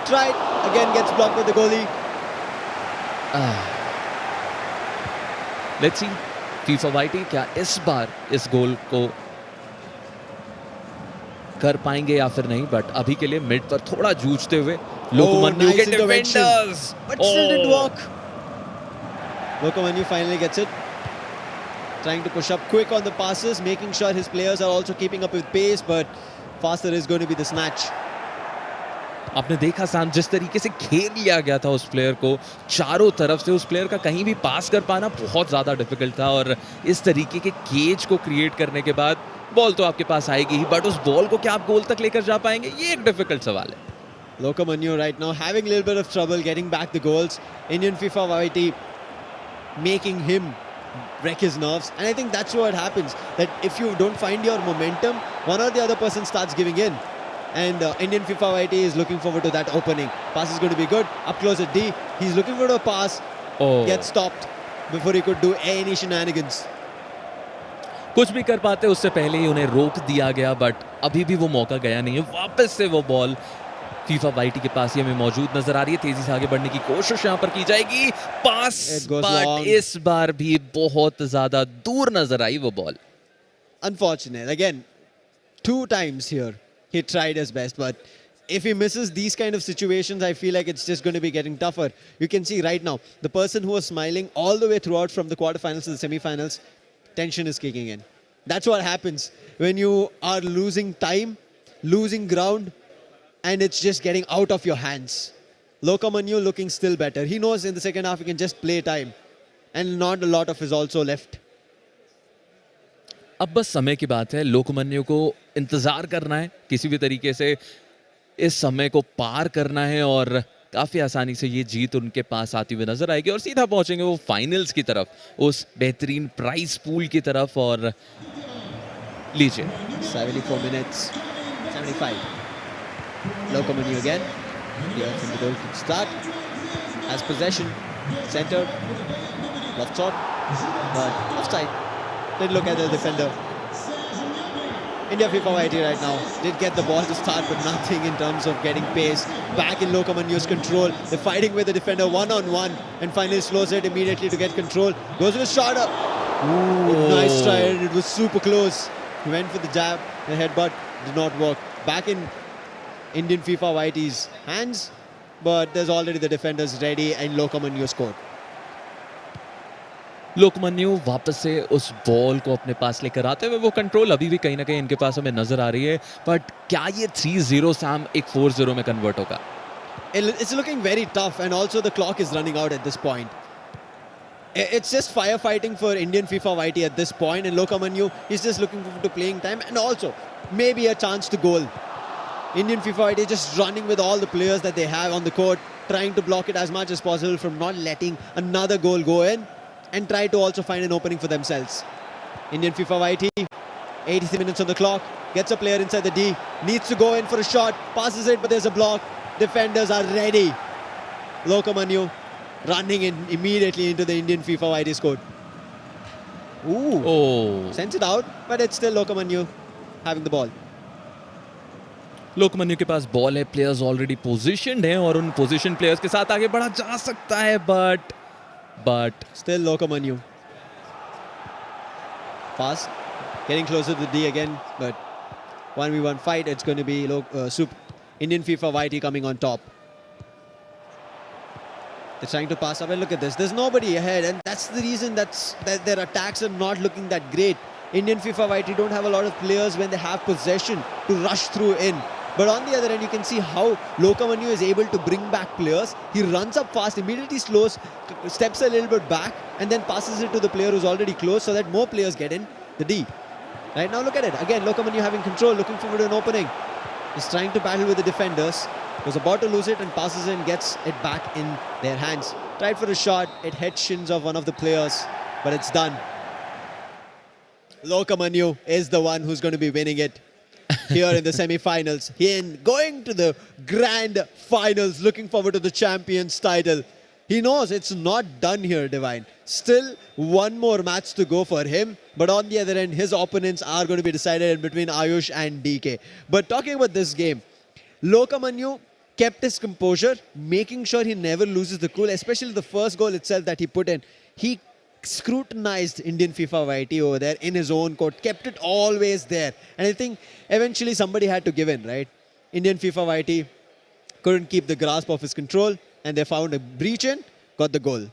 tried again, gets blocked by the goalie. Let's see FIFA वाइटी क्या इस बार इस गोल को कर पाएंगे या फिर नहीं। बट अभी के लिए मिड पर थोड़ा जूझते हुए लोकमन्यु के defenders, but still didn't work. Lokomanu finally gets it. Trying to push up quick on the passes, making sure his players are also keeping up with pace, but faster is going to be the snatch. आपने देखा Sam, जिस तरीके से घेर लिया गया था उस प्लेयर को चारों तरफ से, उस प्लेयर का कहीं भी पास कर पाना बहुत ज़्यादा डिफिकल्ट था। और इस तरीके के केज को क्रिएट करने के बाद बॉल तो आपके पास आएगी ही, बट उस बॉल को क्या आप गोल तक लेकर जा पाएंगे, ये एक डिफिकल्ट सवाल है। Locomonio right now having a little bit of trouble getting back the goals. Indian FIFA YT making him wreck his nerves, and I think that's what happens, that if you don't find your momentum, one or the other person starts giving in. And Indian FIFA YT is looking forward to that opening. Pass is going to be good. Up close at D. He's looking for a pass. Gets stopped before he could do any shenanigans. कुछ भी कर पाते उससे पहले ही उन्हें रोक दिया गया, बट अभी भी वो मौका गया नहीं है। वापस से वो बॉल फीफा वाईटी के पास ही हमें मौजूद नजर आ रही है। तेजी से आगे बढ़ने की कोशिश यहाँ पर की जाएगी। पास, बट इस बार भी बहुत ज्यादा दूर नजर आई वो ball. Unfortunate. Again, 2 times here he tried his best, but if he misses these kind of situations, I feel like it's just going to be getting tougher. You can see right now, the person who was smiling all the way throughout from the quarterfinals to the semi-finals, tension is kicking in. That's what happens when you are losing time, losing ground, and it's just getting out of your hands. Locomonio looking still better. He knows in the second half he can just play time, and not a lot of is also left. अब बस समय की बात है। लोकमान्य को इंतजार करना है, किसी भी तरीके से इस समय को पार करना है, और काफी आसानी से ये जीत उनके पास आती हुई नजर आएगी और सीधा पहुंचेंगे वो फाइनल्स की तरफ, उस बेहतरीन प्राइस पूल की तरफ। और लीजिए 74 minutes, 75. Locomonio again. Yeah, from the goal kick start. Has possession. Centered. Left shot. But offside. Did look at the defender. India FIFA YT right now did get the ball to start, but nothing in terms of getting pace. Back in Locomonio's control. They're fighting with the defender one-on-one, and finally slows it immediately to get control. Goes with a shot up. Ooh, nice try. It was super close. He went for the jab. The headbutt did not work. Back in Indian FIFA YT's hands, but there's already the defenders ready, and Locomonio scored. Lokmanya वापस से उस ball को अपने पास लेकर आते हुए, वो control अभी भी कहीं ना कहीं इनके पास हमें नजर आ रही है, बट क्या ये 3-0 सैम एक 4-0 में कन्वर्ट होगा? It's looking very tough, and also the clock is running out at this point. It's just firefighting for Indian FIFA YT at this point, and Locomonio is just looking forward to playing time, and also maybe a chance to goal. Indian FIFA YT just running with all the players that they have on the court, trying to block it as much as possible from not letting another goal go in, and try to also find an opening for themselves. Indian FIFA YT, 83 minutes on the clock, gets a player inside the D, needs to go in for a shot, passes it, but there's a block. Defenders are ready. Locomonio running in immediately into the Indian FIFA YT squad. Ooh. Sends it out, but it's still Locomonio having the ball. Lokmanya के पास ball है, players already positioned हैं और उन position players के साथ आगे बढ़ा जा सकता है, but still Locomonio. Pass, getting closer to the D again, but 1v1 fight. It's going to be Indian FIFA YT coming on top. They're trying to pass up, and look at this. There's nobody ahead, and that's the reason that their attacks are not looking that great. Indian FIFA YT don't have a lot of players when they have possession to rush through in. But on the other end, you can see how Locomonio is able to bring back players. He runs up fast, immediately slows, steps a little bit back, and then passes it to the player who's already close so that more players get in the D. Right now, look at it. Again, Locomonio having control, looking forward to an opening. He's trying to battle with the defenders. Was about to lose it and passes in, gets it back in their hands. Tried for a shot. It hit shins of one of the players, but it's done. Locomonio is the one who's going to be winning it here in the semi-finals. Going to the grand finals, looking forward to the champions title. He knows it's not done here, Divine. Still one more match to go for him. But on the other end, his opponents are going to be decided between Ayush and DK. But talking about this game, Locomonio kept his composure, making sure he never loses the cool, especially the first goal itself that he put in. He scrutinized Indian FIFA YT over there in his own court, kept it always there. And I think eventually somebody had to give in, right? Indian FIFA YT couldn't keep the grasp of his control, and they found a breach in, got the goal.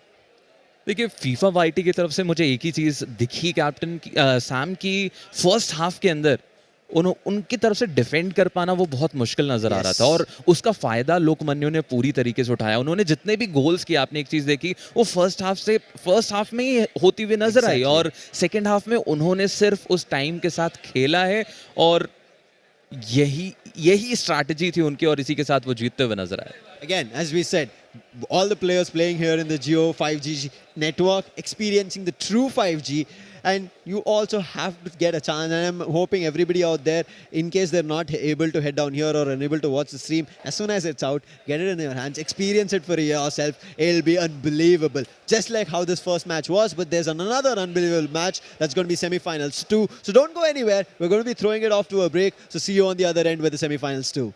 देखिए FIFA YT की तरफ से मुझे एक ही चीज दिखी captain Sam की first half के अंदर, उनकी तरफ से डिफेंड कर पाना वो बहुत मुश्किल नजर आ रहा था, और उसका फायदा लोकमान्य ने पूरी तरीके से उठाया। उन्होंने जितने भी गोल्स किए, आपने एक चीज देखी, वो फर्स्ट हाफ में ही होती हुई नजर आई, और सेकेंड हाफ में उन्होंने सिर्फ उस टाइम के साथ खेला है, और यही स्ट्रैटेजी थी उनकी, और इसी के साथ वो जीतते हुए नजर आए। Again, as we said, all the players playing here in the Jio5G network, experiencing the true 5G, and you also have to get a chance. And I'm hoping everybody out there, in case they're not able to head down here or unable to watch the stream, as soon as it's out, get it in your hands, experience it for yourself. It'll be unbelievable. Just like how this first match was, but there's another unbelievable match that's going to be semi-finals too. So don't go anywhere. We're going to be throwing it off to a break. So see you on the other end with the semi-finals too.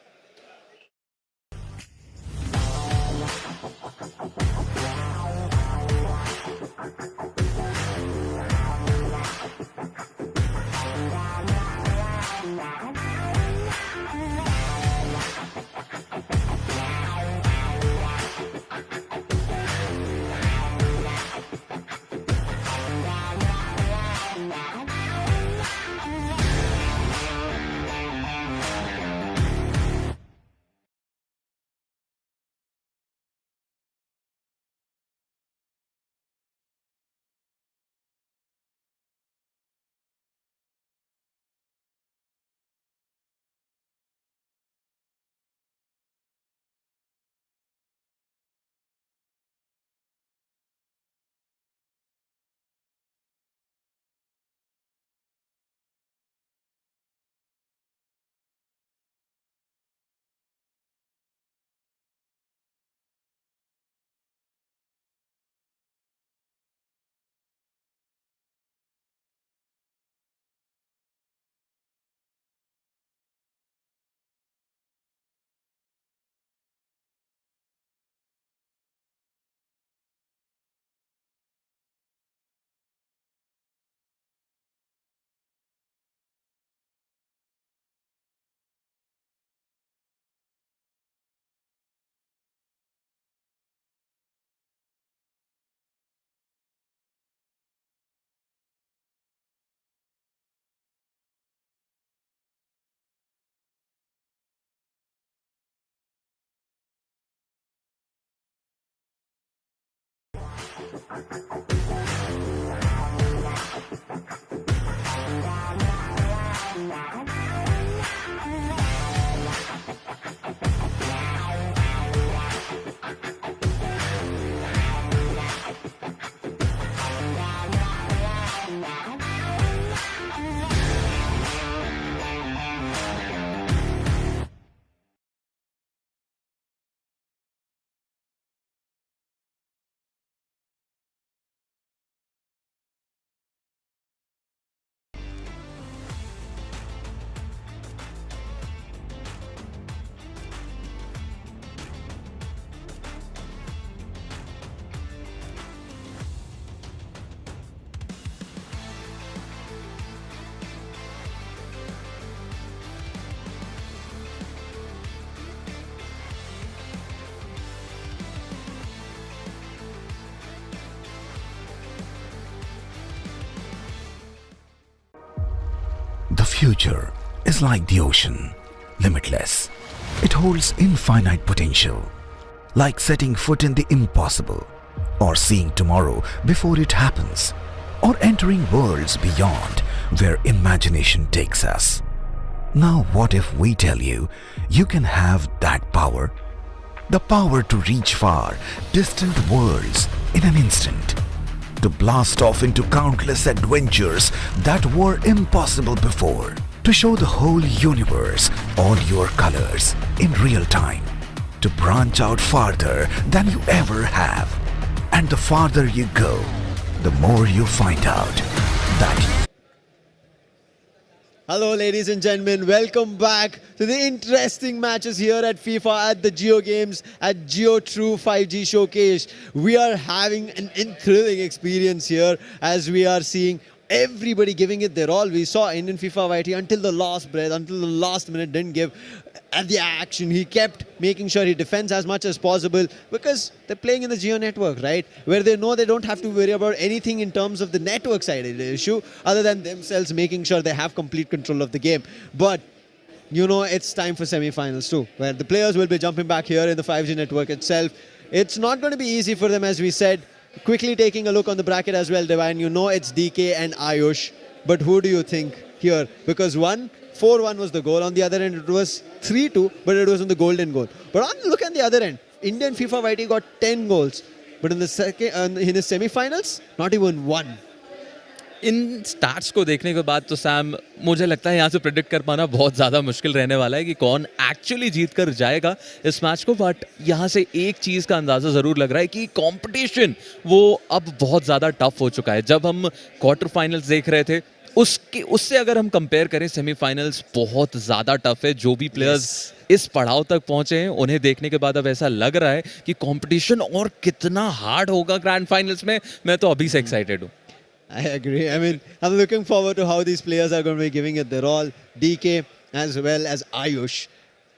The future is like the ocean, limitless. It holds infinite potential, like setting foot in the impossible, or seeing tomorrow before it happens, or entering worlds beyond where imagination takes us. Now what if we tell you, you can have that power? The power to reach far, distant worlds in an instant. To blast off into countless adventures that were impossible before. To show the whole universe all your colors in real time. To branch out farther than you ever have. And the farther you go, the more you find out that Hello ladies and gentlemen, welcome back to the interesting matches here at FIFA at the JioGames at JioTrue5G Showcase. We are having an thrilling experience here as we are seeing everybody giving it their all. We saw Indian FIFA YT until the last breath, until the last minute, didn't give at the action. He kept making sure he defends as much as possible because they're playing in the Jio network, right? Where they know they don't have to worry about anything in terms of the network side of the issue other than themselves making sure they have complete control of the game. But you know, it's time for semi-finals too, where the players will be jumping back here in the 5G network itself. It's not going to be easy for them, as we said. Quickly taking a look on the bracket as well, Divine. You know it's DK and Ayush. But who do you think here? Because 4-1 was the goal. On the other end, it was 3-2, but it was on the golden goal. But look at the other end. Indian FIFA YT got 10 goals. But in the semi-finals, not even one. In stats को देखने के बाद तो Sam मुझे लगता है यहाँ से प्रेडिक्ट कर पाना बहुत ज़्यादा मुश्किल रहने वाला है कि कौन एक्चुअली जीत कर जाएगा इस मैच को. बट यहाँ से एक चीज़ का अंदाज़ा ज़रूर लग रहा है कि कंपटीशन वो अब बहुत ज़्यादा टफ हो चुका है. जब हम क्वार्टर फाइनल्स देख रहे थे उससे अगर हम कंपेयर करें सेमीफाइनल्स बहुत ज़्यादा टफ है. जो भी प्लेयर्स इस पड़ाव तक पहुंचे हैं उन्हें देखने के बाद अब ऐसा लग रहा है कि कंपटीशन और कितना हार्ड होगा ग्रैंड फाइनल्स में. मैं तो अभी से एक्साइटेड हूँ. I agree. I mean, I'm looking forward to how these players are going to be giving it their all. DK as well as Ayush.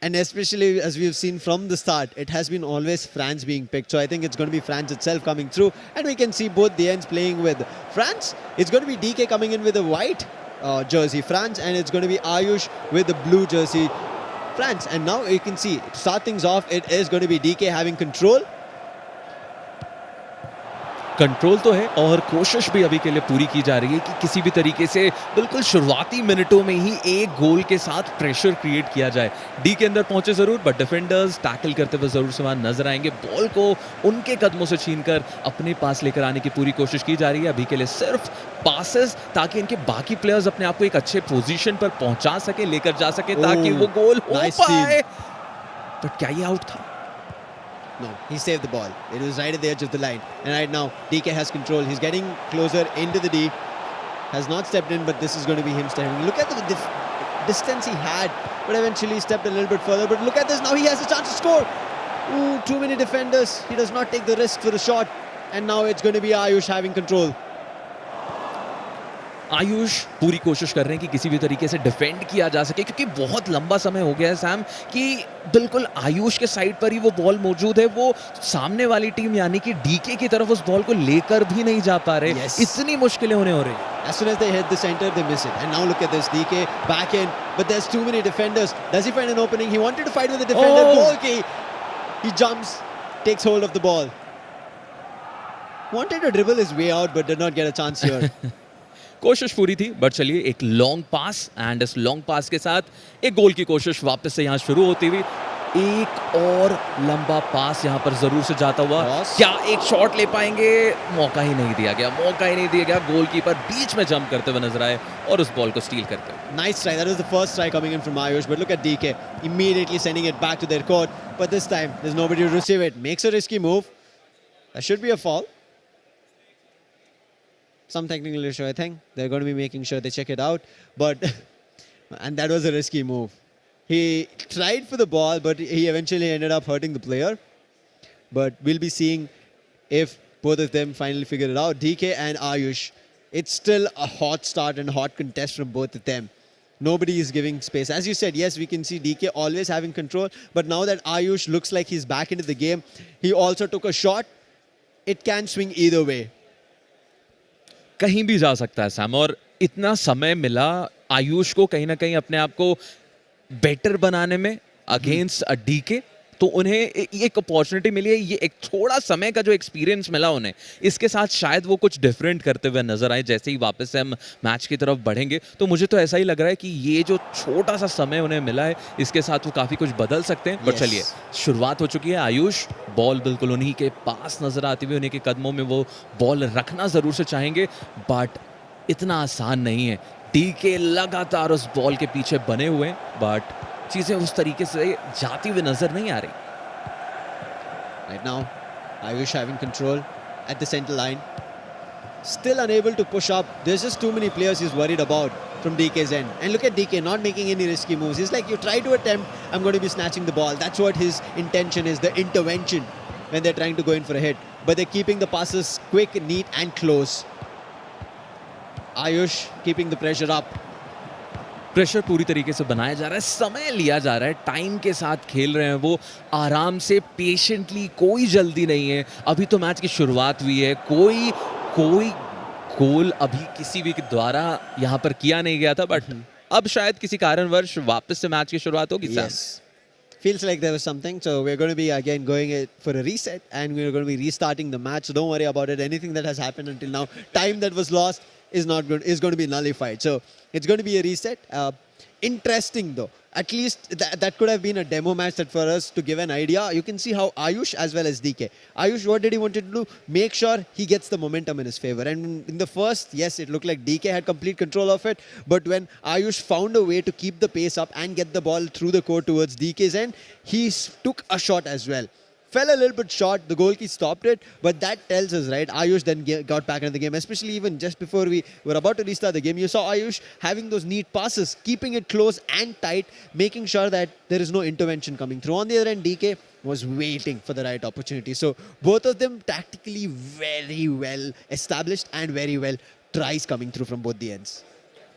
And especially as we've seen from the start, it has been always France being picked. So I think it's going to be France itself coming through. And we can see both the ends playing with France. It's going to be DK coming in with a white jersey, France. And it's going to be Ayush with the blue jersey, France. And now you can see, to start things off, it is going to be DK having control. Control तो है और कोशिश भी अभी के लिए पूरी की जा रही है कि किसी भी तरीके से बिल्कुल शुरुआती मिनटों में ही एक गोल के साथ प्रेशर क्रिएट किया जाए. डी के अंदर पहुंचे जरूर बट डिफेंडर्स टैकल करते हुए जरूर से वहां नजर आएंगे. बॉल को उनके कदमों से छीनकर अपने पास लेकर आने की पूरी कोशिश की जा रही है. अभी के लिए सिर्फ पासेस ताकि इनके बाकी प्लेयर्स अपने आप को एक अच्छे पोजीशन पर पहुंचा सके, लेकर जा सके ताकि वो गोल हो पाए. बट क्या ये आउट था? No, he saved the ball. It was right at the edge of the line. And right now, DK has control. He's getting closer into the D. Has not stepped in, but this is going to be him stepping. Look at the distance he had, but eventually stepped a little bit further. But look at this. Now he has a chance to score. Ooh, too many defenders. He does not take the risk for the shot. And now it's going to be Ayush having control. Ayush पूरी कोशिश कर रहे हैं कि किसी भी तरीके से डिफेंड किया जा सके क्योंकि बहुत लंबा समय हो गया है सैम कि बिल्कुल आयुष के साइड पर ही वो बॉल मौजूद है. वो सामने वाली टीम यानी कि डीके की तरफ उस बॉल को लेकर भी नहीं जा पा रहे. इतनी मुश्किलें उन्हें हो रही है. As soon as they hit the center, they miss it. And now look at this, DK back in, but there's too many defenders. Does he find an opening? He wanted to fight with the defender. Goal key. He jumps, takes hold of the ball. Wanted to dribble his way out, but did not get a chance here. कोशिश पूरी थी but चलिए एक long pass and इस long पास के साथ एक गोल की कोशिश वापस से यहाँ शुरू होती हुई. एक और लंबा पास यहाँ पर जरूर से जाता हुआ. क्या एक शॉट ले पाएंगे? मौका ही नहीं दिया गया. गोलकीपर बीच में जंप करते हुए नजर आए और उस बॉल को स्टील करते हुए. Nice try. That was the first try coming in from Ayush. But look at DK immediately sending it back to their court. But this time there's nobody to receive it. Makes a risky move. That should be a foul. Some technical issue, I think. They're going to be making sure they check it out. But, and that was a risky move. He tried for the ball, but he eventually ended up hurting the player. But we'll be seeing if both of them finally figure it out. DK and Ayush. It's still a hot start and hot contest from both of them. Nobody is giving space. As you said, yes, we can see DK always having control. But now that Ayush looks like he's back into the game, he also took a shot. It can swing either way. कहीं भी जा सकता है Sam और इतना समय मिला आयुष को कहीं ना कहीं अपने आप को बेटर बनाने में अगेंस्ट अ डीके. तो उन्हें एक अपॉर्चुनिटी मिली है. ये एक थोड़ा समय का जो एक्सपीरियंस मिला उन्हें इसके साथ शायद वो कुछ डिफरेंट करते हुए नजर आए. जैसे ही वापस से हम मैच की तरफ बढ़ेंगे तो मुझे तो ऐसा ही लग रहा है कि ये जो छोटा सा समय उन्हें मिला है इसके साथ वो काफी कुछ बदल सकते हैं. पर चलिए शुरुआत हो चुकी है. आयुष बॉल बिल्कुल उन्हीं के पास नजर आती हुई उन्हीं के कदमों में वो बॉल रखना जरूर से चाहेंगे बट इतना आसान नहीं है. डीके लगातार उस बॉल के पीछे बने हुए बट चीजें उस तरीके से जाती हुई नजर नहीं आ रही. Right now, Ayush having control at the center line. Still unable to push up. There's just too many players he's worried about from DK's end. And look at DK not making any risky moves. He's like, you try to attempt, I'm going to be snatching the ball. That's what his intention is, the intervention when they're trying to go in for a hit. But they're keeping the passes quick, neat and close. Ayush keeping the pressure up. Pressure पूरी तरीके से बनाया जा रहा है, समय लिया जा रहा है, टाइम के साथ खेल रहे हैं वो आराम से, पेशेंटली, कोई जल्दी नहीं है। अभी तो मैच की शुरुआत हुई है, कोई गोल अभी किसी भी के द्वारा यहाँ पर किया नहीं गया था, बट अब शायद किसी कारणवश वापस से मैच की शुरुआत होगी। Yes. Feels like there was something, so we're going to be again going for a reset and we're going to be restarting the match. So don't worry about it. Anything that has happened until now, time that was lost is not good, is going to be nullified. So it's going to be a reset. Interesting though. At least that could have been a demo match that for us to give an idea. You can see how Ayush as well as DK. Ayush, what did he want to do? Make sure he gets the momentum in his favor. And in the first, yes, it looked like DK had complete control of it. But when Ayush found a way to keep the pace up and get the ball through the court towards DK's end, he took a shot as well. Fell a little bit short, the goalkeeper stopped it, but that tells us, right, Ayush then got back into the game, especially even just before we were about to restart the game. You saw Ayush having those neat passes, keeping it close and tight, making sure that there is no intervention coming through. On the other end, DK was waiting for the right opportunity. So both of them tactically very well established and very well tries coming through from both the ends.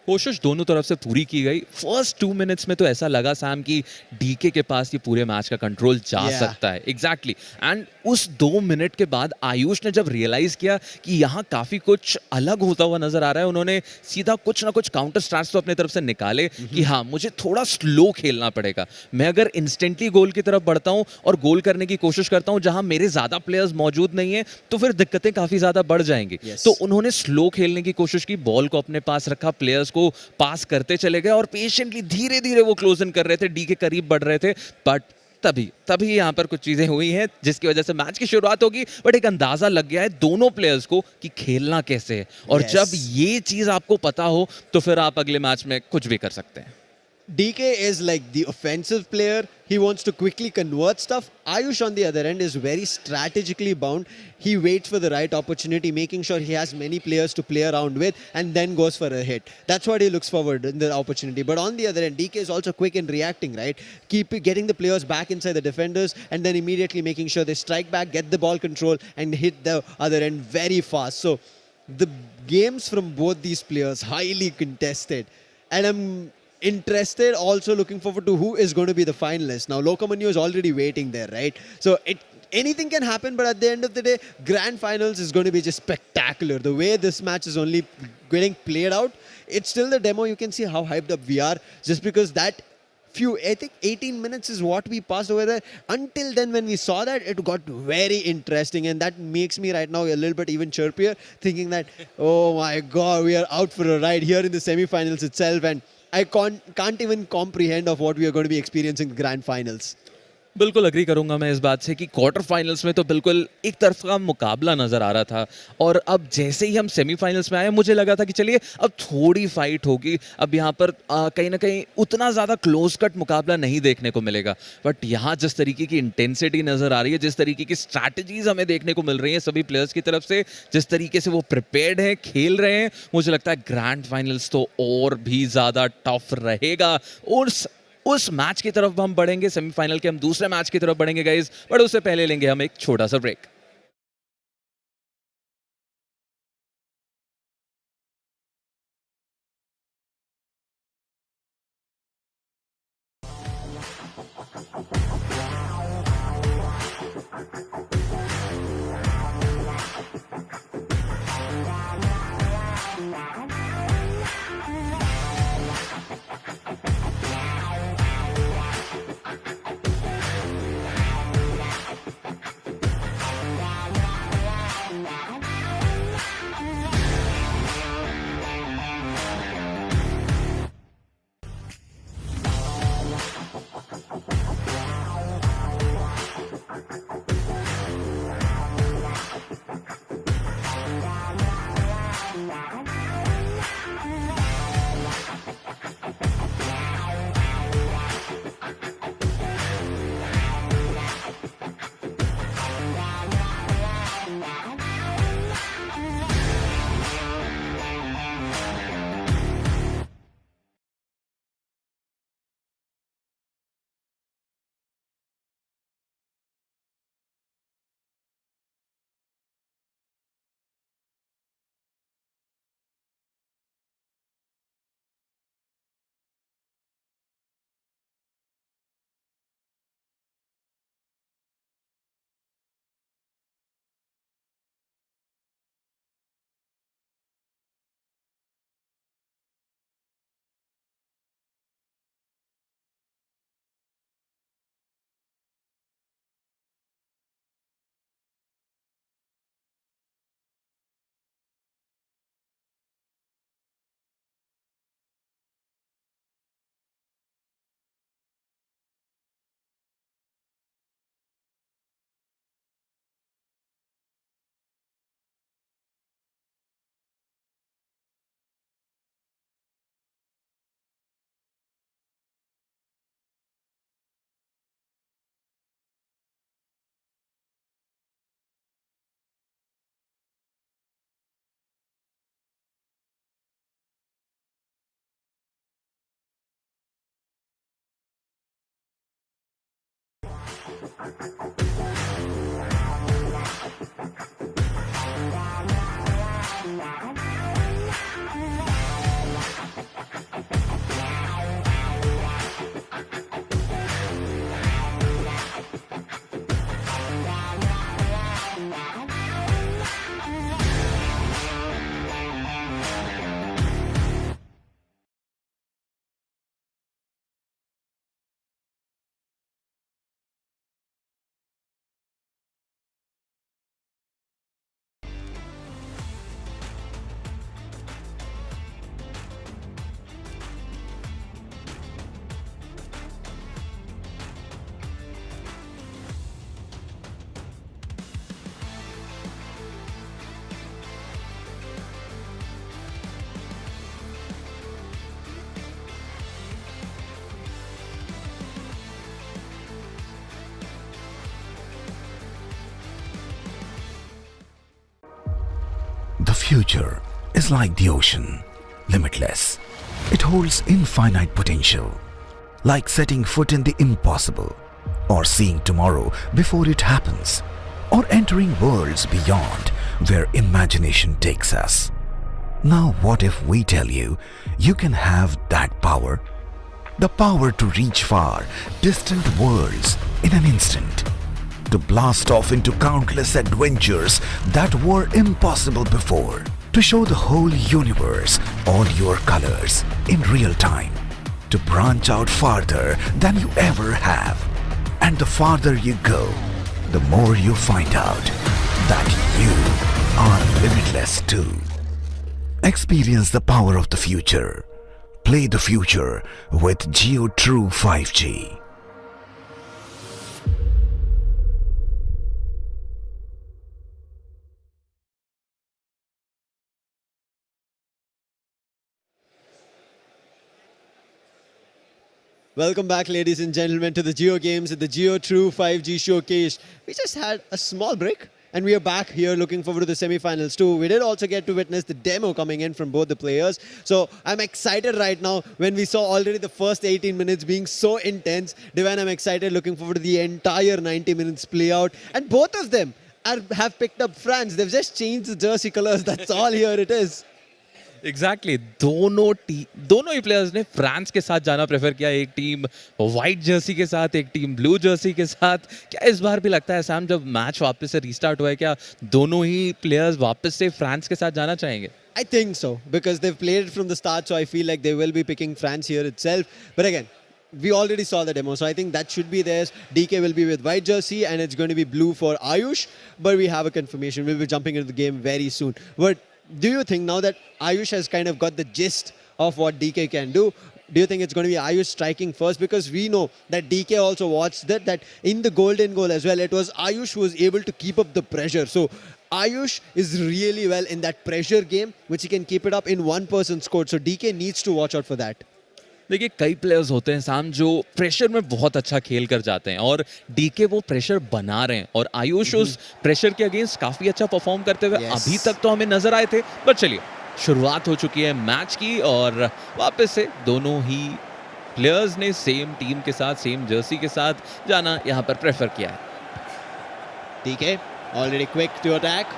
कोशिश दोनों तरफ से पूरी की गई। First 2 minutes में तो ऐसा लगा सैम कि डीके के पास ये पूरे मैच का कंट्रोल जा सकता है। एग्जैक्टली। एंड उस 2 मिनट के बाद आयुष ने जब रियलाइज किया कि यहाँ काफी कुछ अलग होता हुआ नजर आ रहा है, उन्होंने सीधा कुछ ना कुछ काउंटर स्ट्रैट्स तो अपने तरफ से निकाले कि हाँ, मुझे थोड़ा स्लो खेलना पड़ेगा। मैं अगर इंस्टेंटली गोल की तरफ बढ़ता हूँ और गोल करने की कोशिश करता हूँ जहां मेरे ज्यादा प्लेयर्स मौजूद नहीं है, तो फिर दिक्कतें काफी ज्यादा बढ़ जाएंगी। तो उन्होंने स्लो खेलने की कोशिश की, बॉल को अपने पास रखा, प्लेयर्स को पास करते चले गए और पेशेंटली धीरे धीरे वो क्लोज इन कर रहे थे, डी के करीब बढ़ रहे थे। बट तभी यहाँ पर कुछ चीजें हुई हैं जिसकी वजह से मैच की शुरुआत होगी, बट एक अंदाजा लग गया है दोनों प्लेयर्स को कि खेलना कैसे है। और जब ये चीज आपको पता हो तो फिर आप अगले मैच में कुछ भी कर सकते हैं। DK is like the offensive player. He wants to quickly convert stuff. Ayush on the other end is very strategically bound. He waits for the right opportunity, making sure he has many players to play around with and then goes for a hit. That's what he looks forward in the opportunity. But on the other end, DK is also quick in reacting, right? Keep getting the players back inside the defenders and then immediately making sure they strike back, get the ball control and hit the other end very fast. So the games from both these players, highly contested. And I'm interested, also looking forward to who is going to be the finalist. Now, Lokamanyu is already waiting there, right? So anything can happen, but at the end of the day, grand finals is going to be just spectacular. The way this match is only getting played out, it's still the demo. You can see how hyped up we are just because that I think 18 minutes is what we passed over there. Until then, when we saw that, it got very interesting. And that makes me right now a little bit even chirpier, thinking that, oh my God, we are out for a ride here in the semi-finals itself. And I can't even comprehend of what we are going to be experiencing in the grand finals. बिल्कुल agree करूंगा मैं इस बात से कि quarter finals में तो बिल्कुल एक तरफ का मुकाबला नजर आ रहा था, और अब जैसे ही हम सेमीफाइनल्स में आए मुझे लगा था कि चलिए अब थोड़ी फाइट होगी, अब यहाँ पर कहीं ना कहीं उतना ज़्यादा क्लोज कट मुकाबला नहीं देखने को मिलेगा। बट यहाँ जिस तरीके की इंटेंसिटी नज़र आ रही है, जिस तरीके की स्ट्रैटेजीज हमें देखने को मिल रही हैं सभी प्लेयर्स की तरफ से, जिस तरीके से वो प्रिपेयर्ड हैं, खेल रहे हैं, मुझे लगता है ग्रैंड फाइनल्स तो और भी ज़्यादा टफ रहेगा। और उस मैच की तरफ हम बढ़ेंगे, सेमीफाइनल के हम दूसरे मैच की तरफ बढ़ेंगे गाइस, बट उससे पहले लेंगे हम एक छोटा सा break. The future is like the ocean, limitless. It holds infinite potential, like setting foot in the impossible, or seeing tomorrow before it happens, or entering worlds beyond where imagination takes us. Now what if we tell you, you can have that power? The power to reach far, distant worlds in an instant. To blast off into countless adventures that were impossible before. To show the whole universe all your colors in real time. To branch out farther than you ever have. And the farther you go, the more you find out that you are limitless too. Experience the power of the future. Play the future with JioTrue5G. Welcome back, ladies and gentlemen, to the JioGames at the JioTrue5G showcase. We just had a small break, and we are back here looking forward to the semi-finals too. We did also get to witness the demo coming in from both the players. So I'm excited right now when we saw already the first 18 minutes being so intense. Divine, I'm excited, looking forward to the entire 90 minutes play out. And both of them have picked up France. They've just changed the jersey colors. That's all here it is. Exactly दोनों ही players ने France के साथ जाना prefer किया. एक team white Jersey के साथ, एक टीम ब्लू जर्सी के साथ. क्या इस बार भी लगता है सैम, जब मैच वापस से रीस्टार्ट हुआ है, क्या दोनों ही प्लेयर्स वापस से फ्रांस के साथ जाना चाहेंगे? I think so, because they've played it from the start, so I feel like they will be picking France here itself. But again, we already saw the demo, so I think that should be theirs. DK will be with white jersey, and it's going to be blue for Ayush. But we have a confirmation. We'll be jumping into the game very soon. But do you think now that Ayush has kind of got the gist of what DK can do, do you think it's going to be Ayush striking first? Because we know that DK also watched that in the golden goal as well, it was Ayush who was able to keep up the pressure. So Ayush is really well in that pressure game, which he can keep it up in one-person scored. So DK needs to watch out for that. देखिए, कई players होते हैं साम जो pressure में बहुत अच्छा खेल कर जाते हैं, और डीके वो प्रेशर बना रहे हैं, और आयुष उस प्रेशर के अगेंस्ट काफी अच्छा परफॉर्म करते हुए अभी तक तो हमें नजर आए थे. बट चलिए, शुरुआत हो चुकी है मैच की, और वापस से दोनों ही प्लेयर्स ने सेम टीम के साथ, सेम जर्सी के साथ जाना यहाँ पर प्रेफर किया है. DK already quick to attack.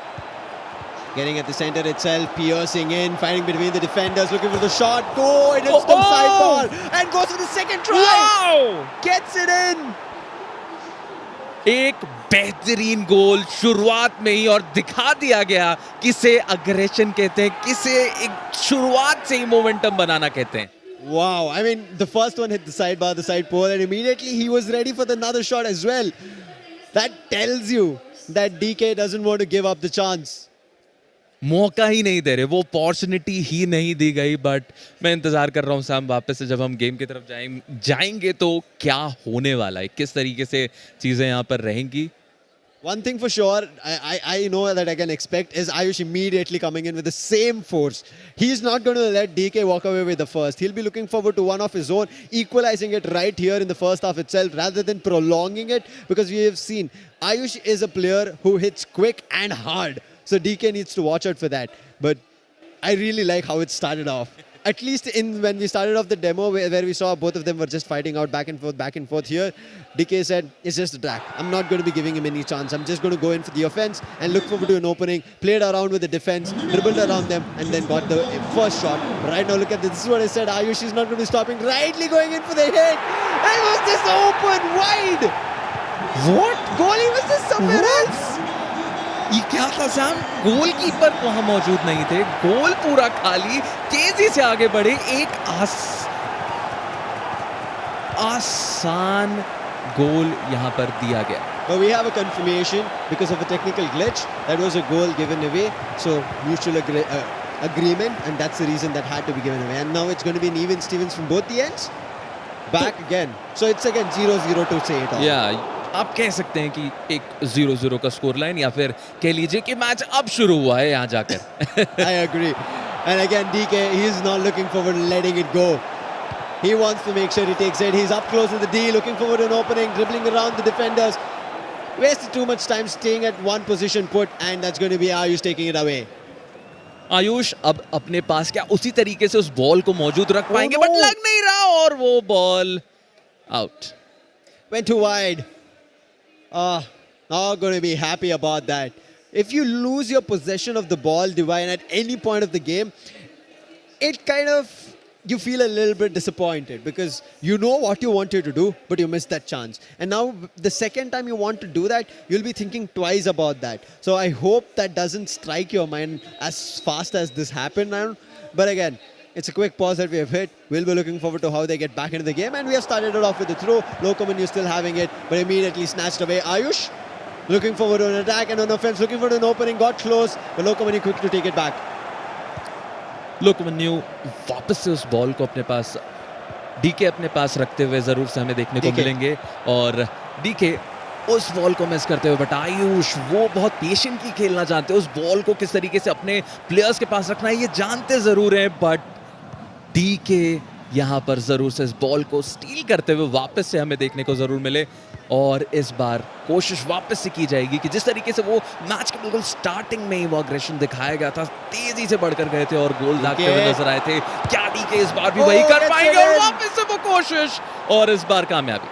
Getting at the center itself, piercing in, fighting between the defenders, looking for the shot. Go! It hits the sidebar and goes for the second try. Wow! Gets it in. एक बेहतरीन गोल शुरुआत में ही, और दिखा दिया गया किसे aggression कहते हैं, किसे एक शुरुआत से ही मोमेंटम बनाना कहते हैं. Wow, I mean, the first one hit the sidebar, the side pole, and immediately he was ready for another shot as well. That tells you that DK doesn't want to give up the chance. मौका ही नहीं दे रहे, वो opportunity ही नहीं दी गई. But मैं इंतजार कर रहा हूँ सैम, वापस से जब हम गेम की तरफ जाएंगे तो क्या होने वाला है, किस तरीके से चीजें यहाँ पर रहेंगी. One thing for sure, I know that I can expect is Ayush immediately coming in with the same force. He's not going to let DK walk away with the first. He'll be looking forward to one of his own, equalizing it right here in the first half itself rather than prolonging it, because we have seen Ayush is a player who hits quick and hard. So DK needs to watch out for that. But I really like how it started off. at least when we started off the demo where we saw both of them were just fighting out back and forth here, DK said, it's just attack. I'm not going to be giving him any chance. I'm just going to go in for the offense and look forward to an opening. Played around with the defense, dribbled around them, and then got the first shot. Right now, look at this. This is what I said. Ayush is not going to be stopping. Rightly going in for the hit. It was just open wide. What? Goalie was just somewhere else. ये क्या था Sam? Goalkeeper वहां मौजूद नहीं थे, गोल पूरा खाली, तेजी से आगे बढ़े, एक आसान गोल यहां पर दिया गया. But we have a confirmation because of a technical glitch. That was a goal given away. So mutual agreement, and that's the reason that had to be given away. And now it's going to be an even Stevens from both the ends. Back again. So it's again 0-0 to say it all. Yeah. आप कह सकते हैं कि एक 0-0 का score line या फिर कह लीजिए कि मैच अब शुरू हुआ है यहाँ जाकर. I agree. And again, DK, he's not looking forward to letting it go. He wants to make sure he takes it. He's up close with the D, looking forward to an opening, dribbling around the defenders. Wasted too much time staying at one position put, and that's going to be Ayush taking it away. Ayush अब अपने पास क्या उसी तरीके से उस ball को मौजूद रख पाएंगे, बट लग नहीं रहा और वो ball out. Went too wide. Not going to be happy about that. If you lose your possession of the ball, Divine, at any point of the game, it kind of, you feel a little bit disappointed because you know what you wanted to do, but you missed that chance. And now the second time you want to do that, you'll be thinking twice about that. So I hope that doesn't strike your mind as fast as this happened now. But again, it's a quick pause that we have hit. We'll be looking forward to how they get back into the game. And we have started it off with a throw. Lokoman, you're still having it, but immediately snatched away. Ayush, looking forward to an attack and an offense, looking for an opening, got close, but Lokoman quick to take it back. लोकमन्यु वापस से उस ball को अपने पास, DK अपने पास रखते हुए जरूर से हमें देखने को मिलेंगे और डीके उस बॉल को मिस करते हुए, बट आयुष वो बहुत पेशेंटली खेलना चाहते हैं, उस बॉल को किस तरीके से अपने प्लेयर्स के पास रखना है ये जानते जरूर हैं, बट डीके यहाँ पर जरूर से इस बॉल को स्टील करते हुए वापस से हमें देखने को जरूर मिले और इस बार कोशिश वापस से की जाएगी कि जिस तरीके से वो मैच के बिल्कुल स्टार्टिंग में ही वो अग्रेशन दिखाया गया था, तेजी से बढ़कर गए थे और गोल दागते हुए नजर आए थे. क्या डीके इस बार भी वही कर पाएंगे और वापस से वो कोशिश और इस बार कामयाबी.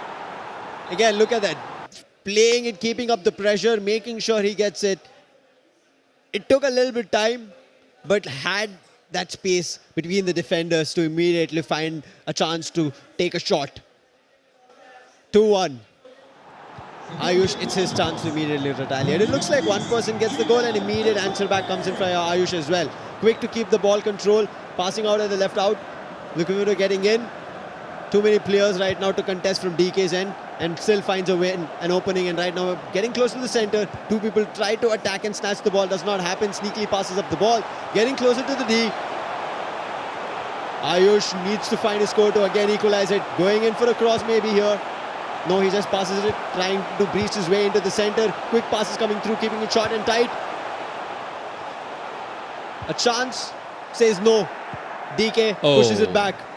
Again, look at that. Playing it, keeping up the pressure, making sure he gets it. It took a little bit time, but had that space between the defenders to immediately find a chance to take a shot. 2-1. Ayush, it's his chance to immediately retaliate. It looks like one person gets the goal and immediate answer back comes in from Ayush as well. Quick to keep the ball control, passing out at the left out, looking forward to getting in. Too many players right now to contest from DK's end and still finds a win, an opening, and right now getting close to the center. Two people try to attack and snatch the ball, does not happen. Sneakily passes up the ball, getting closer to the D. Ayush needs to find a score to again equalize it. Going in for a cross maybe here. No, he just passes it, trying to breach his way into the center. Quick passes coming through, keeping it short and tight. A chance, says no. DK pushes it back.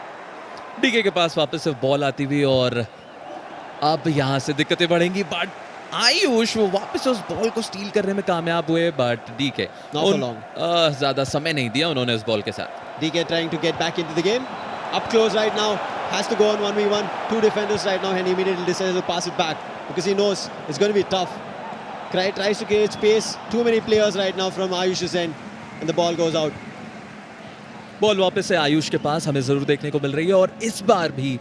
DK के पास वापस से ball आती हुई और अब यहाँ से दिक्कतें बढ़ेंगी, बट आयुष वो वापस उस बॉल को स्टील करने में कामयाब हुए, बट डीके ज्यादा समय नहीं दिया उन्होंने इस बॉल के साथ. DK trying to get back into the game. Up close right now. Has to go on 1v1. Two defenders right now and he immediately decides to pass it back because he knows it's going to be tough. Tries to create space. Too many players right now from Ayush's end and the ball goes out. Ball वापस से आयुष के पास हमें जरूर देखने को मिल रही है और इस बार भी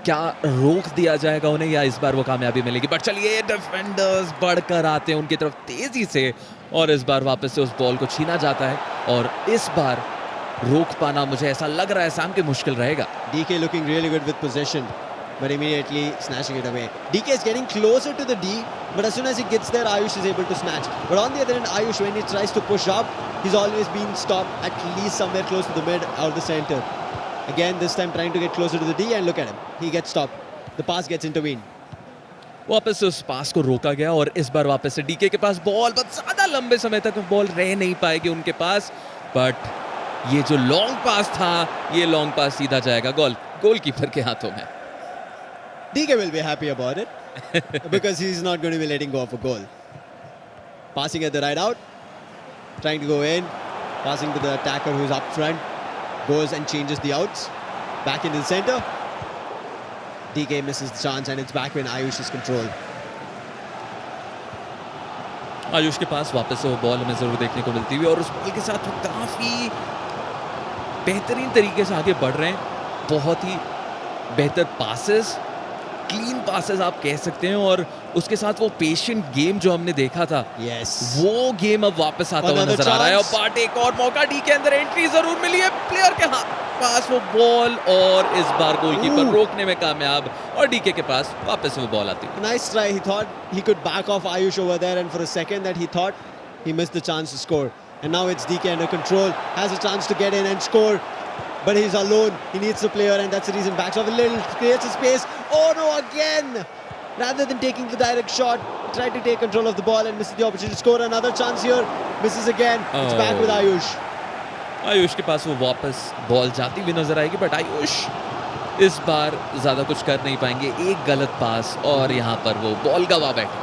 क्या रोक दिया जाएगा उन्हें या इस बार वो कामयाबी मिलेगी, बट चलिए डिफेंडर्स बढ़कर आते हैं उनकी तरफ तेजी से और इस बार वापस से उस बॉल को छीना जाता है और इस बार रोक पाना मुझे ऐसा लग रहा है शाम के मुश्किल रहेगा. DK looking really good with possession, but immediately snatching it away. DK is getting closer to the D, but as soon as he gets there, Ayush is able to snatch. But on the other end, Ayush, when he tries to push up, he's always been stopped at least somewhere close to the mid or the center. Again, this time trying to get closer to the D, and look at him. He gets stopped. The pass gets intervened. वापस से उस पास को रोका गया और इस बार वापस से डीके के पास बॉल, बहुत ज्यादा लंबे समय तक बॉल रह नहीं पाएगी उनके पास, बट ये जो लॉन्ग पास था ये लॉन्ग पास सीधा जाएगा गोलकीपर के हाथों में. DK will be happy about it because he's not going to be letting go of a goal. Passing at the right out, trying to go in, passing to the attacker who's up front. Goes and changes the outs. Back into the center. DK misses the chance and it's back when Ayush is control. Ayush के पास वापस से वो ball हमें जरूर देखने को मिलती हुई और उस बॉल के साथ वो काफी बेहतरीन तरीके से आगे बढ़ रहे हैं. बहुत ही बेहतर पासेस, क्लीन पासेस आप कह सकते हैं और उसके साथ वो पेशेंट गेम जो हमने देखा था, Yes. वो गेम अब वापस आता हुआ Another नजर आ रहा है. और chance. बाट एक और मौका, डी के अंदर एंट्री जरूर मिली है प्लेयर के पास वो बॉल और इस बार गोलकीपर रोकने में कामयाब और डीके के पास वापस वो बॉल आती है. Nice try. He thought he could back off Ayush over there, and for a second that he thought he missed the chance to score. And now it's DK under control, has a chance to get in and score. But he's alone. He needs the player, and that's the reason. Backs off a little, creates a space. Oh no, again! Rather than taking the direct shot, tried to take control of the ball and misses the opportunity to score. Another chance here, misses again. It's back with Ayush. Ayush के पास वो वापस ball जाती हुई नजर आएगी but Ayush इस बार ज्यादा कुछ कर नहीं पाएंगे. एक गलत पास और यहाँ पर वो बॉल गवा बैठे.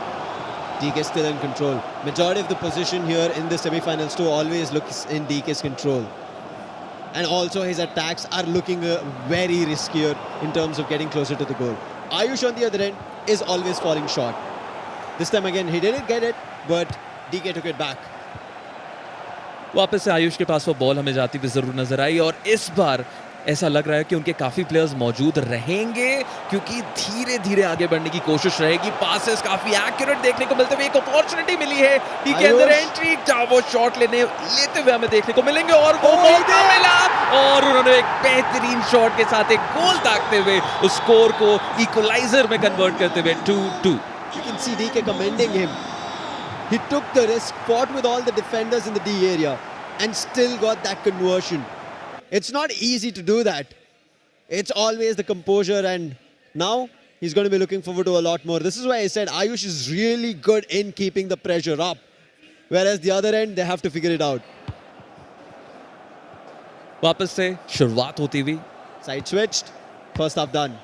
DK still in control. Majority of the position here in the semi-finals too always looks in DK's control. And also his attacks are looking very riskier in terms of getting closer to the goal. Ayush on the other end is always falling short. This time again he didn't get it, but DK took it back. वापस से आयुष के पास वो ball हमें जाती हुई जरूर नजर आई और इस बार ऐसा लग रहा है कि उनके काफी प्लेयर्स मौजूद रहेंगे क्योंकि धीरे धीरे आगे बढ़ने की कोशिश रहेगी. पासेस काफी एक्यूरेट देखने को मिलते हुए एक अपॉर्चुनिटी मिली है डी के अंदर एंट्री, क्या वो शॉट लेते हुए हमें देखने को मिलेंगे और वो मौका मिला और उन्होंने एक बेहतरीन शॉट के साथ एक गोल दागते हुए उस स्कोर को इक्वलाइजर में कन्वर्ट करते हुए 2-2. You can see DK commending him. He took the risk, fought with all the defenders in the D area and still got that conversion. It's not easy to do that. It's always the composure, and now he's going to be looking forward to a lot more. This is why I said Ayush is really good in keeping the pressure up. Whereas the other end, they have to figure it out. वापस से शुरुआत होती हुई. Side switched, first half done.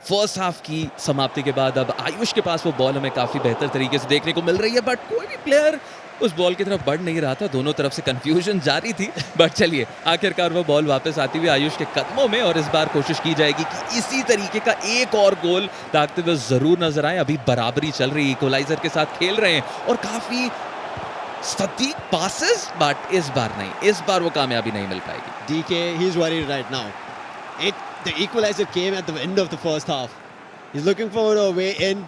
First half की समाप्ति के बाद अब आयुष के पास वो बॉल हमें काफी बेहतर तरीके से देखने को मिल रही है बट कोई भी प्लेयर उस बॉल की तरफ बढ़ नहीं रहा था. दोनों तरफ से कंफ्यूजन जारी थी बट चलिए आखिरकार वो बॉल वापस आती हुई आयुष के कदमों में और इस बार कोशिश की जाएगी कि इसी तरीके का एक और गोल दागते हुए जरूर नजर आए. अभी बराबरी चल रही है, इक्वलाइजर के साथ खेल रहे हैं और काफी सटीक पासेस बट इस बार नहीं, इस बार वो कामयाबी नहीं मिल पाएगी. DK, he's worried right now. The equalizer came at the end of the first half. He's looking for a way in,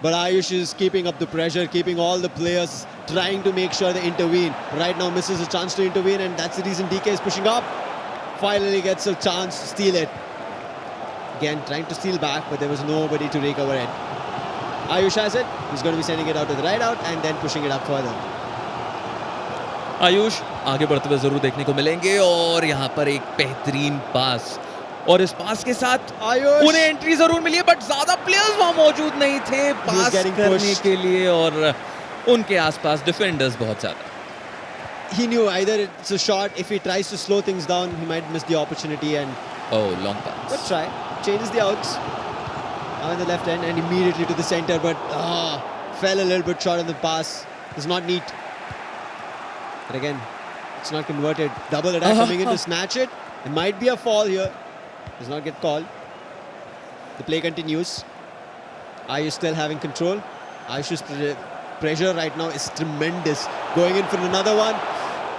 but Ayush is keeping up the pressure, keeping all the players trying to make sure they intervene. Right now misses a chance to intervene, and that's the reason DK is pushing up. Finally gets a chance to steal it. Again, trying to steal back, but there was nobody to recover it. Ayush has it. He's going to be sending it out to the right out and then pushing it up further. Ayush आगे बढ़ते हुए जरूर देखने को मिलेंगे और यहाँ पर एक बेहतरीन पास और इस पास के साथ आयुष उन्हें एंट्री जरूर मिली है बट ज्यादा प्लेयर्स वहां मौजूद नहीं थे पास करने के लिए और उनके आसपास डिफेंडर्स बहुत ज्यादा. He knew either it's a shot. If he tries to slow things down, he might miss the opportunity. And long pass. good try. Changes the outs. Now in the left end and immediately to the center, but fell a little bit short on the pass. It's not neat. But again, it's not converted. Double attack coming in to snatch it. It might be a fall here. Does not get called. The play continues. Ayush still having control. Ayush's pressure right now is tremendous. Going in for another one.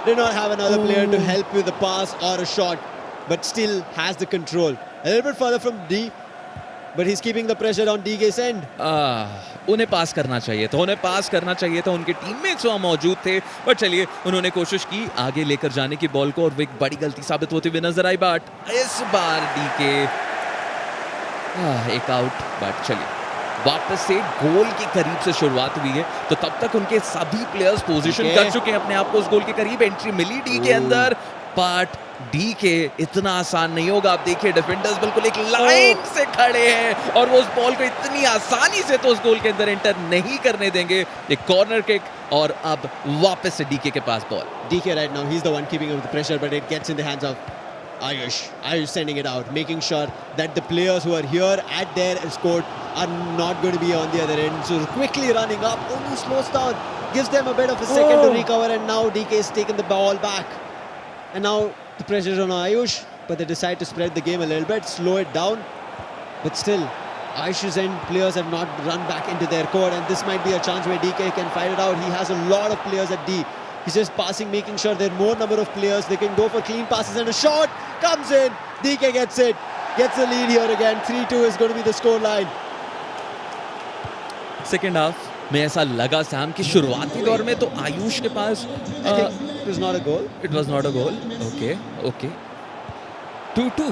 Did not have another player to help with the pass or a shot, but still has the control. A little bit further from D, but he's keeping the pressure on DK's end. उन्हें पास करना चाहिए था, उनके teammates वहां मौजूद थे but चलिए उन्होंने कोशिश की आगे लेकर जाने की बॉल को और वो एक बड़ी गलती साबित होती हुई नजर आई बट इस बार डीके एक आउट. बट चलिए वापस से गोल के करीब से शुरुआत हुई है तो तब तक उनके सभी प्लेयर्स पोजीशन कर चुके हैं अपने आप को उस गोल के करीब. एंट्री मिली डी के अंदर बट डी के इतना आसान नहीं होगा. आप देखिए डिफेंडर्स बिल्कुल एक लाइन से खड़े हैं और वो उस बॉल को इतनी आसानी से तो उस गोल के अंदर एंटर नहीं करने देंगे. एक कॉर्नर किक और अब वापस से डीके के पास ball. DK right now, he's the one keeping up the pressure, but it gets in the hands of Ayush. Ayush sending it out, making sure that the players who are here at their escort are not going to be on the other end. So quickly running up, only slows down, gives them a bit of a second to recover, and now DK is taking the ball back. And now the pressure is on Ayush. but they decide to spread the game a little bit, slow it down. But still, Ayush's end players have not run back into their court, and this might be a chance where DK can fight it out. He has a lot of players at D. He's just passing, making sure there are more number of players. They can go for clean passes, and a shot comes in. DK gets it, gets the lead here again. 3-2 is going to be the score line. Second half में ऐसा लगा Sam कि शुरुआती दौर में तो आयुष के पास I think it was not a goal. It was not a goal. Okay okay 2-2.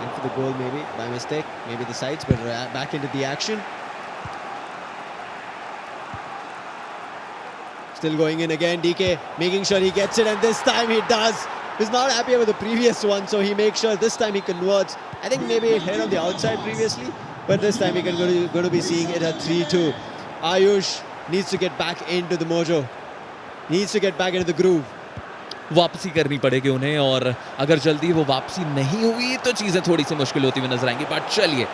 And for the goal maybe, by mistake. Maybe the sides, but back into the action. Still going in again, DK making sure he gets it, and this time he does. He's not happy with the previous one, so he makes sure this time he converts. I think maybe it hit on the outside previously, but this time we can going to be seeing it at 3-2. Ayush needs to get back into the mojo. Needs to get back into the groove. वापसी करनी पड़ेगी उन्हें, और अगर जल्दी वो वापसी नहीं हुई तो चीज़ें थोड़ी सी मुश्किल होती हुई नजर आएंगी. बट चलिए,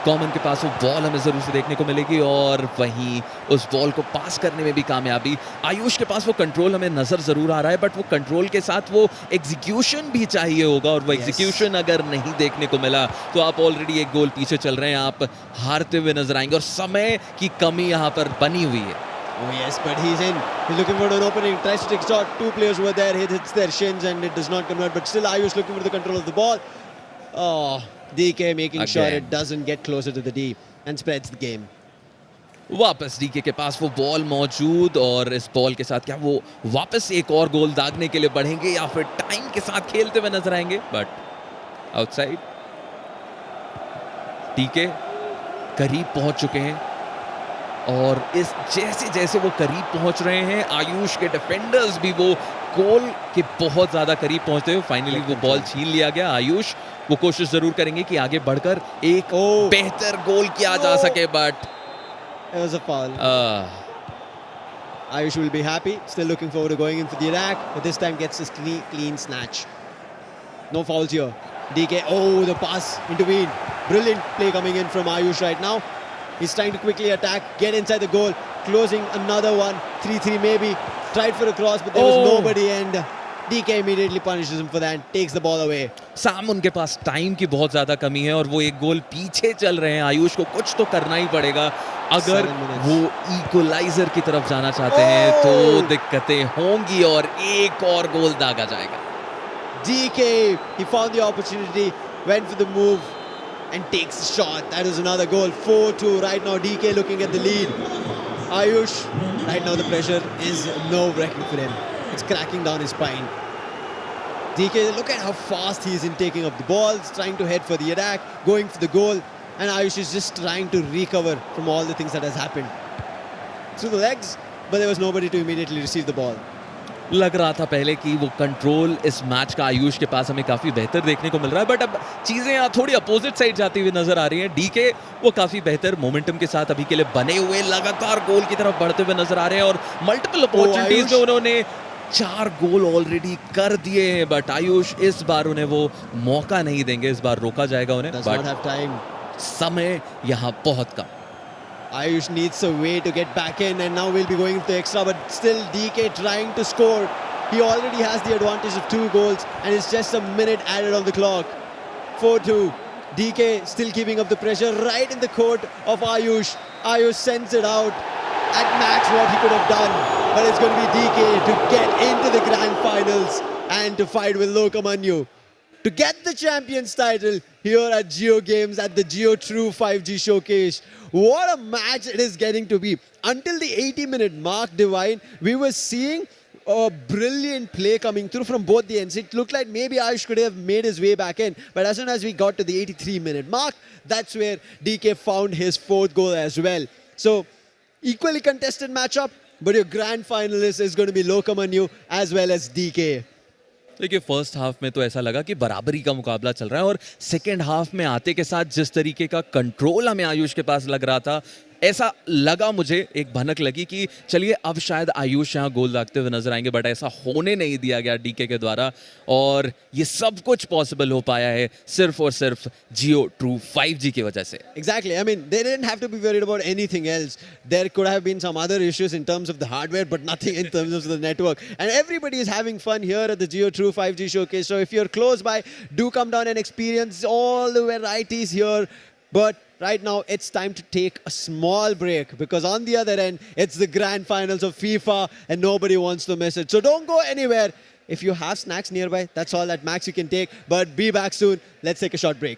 कॉमन के पास वो बॉल हमें ज़रूर से देखने को मिलेगी, और वहीं उस बॉल को पास करने में भी कामयाबी. आयुष के पास वो कंट्रोल हमें नज़र ज़रूर आ रहा है, बट वो कंट्रोल के साथ वो एग्जीक्यूशन भी चाहिए होगा, और वो एग्जीक्यूशन अगर नहीं देखने को मिला तो आप ऑलरेडी एक गोल पीछे चल रहे हैं, आप हारते हुए नजर आएंगे, और समय की कमी यहाँ पर बनी हुई है. Oh yes, but he's in. He's looking for an opening. Tries to take a shot. Two players were there. He hits their shins and it does not convert. But still, Ayush looking for the control of the ball. Oh, DK making sure it doesn't get closer to the D and spreads the game. वापस DK के पास वो ball मौजूद, और इस ball के साथ क्या वो वापस एक और गोल दागने के लिए बढ़ेंगे या फिर टाइम के साथ खेलते हुए नजर आएंगे. बट आउटसाइड डीके करीब पहुंच चुके हैं, और इस जैसे जैसे वो करीब पहुंच रहे हैं, आयुष के डिफेंडर्स भी वो गोल के बहुत ज्यादा करीब पहुंचते हुए फाइनली वो बॉल छीन लिया गया. आयुष वो कोशिश जरूर करेंगे कि आगे बढ़कर एक बेहतर गोल किया जा सके, but it was a foul. Ayush will be happy. Still looking forward to going in for the attack, but this time gets his clean snatch. No fouls here. DK, the pass intervened. Brilliant play coming in from Ayush right now. He's trying to quickly attack, get inside the goal, closing another one. 3-3 maybe. Tried for a cross, but there was nobody, and DK immediately punishes him for that, takes the ball away. Sam उनके पास time की बहुत ज्यादा कमी है, और वो एक गोल पीछे चल रहे हैं. आयुष को कुछ तो करना ही पड़ेगा अगर वो इक्वलाइजर की तरफ जाना चाहते हैं, तो दिक्कतें होंगी और एक और गोल दागा जाएगा. DK, he found the opportunity, went for the move and takes the shot. That is another goal. 4-2 right now. DK looking at the lead. Ayush, right now the pressure is nerve-wracking for him. It's cracking down his spine. DK, look at how fast he is in taking up the balls, trying to head for the attack, going for the goal, and Ayush is just trying to recover from all the things that has happened. Through the legs, but there was nobody to immediately receive the ball. लग रहा था पहले कि वो control इस match का आयुष के पास हमें काफी बेहतर देखने को मिल रहा है, बट अब चीजें यहाँ थोड़ी अपोजिट साइड जाती हुई नजर आ रही हैं. डीके वो काफी बेहतर मोमेंटम के साथ अभी के लिए बने हुए लगातार गोल की तरफ बढ़ते हुए नजर आ रहे हैं, और मल्टीपल अपॉर्चुनिटीज में उन्होंने 4 गोल ऑलरेडी कर दिए हैं, बट आयुष इस बार उन्हें वो मौका नहीं देंगे. इस बार रोका जाएगा उन्हें, बट समय यहाँ बहुत कम. Ayush needs a way to get back in, and now we'll be going to extra, but still DK trying to score. He already has the advantage of 2 goals, and it's just a minute added on the clock. 4-2. DK still keeping up the pressure right in the court of Ayush. Ayush sends it out at max what he could have done, but it's going to be DK to get into the grand finals and to fight with Lokamanyu to get the champions title here at JioGames at the JioTrue5G showcase. What a match it is getting to be. Until the 80-minute mark, Divine, we were seeing a brilliant play coming through from both the ends. It looked like maybe Ayush could have made his way back in, but as soon as we got to the 83-minute mark, that's where DK found his 4th goal as well. So, equally contested matchup, but your grand finalist is going to be Lokamanyu as well as DK. देखिए, first half में तो ऐसा लगा कि बराबरी का मुकाबला चल रहा है, और सेकेंड हाफ में आते के साथ जिस तरीके का कंट्रोल हमें आयुष के पास लग रहा था, ऐसा लगा मुझे, एक भनक लगी कि चलिए अब शायद आयुष यहाँ गोल दागते हुए नजर आएंगे, बट ऐसा होने नहीं दिया गया डीके के द्वारा, और ये सब कुछ पॉसिबल हो पाया है सिर्फ और सिर्फ जियो ट्रू 5G की वजह से. Exactly. I mean, they didn't have to be worried about anything else. There could have been some other issues in terms of the hardware, but nothing in terms of the network. And everybody is having fun here at the JioTrue5G showcase. So if you're close by, do come down and experience all the varieties here. But right now, it's time to take a small break, because on the other end, it's the grand finals of FIFA and nobody wants to miss it. So don't go anywhere. If you have snacks nearby, that's all at max you can take. But be back soon. Let's take a short break.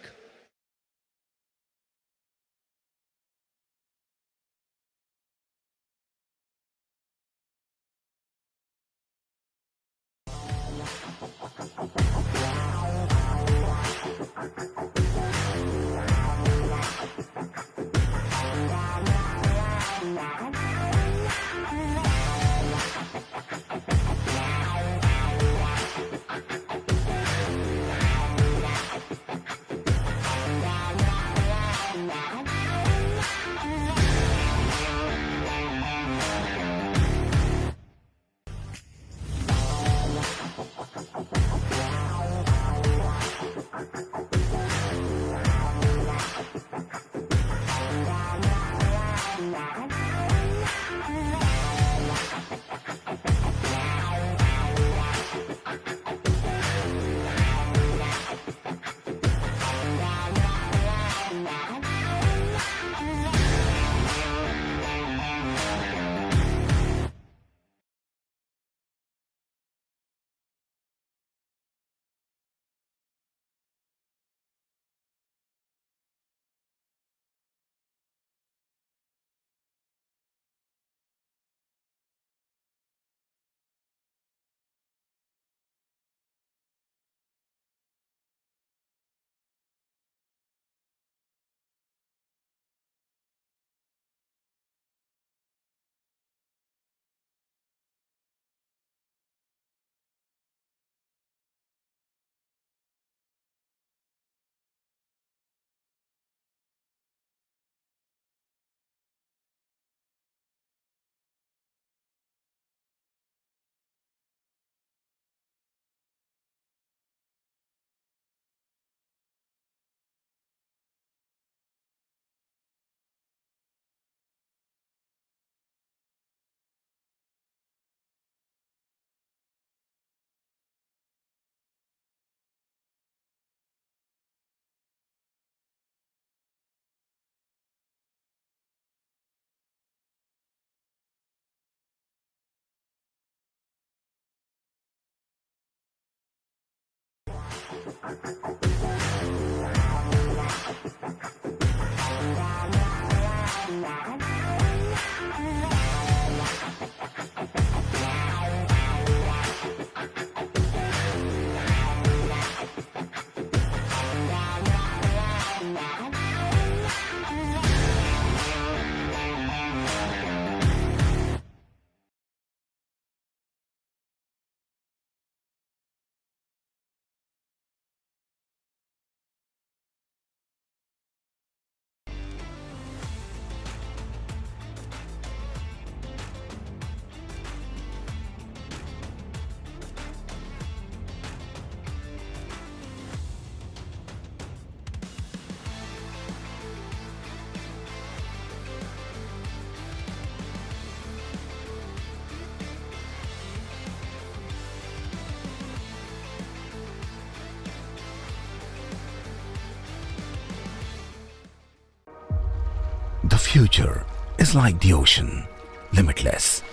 The future is like the ocean, limitless.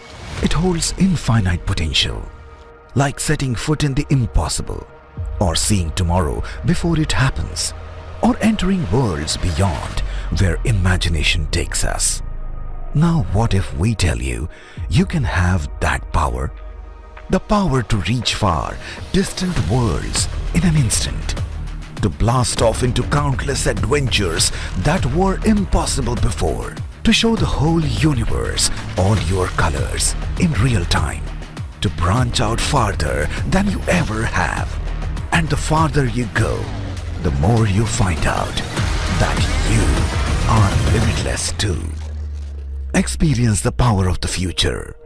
It holds infinite potential, like setting foot in the impossible, or seeing tomorrow before it happens, or entering worlds beyond where imagination takes us. Now what if we tell you, you can have that power? The power to reach far, distant worlds in an instant. To blast off into countless adventures that were impossible before. To show the whole universe all your colors in real time. To branch out farther than you ever have. And the farther you go, the more you find out that you are limitless too. Experience the power of the future.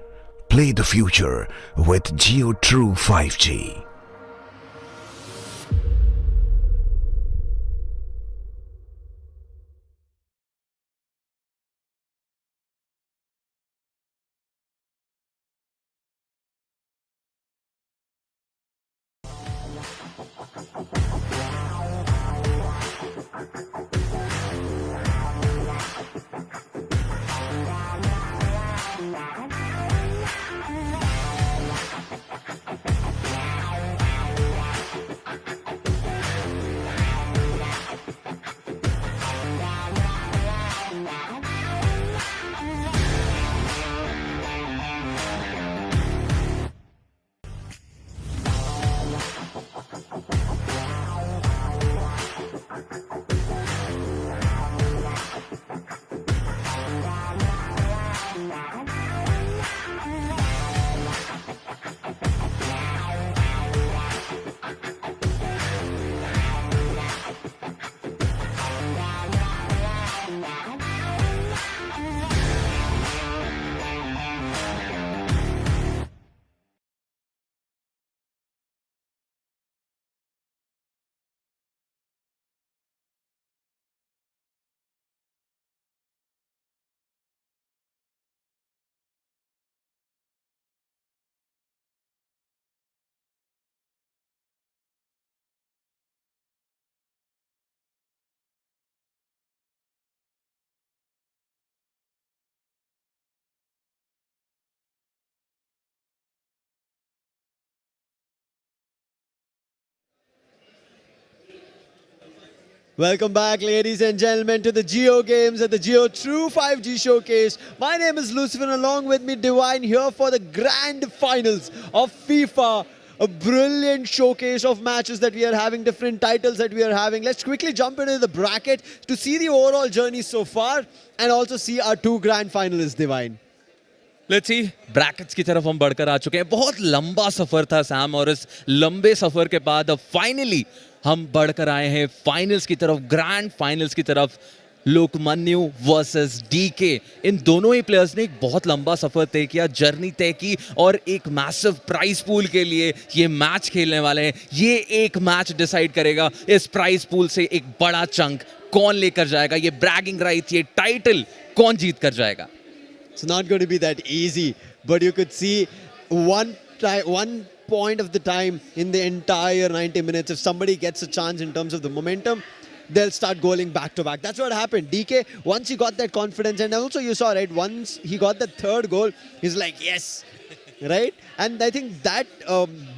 Play the future with JioTrue5G. Welcome back, ladies and gentlemen, to the JioGames at the JioTrue5G showcase. My name is Lucifer, and along with me, Divine, here for the grand finals of FIFA. A brilliant showcase of matches that we are having, different titles that we are having. Let's quickly jump into the bracket to see the overall journey so far and also see our two grand finalists, Divine. Let's see brackets की तरफ हम बढ़कर आ चुके हैं. बहुत लंबा सफर था Sam, और इस लंबे सफर के बाद अब फाइनली हम बढ़कर आए हैं फाइनल्स की तरफ, ग्रैंड फाइनल्स की तरफ. लोकमान्यु वर्सेस डीके, इन दोनों ही प्लेयर्स ने एक बहुत लंबा सफर तय किया, जर्नी तय की, और एक मैसिव प्राइस पूल के लिए ये मैच खेलने वाले हैं. ये एक मैच डिसाइड करेगा इस प्राइस पूल से एक बड़ा चंक कौन लेकर जाएगा, ये ब्रैगिंग राइट, ये टाइटल कौन जीत कर जाएगा. It's not going to be that easy, but you could see one point of the time in the entire 90 minutes, if somebody gets a chance in terms of the momentum, they'll start going back to back. That's what happened. DK, once he got that confidence, and also you saw, right, once he got the third goal, he's like, yes, right? And I think that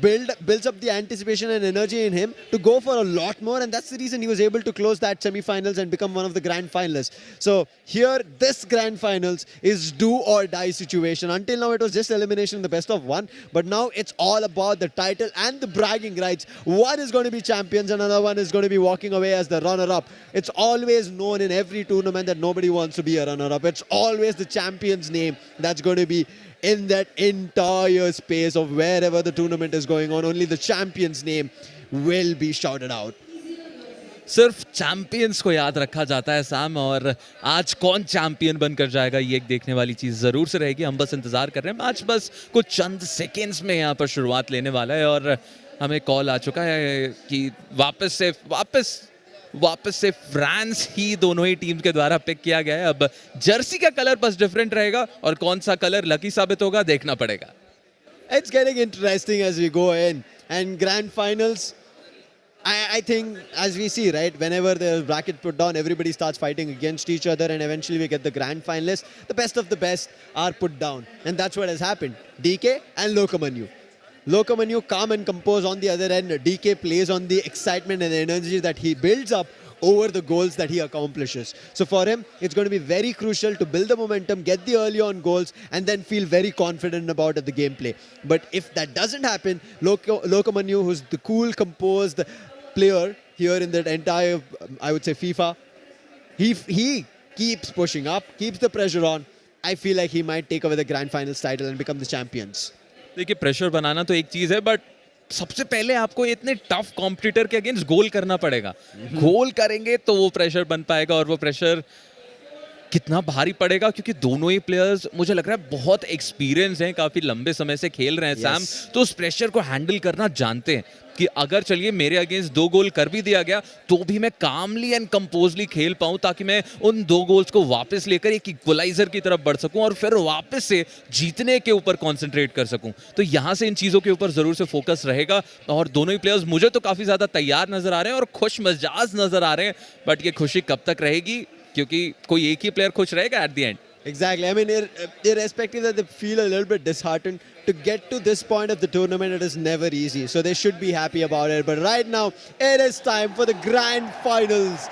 builds up the anticipation and energy in him to go for a lot more, and that's the reason he was able to close that semi-finals and become one of the grand finalists. So here, this grand finals is do or die situation. Until now, it was just elimination in the best of one, but now it's all about the title and the bragging rights. One is going to be champions, and another one is going to be walking away as the runner-up. It's always known in every tournament that nobody wants to be a runner-up. It's always the champion's name that's going to be in that entire space of wherever the tournament is going on. Only the champion's name will be shouted out. सिर्फ champions को याद रखा जाता है Sam, और आज कौन champion बनकर जाएगा ये एक देखने वाली चीज़ ज़रूर से रहेगी. हम बस इंतज़ार कर रहे हैं. मैच बस कुछ चंद सेकेंड्स में यहाँ पर शुरुआत लेने वाला है, और हमें कॉल आ चुका है कि वापस से फ्रांस ही दोनों ही टीम के द्वारा पिक किया गया है. अब जर्सी का कलर बस डिफरेंट रहेगा, और कौन सा कलर लकी साबित होगा देखना पड़ेगा. It's getting interesting as we go in. And grand finals, I think, as we see, right, whenever the bracket put down, everybody starts fighting against each other, and eventually we get the grand finalists. The best of the best are put down, and that's what has happened. DK and Lokamanyu. Lokamanyu calm and composed on the other end. DK plays on the excitement and energy that he builds up over the goals that he accomplishes. So for him, it's going to be very crucial to build the momentum, get the early on goals, and then feel very confident about the gameplay. But if that doesn't happen, Lokamanyu, who's the cool, composed player here in that entire, I would say, FIFA, he keeps pushing up, keeps the pressure on. I feel like he might take over the grand finals title and become the champions. देखिए, pressure बनाना तो एक चीज़ है, but सबसे पहले आपको इतने tough competitor के against गोल करना पड़ेगा. गोल करेंगे तो वो प्रेशर बन पाएगा, और वो प्रेशर कितना भारी पड़ेगा, क्योंकि दोनों ही प्लेयर्स मुझे लग रहा है बहुत एक्सपीरियंस हैं, काफी लंबे समय से खेल रहे हैं सैम, तो उस प्रेशर को हैंडल करना जानते हैं कि अगर चलिए मेरे अगेंस्ट 2 गोल कर भी दिया गया तो भी मैं कामली एंड कंपोजली खेल पाऊं, ताकि मैं उन 2 गोल्स को वापस लेकर एक इक्वलाइजर की तरफ बढ़ सकूं और फिर वापस से जीतने के ऊपर कंसंट्रेट कर सकूं। तो यहां से इन चीजों के ऊपर जरूर से फोकस रहेगा और दोनों ही प्लेयर्स मुझे तो काफी ज्यादा तैयार नजर आ रहे हैं और खुश मिजाज नजर आ रहे हैं। बट ये खुशी कब तक रहेगी, क्योंकि कोई एक ही प्लेयर खुश रहेगा at the end. Exactly. I mean, irrespective that they feel a little bit disheartened, to get to this point of the tournament, it is never easy. So they should be happy about it. But right now, it is time for the grand finals.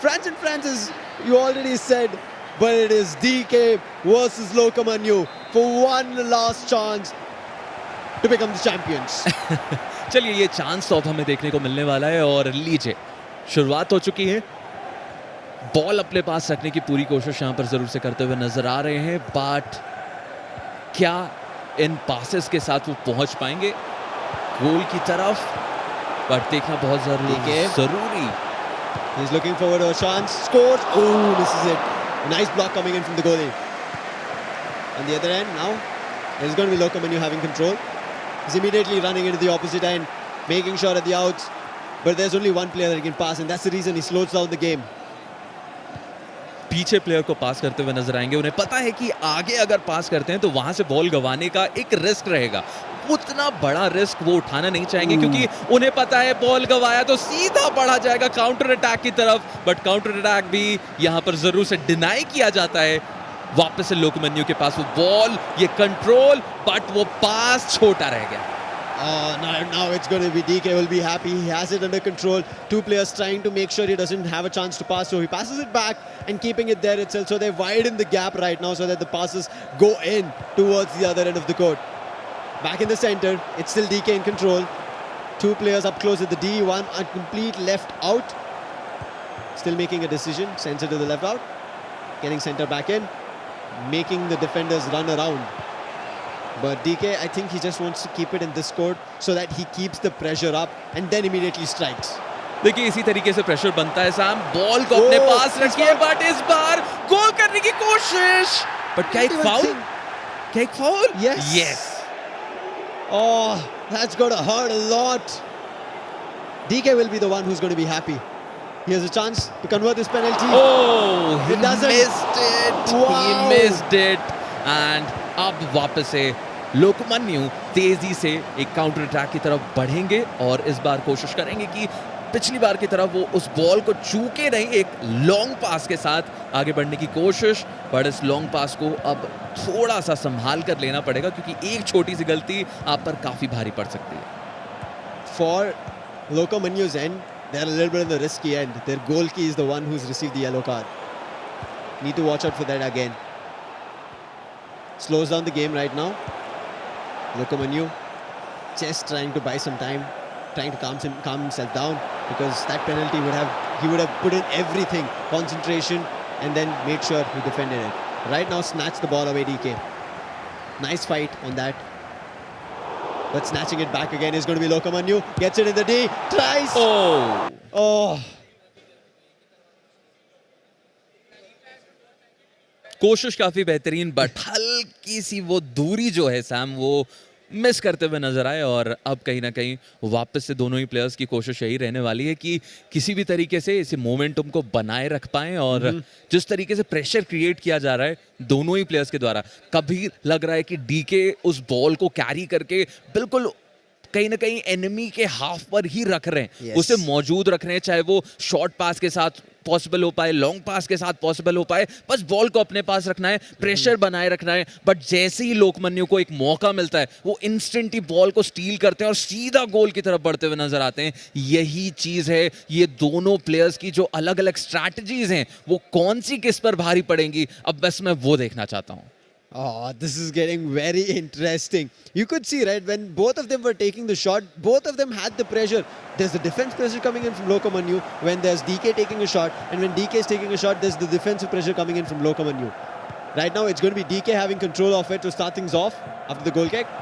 Francis, you already said, but it is DK versus Lokomanyu for one last chance to become the champions. चलिए ये chance तो अब हमें देखने को मिलने वाला है और लीजिए शुरुआत हो चुकी है। बॉल अपने पास रखने की पूरी कोशिश यहां पर जरूर से करते हुए नजर आ रहे हैं, बट क्या इन पासेस के साथ वो पहुंच पाएंगे गोल की तरफ? बट देखना बहुत जरूरी। He's looking forward to a chance. Scores. Oh, misses it. Nice block coming in from the goalie. On the other end, now there's going to be Lokomanyu having control. He's immediately running into the opposite end, making sure at the outs. But there's only one player that he can pass, and that's the reason he slows down the game. पीछे player को पास करते हुए नजर आएंगे। उन्हें पता है कि आगे अगर पास करते हैं तो वहां से बॉल गंवाने का एक रिस्क रहेगा, उतना बड़ा रिस्क वो उठाना नहीं चाहेंगे, क्योंकि उन्हें पता है बॉल गंवाया तो सीधा बढ़ा जाएगा काउंटर अटैक की तरफ। बट काउंटर अटैक भी यहां पर जरूर से डिनाई किया जाता है। वापस से लोकमन्यु के पास वो बॉल, ये कंट्रोल, बट वो पास छोटा रह गया। Now it's going to be DK will be happy. He has it under control. 2 players trying to make sure he doesn't have a chance to pass. So he passes it back and keeping it there itself. So they widen the gap right now so that the passes go in towards the other end of the court. Back in the center, it's still DK in control. 2 players up close at the D. One a complete left out. Still making a decision. Sends it to the left out. Getting center back in. Making the defenders run around. But DK, I think he just wants to keep it in this court so that he keeps the pressure up and then immediately strikes. देखिए इसी तरीके से pressure बनता है Sam. Ball को अपने पास रखिए, but इस बार गोल करने की कोशिश। बट क्या एक foul? Yes. Oh, that's going to hurt a lot. DK will be the one who's going to be happy. He has a chance to convert this penalty. Oh, he missed it. Wow. He missed it. And अब वापस से लोकमन्यु तेजी से एक counter attack की तरफ बढ़ेंगे और इस बार कोशिश करेंगे कि पिछली बार की तरफ वो उस बॉल को चूके नहीं, एक लॉन्ग पास के साथ आगे बढ़ने की कोशिश। पर इस लॉन्ग पास को अब थोड़ा सा संभाल कर लेना पड़ेगा, क्योंकि एक छोटी सी गलती आप पर काफी भारी पड़ सकती है। For Lokomanyu's end, they're a little bit on the risky end. Their goalkeeper is the one who's received the yellow card. Need to watch out for that again. Slows down the game right now. Lokomanyu just trying to buy some time, trying to calm himself down, because that penalty he would have put in everything, concentration, and then made sure he defended it. Right now, snatched the ball away, DK. Nice fight on that. But snatching it back again is going to be Lokomanyu. Gets it in the D. Tries. Oh. कोशिश काफी बेहतरीन, but हल्की सी वो दूरी जो है Sam वो miss करते हुए नजर आए। और अब कहीं ना कहीं वापस से दोनों ही प्लेयर्स की कोशिश यही रहने वाली है कि किसी भी तरीके से इस मोमेंटम को बनाए रख पाएं। और जिस तरीके से प्रेशर क्रिएट किया जा रहा है दोनों ही प्लेयर्स के द्वारा, कभी लग रहा है कि डीके उस बॉल को कैरी करके बिल्कुल कहीं ना कहीं एनिमी के हाफ पर ही रख रहे हैं, उसे मौजूद रख रहे हैं, चाहे वो शॉर्ट पास के साथ पॉसिबल हो पाए, लॉन्ग पास के साथ पॉसिबल हो पाए, बस बॉल को अपने पास रखना है, प्रेशर बनाए रखना है। बट जैसे ही लोकमन्यु को एक मौका मिलता है वो इंस्टेंट ही बॉल को स्टील करते हैं और सीधा गोल की तरफ बढ़ते हुए नजर आते हैं। यही चीज है, ये दोनों प्लेयर्स की जो अलग अलग स्ट्रैटेजीज हैं वो कौन सी किस पर भारी पड़ेंगी, अब बस मैं वो देखना चाहता हूं। Oh, this is getting very interesting. You could see, right, when both of them were taking the shot, both of them had the pressure. There's the defense pressure coming in from Lokomanyu when there's DK taking a shot, and when DK is taking a shot, there's the defensive pressure coming in from Lokomanyu. Right now, it's going to be DK having control of it to start things off after the goal kick.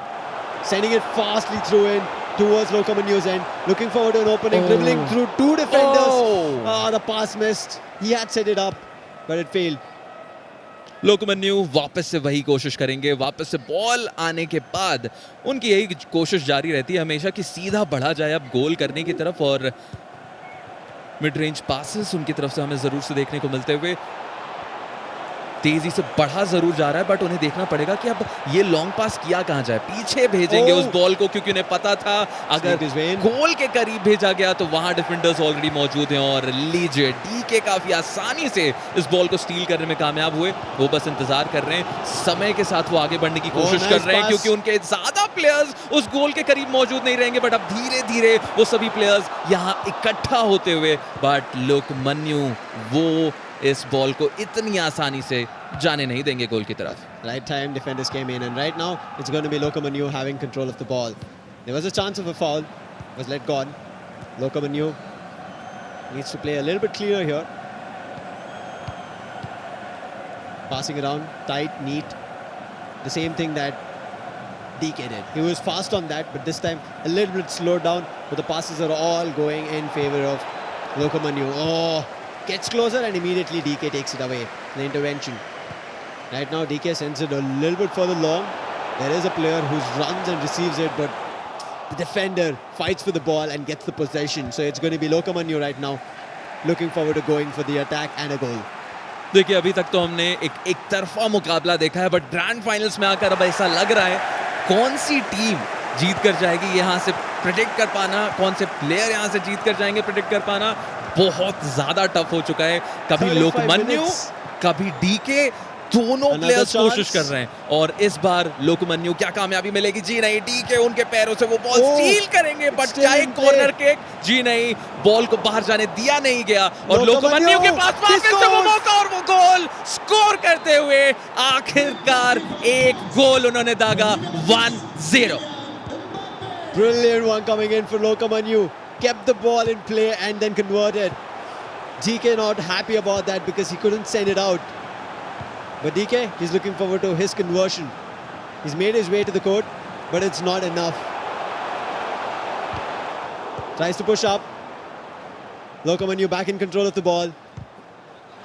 Sending it fastly through in towards Lokomanyu's end. Looking forward to an opening, dribbling through 2 defenders. The pass missed. He had set it up, but it failed. लोकमन्यु वापस से वही कोशिश करेंगे, वापस से ball आने के बाद उनकी यही कोशिश जारी रहती है हमेशा कि सीधा बढ़ा जाए अब गोल करने की तरफ, और मिड रेंज पासेस उनकी तरफ से हमें जरूर से देखने को मिलते हुए। तेजी से बढ़ा जरूर जा रहा है, बट उन्हें देखना पड़ेगा कि अब ये लॉन्ग पास किया कहां जाए, पीछे भेजेंगे उस बॉल को, क्योंकि उन्हें पता था अगर गोल के करीब भेजा गया तो वहां डिफेंडर्स ऑलरेडी मौजूद हैं। और लीजिए डीके काफी आसानी से इस बॉल को स्टील करने में कामयाब हुए। वो बस इंतजार कर रहे हैं, समय के साथ वो आगे बढ़ने की कोशिश कर रहे हैं, क्योंकि उनके ज्यादा प्लेयर्स उस गोल के करीब मौजूद नहीं रहेंगे, बट अब धीरे धीरे वो सभी प्लेयर्स यहाँ इकट्ठा होते हुए, बट लोकमन्यु वो इस बॉल को इतनी आसानी से जाने नहीं देंगे गोल की तरफ। Right time defenders came in, and right now it's going to be Lokomanyu having control of the ball. There was a chance of a foul, was let gone. Lokomanyu needs to play a little bit clearer here. Passing around, tight, neat. The same thing that DK did. He was fast on that, but this time a little bit slowed down. But the passes are all going in favor of Lokomanyu. Oh, gets closer and immediately DK takes it away. The intervention. Right now DK sends it a little bit further long. There is a player who runs and receives it, but the defender fights for the ball and gets the possession. So it's going to be Lokomanyu right now, looking forward to going for the attack and a goal. देखिए अभी तक तो हमने एक तरफा मुकाबला देखा है, बट ग्रैंड फाइनल्स में आकर अब ऐसा लग रहा है कौन सी टीम जीत कर जाएगी, यहाँ से प्रेडिक्ट कर पाना, कौन से प्लेयर यहाँ से जीत कर जाएंगे प्रेडिक्ट कर पाना बहुत ज्यादा टफ हो चुका है। कभी लोकमन्यु कभी डीके, दोनों प्लेयर्स कोशिश कर रहे हैं, और इस बार लोकमन्यु क्या कामयाबी मिलेगी? जी नहीं, डीके उनके पैरों से वो बॉल स्टील करेंगे, बट क्या एक कॉर्नर किक? जी नहीं, बॉल को बाहर जाने दिया नहीं गया, और लोकमन्यु के पास वो मौका और वो गोल स्कोर करते हुए आखिरकार एक गोल उन्होंने दागा। 1-0। Brilliant one coming in for Lokomanyu. Kept the ball in play and then converted. DK not happy about that because he couldn't send it out. But DK, he's looking forward to his conversion. He's made his way to the court, but it's not enough. Tries to push up. Lokomanyu back in control of the ball.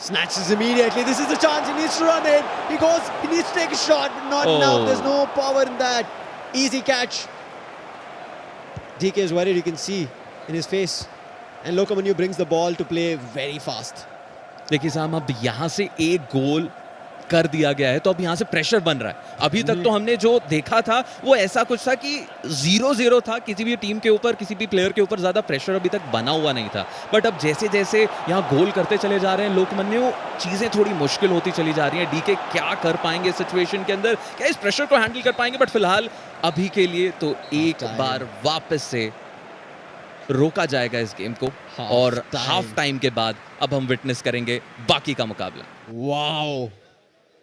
Snatches immediately. This is the chance. He needs to run it. He goes. He needs to take a shot, but not enough. There's no power in that. Easy catch. DK is worried. You can see in his face. And Lokomanyu brings the ball to play very fast. देखिए साहब, अब यहाँ से एक गोल कर दिया गया है तो अब यहाँ से प्रेशर बन रहा है। अभी तक तो हमने जो देखा था वो ऐसा कुछ था कि 0-0 था, किसी भी टीम के ऊपर, किसी भी प्लेयर के ऊपर ज्यादा प्रेशर अभी तक बना हुआ नहीं था। बट अब जैसे जैसे यहाँ गोल करते चले जा रहे हैं लोकमन्यु, चीजें थोड़ी मुश्किल होती चली जा रही हैं। डीके क्या कर पाएंगे इस सिचुएशन के अंदर, क्या इस प्रेशर को हैंडल कर पाएंगे? बट फिलहाल अभी के लिए तो एक बार वापस से रोका जाएगा इस गेम को, और हाफ टाइम के बाद अब हम विटनेस करेंगे बाकी का मुकाबला। Wow.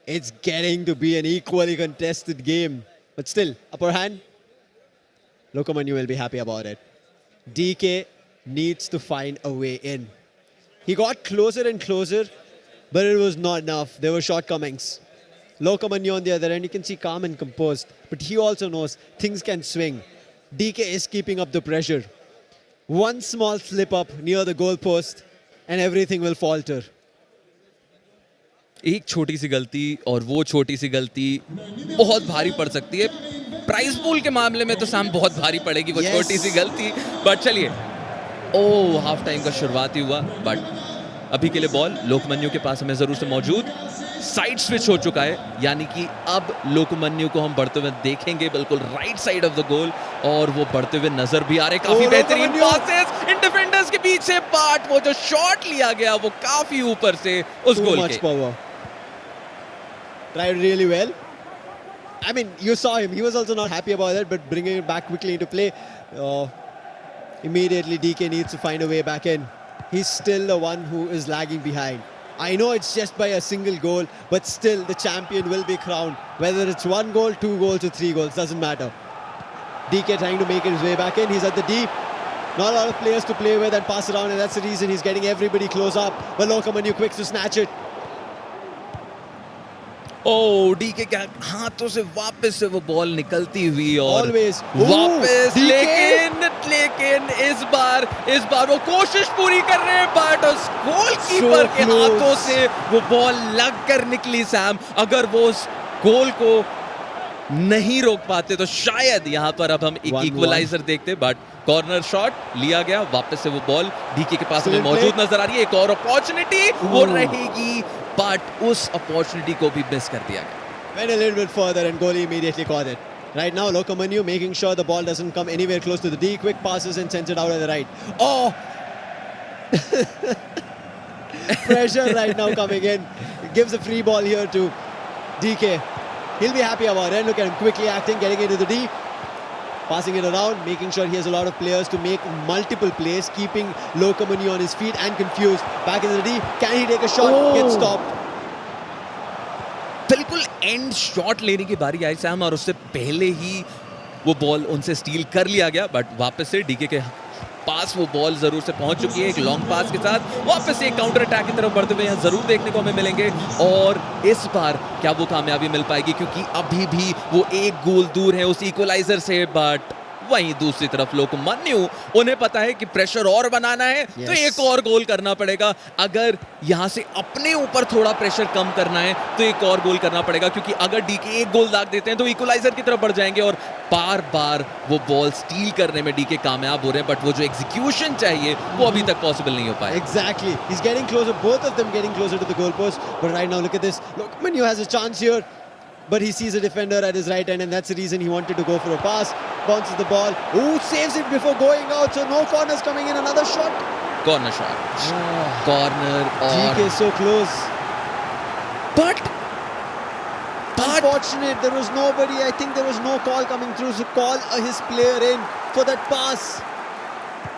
It's getting to be an equally contested game. But still, upper hand, Lokomanyu will be happy about it. DK needs to find a way in. He got closer and closer, but it was not enough. There were shortcomings. Lokomanyu on the other end, you can see calm and composed. But he also knows things can swing. DK is keeping up the pressure. One small slip up near the goal post and everything will falter. एक छोटी सी गलती, और वो छोटी सी गलती बहुत भारी पड़ सकती है। प्राइस पूल के मामले में तो सैम बहुत भारी पड़ेगी वो छोटी सी गलती। बट चलिए, हाफ टाइम का शुरुआत ही हुआ, बट अभी के लिए बॉल लोकमन्यु के पास हमें जरूर से मौजूद। साइड स्विच हो चुका है, यानी कि अब लोकमन्यु को हम बढ़ते हुए देखेंगे बिल्कुल right side of the goal, और वो बढ़ते हुए नजर भी आ रहे। काफी बेहतरीन पासेस इन डिफेंडर्स के पीछे, बट वो जो शॉट लिया गया वो काफी ऊपर से उस गोल के। Tried really well. I mean, you saw him. He was also not happy about that, but bringing it back quickly into play. Immediately, DK needs to find a way back in. He's still the one who is lagging behind. I know it's just by a single goal, but still the champion will be crowned. Whether it's 1 goal, 2 goals, or 3 goals, doesn't matter. DK trying to make his way back in. He's at the deep. Not a lot of players to play with and pass around, and that's the reason he's getting everybody close up. But Lokomanyu quick to snatch it. ओ डीके के हाथों से वापस से वो ball निकलती हुई और Always. वापस DK. लेकिन इस बार वो कोशिश पूरी कर रहे हैं बट उस गोलकीपर So के close. हाथों से वो बॉल लग कर निकली सैम। अगर वो उस गोल को नहीं रोक पाते तो शायद यहाँ पर अब हम एक 1-1. इक्वलाइजर देखते, बट कॉर्नर शॉट लिया गया, वापस से वो बॉल डीके के पास Still हमें in play. मौजूद नजर आ रही है। एक और अपॉर्चुनिटी वो Ooh. रहेगी बट उस अपॉर्चुनिटी को भी मिस कर दिया गया। Went a little bit further and goalie immediately caught it. Right now, Lokomanu making sure the ball doesn't come anywhere close to the D. Quick passes and sends it out at the right. Oh! Pressure right now coming in. Gives a free ball here to DK. He'll be happy about it. Look at him quickly acting, getting into the D. Passing it around, making sure he has a lot of players to make multiple plays, keeping Lokomanu on his feet and confused. Back into the D. Can he take a shot? Oh. Gets stopped. बिल्कुल and shot लेने की बारी आई Sam और उससे पहले ही वो ball उनसे steel कर लिया गया, बट वापस से डीके के पास वो बॉल जरूर से पहुंच चुकी है। एक लॉन्ग पास के साथ वापस से एक काउंटर अटैक की तरफ बढ़ते हुए यहाँ जरूर देखने को हमें मिलेंगे और इस बार क्या वो कामयाबी मिल पाएगी, क्योंकि अभी भी वो एक गोल दूर है उस इक्वलाइजर से। बट वहीं दूसरी तरफ लोकमान्यु, उन्हें पता है कि प्रेशर और बनाना है तो एक और गोल करना पड़ेगा। अगर यहाँ से अपने ऊपर थोड़ा प्रेशर कम करना है तो एक और गोल करना पड़ेगा, क्योंकि अगर डीके एक गोल दाग देते हैं तो इक्वलाइजर की तरफ बढ़ जाएंगे और बार बार वो बॉल स्टील करने में डीके कामयाब हो रहे हैं, बट वो जो एग्जीक्यूशन चाहिए वो अभी तक पॉसिबल नहीं हो पाया। Exactly. He's getting closer, both of them getting closer to the goalpost. But right now, look at this. Lokomanu has a chance here. But he sees a defender at his right hand, and that's the reason he wanted to go for a pass. Bounces the ball. Ooh, saves it before going out. So no corners coming in. Another shot. Corner shot, corner और DK so close. But Unfortunate. There was nobody. I think there was no call coming through. So call his player in for that pass.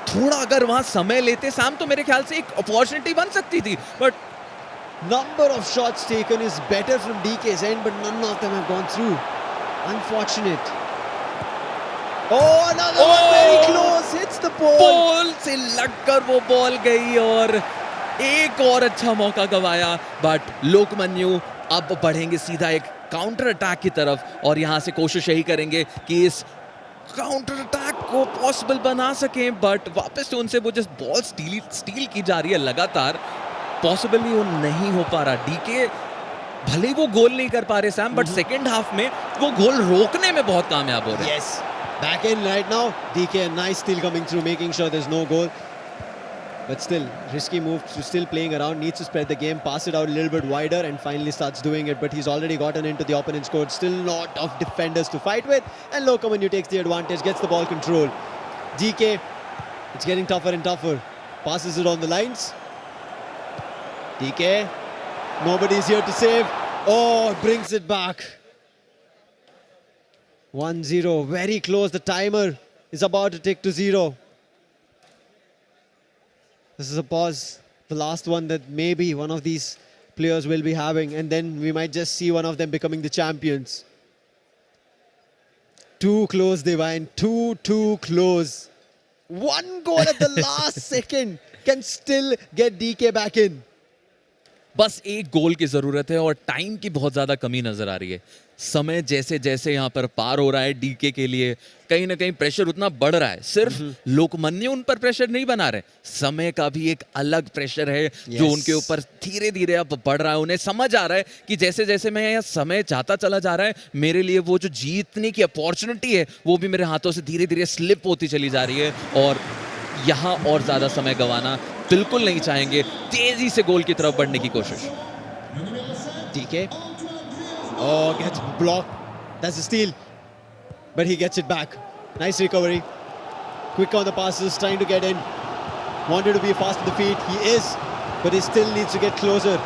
थोड़ा अगर वहां समय लेते Sam तो मेरे ख्याल से एक अपॉर्चुनिटी बन सकती थी, but Number of shots taken is better from DK's end, but none of them have gone through. Unfortunate. Oh, another one very close. Hits the pole. पोल से लगकर वो बॉल गई और एक और अच्छा मौका गवाया। बट लोकमान्यु अब बढ़ेंगे सीधा एक काउंटर अटैक की तरफ और यहां से कोशिश यही करेंगे कि इस काउंटर अटैक को पॉसिबल बना सकें, बट वापस से उनसे वो जिस बॉल स्टील की जा रही है लगातार, पॉसिबली वो नहीं हो पा रहा। डीके भले ही वो गोल नहीं कर पा रहे सैम, बट सेकेंड हाफ में वो गोल रोकने में बहुत कामयाब हो रहे हैं। Yes. Back in right now. DK, a nice steal coming through, making sure there's no goal. But still, risky move, still playing around, needs to spread the game, pass it out a little bit wider and finally starts doing it. But he's already gotten into the opponent's court. Still lot of defenders to fight with. And Lokomanu takes the advantage, gets the ball control. DK, it's getting tougher and tougher. Passes it on the lines. DK, nobody's here to save. Oh, brings it back. 1-0, very close. The timer is about to tick to 0. This is a pause. The last one that maybe one of these players will be having, and then we might just see one of them becoming the champions. Too close, Divine. Too close. One goal at the last second can still get DK back in. बस एक गोल की जरूरत है और time की बहुत ज्यादा कमी नजर आ रही है। समय जैसे जैसे यहाँ पर पार हो रहा है डीके के लिए, कहीं ना कहीं प्रेशर उतना बढ़ रहा है। सिर्फ लोकमान्यु उन पर प्रेशर नहीं बना रहे, समय का भी एक अलग प्रेशर है जो उनके ऊपर धीरे धीरे अब बढ़ रहा है। उन्हें समझ आ रहा है कि जैसे जैसे मैं यहाँ समय जाता चला जा रहा है, मेरे लिए वो जो जीतने की अपॉर्चुनिटी है वो भी मेरे हाथों से धीरे धीरे स्लिप होती चली जा रही है और यहाँ और ज्यादा समय गंवाना बिल्कुल नहीं चाहेंगे। तेजी से गोल की तरफ बढ़ने की कोशिश। DK. Oh, gets blocked. That's a steal. But he gets it back. Nice recovery. Quick on the passes, trying to get in. Wanted to be fast to the feet. He is. But he still needs to get closer.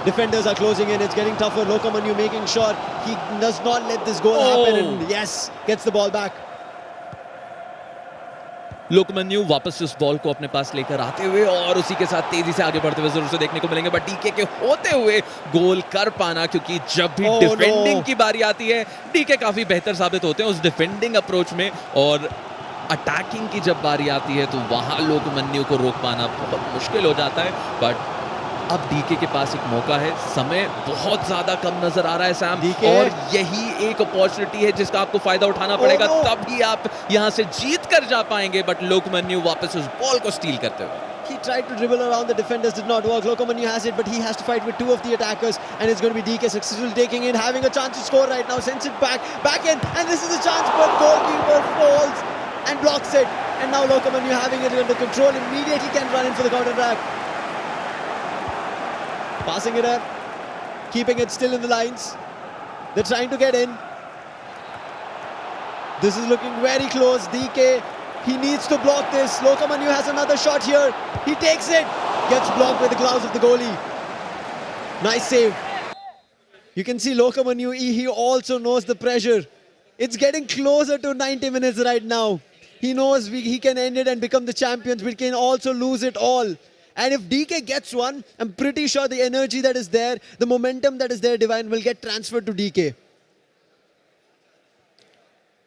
Defenders are closing in. It's getting tougher. Lokomanu making sure he does not let this goal happen. And yes, gets the ball back. लोकमान्यु वापस उस ball को अपने पास लेकर आते हुए और उसी के साथ तेजी से आगे बढ़ते हुए जरूर से देखने को मिलेंगे, बट डीके के होते हुए गोल कर पाना, क्योंकि जब भी डिफेंडिंग की बारी आती है डीके काफी बेहतर साबित होते हैं उस डिफेंडिंग अप्रोच में, और अटैकिंग की जब बारी आती है तो वहां लोकमान्यु को रोक पाना बहुत मुश्किल हो जाता है। बट अब डीके के पास एक मौका है, समय बहुत ज्यादा कम नजर आ रहा है सैम, DK और यही एक अपॉर्चुनिटी है जिसका आपको फायदा उठाना पड़ेगा, no! तभी आप यहां से जीत कर जा पाएंगे। बट लोकमान्य वापस उस बॉल को स्टील करते हुए, He tried to dribble around the defenders, did not work. Lokomanyu has it, but he has to fight with two of the attackers, and it's going to be DK successful taking in, having a chance to score right now. Sends it back in, and this is a chance, but goalkeeper falls and blocks it. And now Lokomanyu having it under control, immediately can run in for the counter attack. Passing it up, keeping it still in the lines. They're trying to get in. This is looking very close. DK, he needs to block this. Lokomanyu has another shot here. He takes it. Gets blocked by the gloves of the goalie. Nice save. You can see Lokomanyu, he also knows the pressure. It's getting closer to 90 minutes right now. He knows he can end it and become the champions, but can also lose it all. And if DK gets one, I'm pretty sure the energy that is there, the momentum that is there, Divine, will get transferred to DK.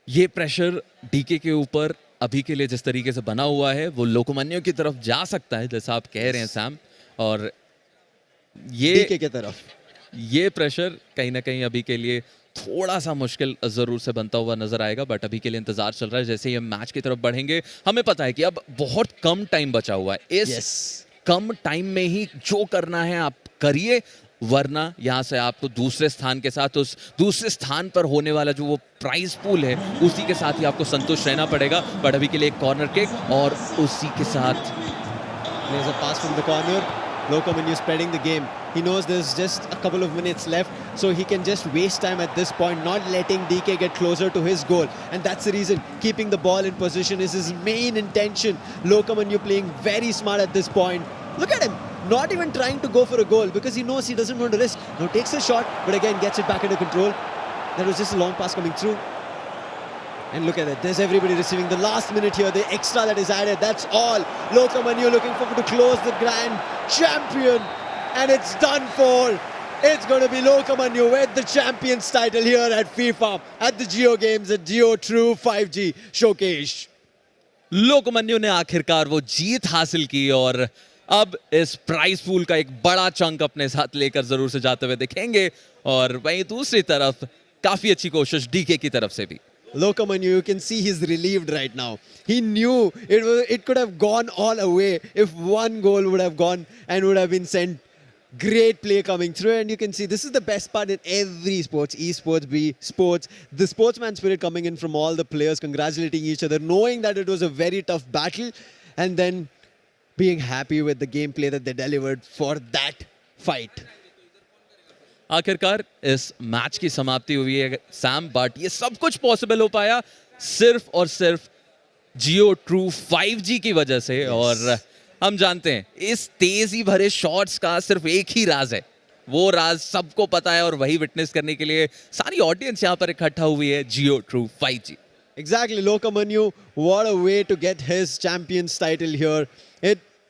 ये pressure DK के ऊपर अभी के लिए जिस तरीके से बना हुआ है वो लोकमान्य की तरफ जा सकता है, जैसा आप कह रहे हैं सैम, और DK की तरफ ये प्रेशर कहीं ना कहीं अभी के लिए थोड़ा सा मुश्किल जरूर से बनता हुआ नजर आएगा। बट अभी के लिए इंतजार चल रहा है, जैसे ये मैच की तरफ बढ़ेंगे हमें पता है कि अब बहुत कम टाइम बचा हुआ है। इस कम टाइम में ही जो करना है आप करिए, वरना यहाँ से आपको दूसरे स्थान के साथ उस दूसरे स्थान पर होने वाला जो वो प्राइज पूल है उसी के साथ ही आपको संतुष्ट रहना पड़ेगा। बट अभी के लिए एक कॉर्नर किक और उसी के साथ there's a pass from the corner. Lokomanyu spreading the game. He knows there's just a couple of minutes left, so he can just waste time at this point, not letting DK get closer to his goal. And that's the reason keeping the ball in position is his main intention. Lokomanyu playing very smart at this point. Look at him, not even trying to go for a goal because he knows he doesn't want to risk. Now takes a shot, but again gets it back under control. That was just a long pass coming through. And look at that, there's everybody receiving the last minute here, the extra that is added, that's all. Lokomanyu looking forward to close the grand champion, and it's done for. It's going to be Lokomanyu with the champions title here at FIFA, at the JioGames, at JioTrue5G showcase. Lokmanya ने आखिरकार वो जीत हासिल की और अब इस price pool का एक बड़ा चंक अपने साथ लेकर जरूर से जाते हुए दिखेंगे। और वहीं दूसरी तरफ काफी अच्छी कोशिश डीके की तरफ से भी। Lokomanyu, you can see he's relieved right now. He knew it could have gone all away if one goal would have gone and would have been sent. Great play coming through, and you can see this is the best part in every sports, esports, sports, the sportsman spirit coming in from all the players, congratulating each other, knowing that it was a very tough battle, and then being happy with the gameplay that they delivered for that fight. आखिरकार इस match की समाप्ति हुई है Sam, but ये सब कुछ possible हो पाया सिर्फ और सिर्फ जियो ट्रू 5G की वजह से। और हम जानते हैं इस तेजी भरे शॉट्स का सिर्फ एक ही राज है, वो राज सबको पता है और वही विटनेस करने के लिए सारी ऑडियंस यहाँ पर इकट्ठा हुई है जियो true 5G। Exactly, Lokomanyu, what a way to get his champions title here.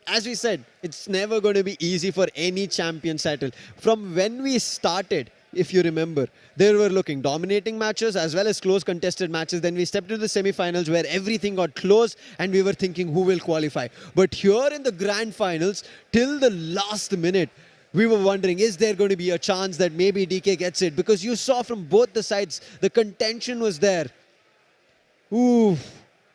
As we said, it's never going to be easy for any champions title. From when we started, if you remember, there were looking dominating matches as well as close contested matches. Then we stepped into the semi-finals where everything got close and we were thinking who will qualify. But here in the grand finals, till the last minute, we were wondering, is there going to be a chance that maybe DK gets it? Because you saw from both the sides, the contention was there. Ooh.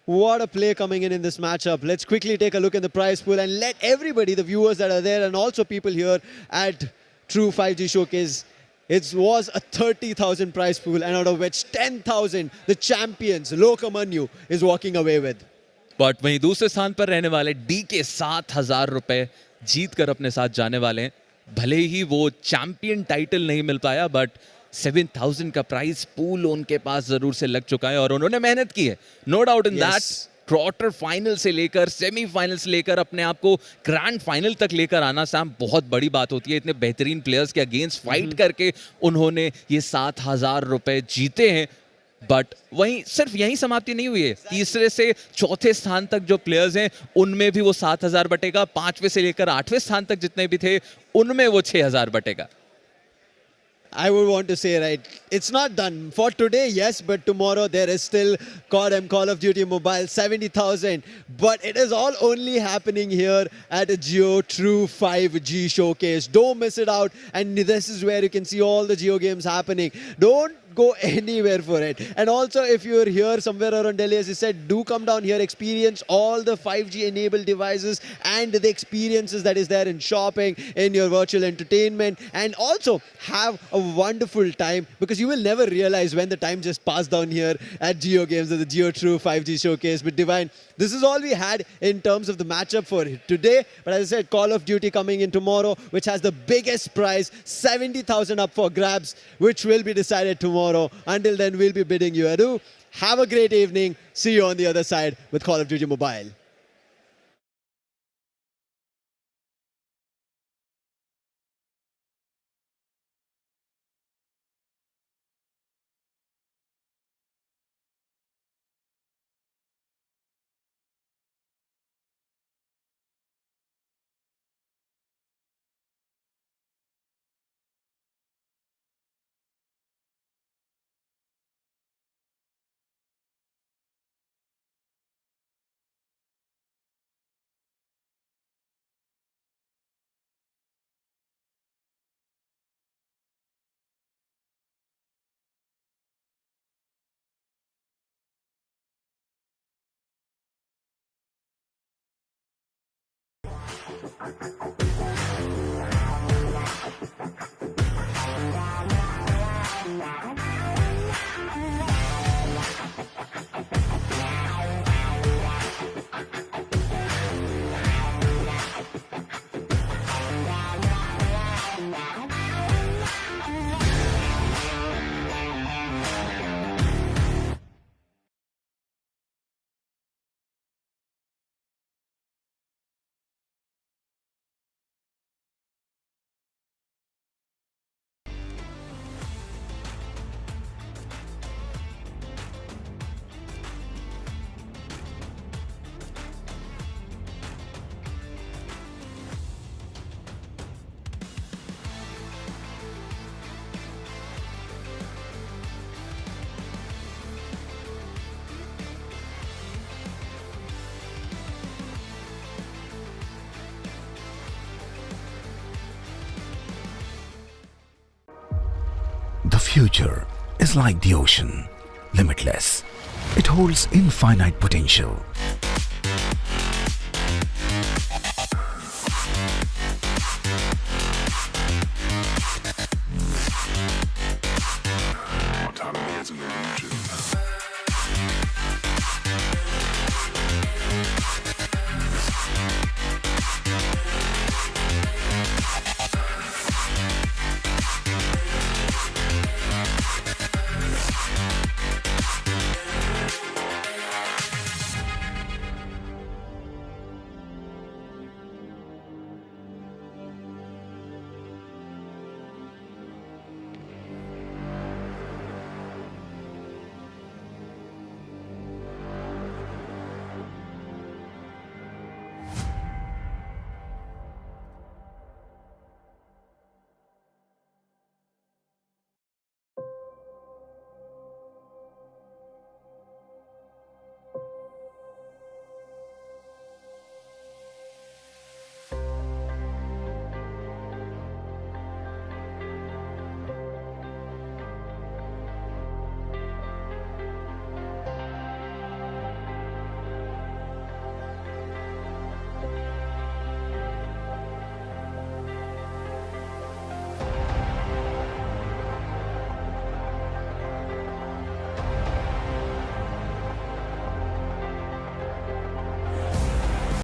What a play coming in this matchup. Let's quickly take a look at the prize pool and let everybody, the viewers that are there and also people here at True 5G Showcase, it was a 30,000 prize pool and out of which 10,000 the champions Lokomanyu is walking away with. But वहीं दूसरे स्थान पर रहने वाले DK 7,000 रुपए जीत कर अपने साथ जाने वाले हैं। भले ही वो चैंपियन टाइटल नहीं मिल पाया, बट 7,000 का प्राइस पूल उनके पास जरूर से लग चुका है और उन्होंने मेहनत की है, no doubt in that. Quarter final से लेकर सेमीफाइनल से लेकर अपने आप को ग्रैंड फाइनल तक लेकर आना सैम बहुत बड़ी बात होती है। इतने बेहतरीन प्लेयर्स के अगेंस्ट फाइट करके उन्होंने ये 7,000 रुपए जीते हैं। बट वहीं सिर्फ यही समाप्ति नहीं हुई है, तीसरे से चौथे स्थान तक जो प्लेयर्स हैं उनमें भी वो 7,000 बटेगा, 5वें से लेकर 8वें स्थान तक जितने भी थे उनमें वो 6,000 बटेगा। I would want to say, right, it's not done. For today, yes, but tomorrow there is still COD Call of Duty Mobile 70,000. But it is all only happening here at a JioTrue5G showcase. Don't miss it out. And this is where you can see all the JioGames happening. Don't go anywhere for it. And also, if you're here somewhere around Delhi, as I said, do come down here, experience all the 5G enabled devices and the experiences that is there in shopping, in your virtual entertainment, and also have a wonderful time, because you will never realize when the time just passed down here at JioGames at the JioTrue5G showcase. But Divine, this is all we had in terms of the matchup for today. But as I said, Call of Duty coming in tomorrow, which has the biggest prize, 70,000 up for grabs, which will be decided tomorrow. Until then, we'll be bidding you adieu. Have a great evening. See you on the other side with Call of Duty Mobile. The future is like the ocean, limitless. It holds infinite potential.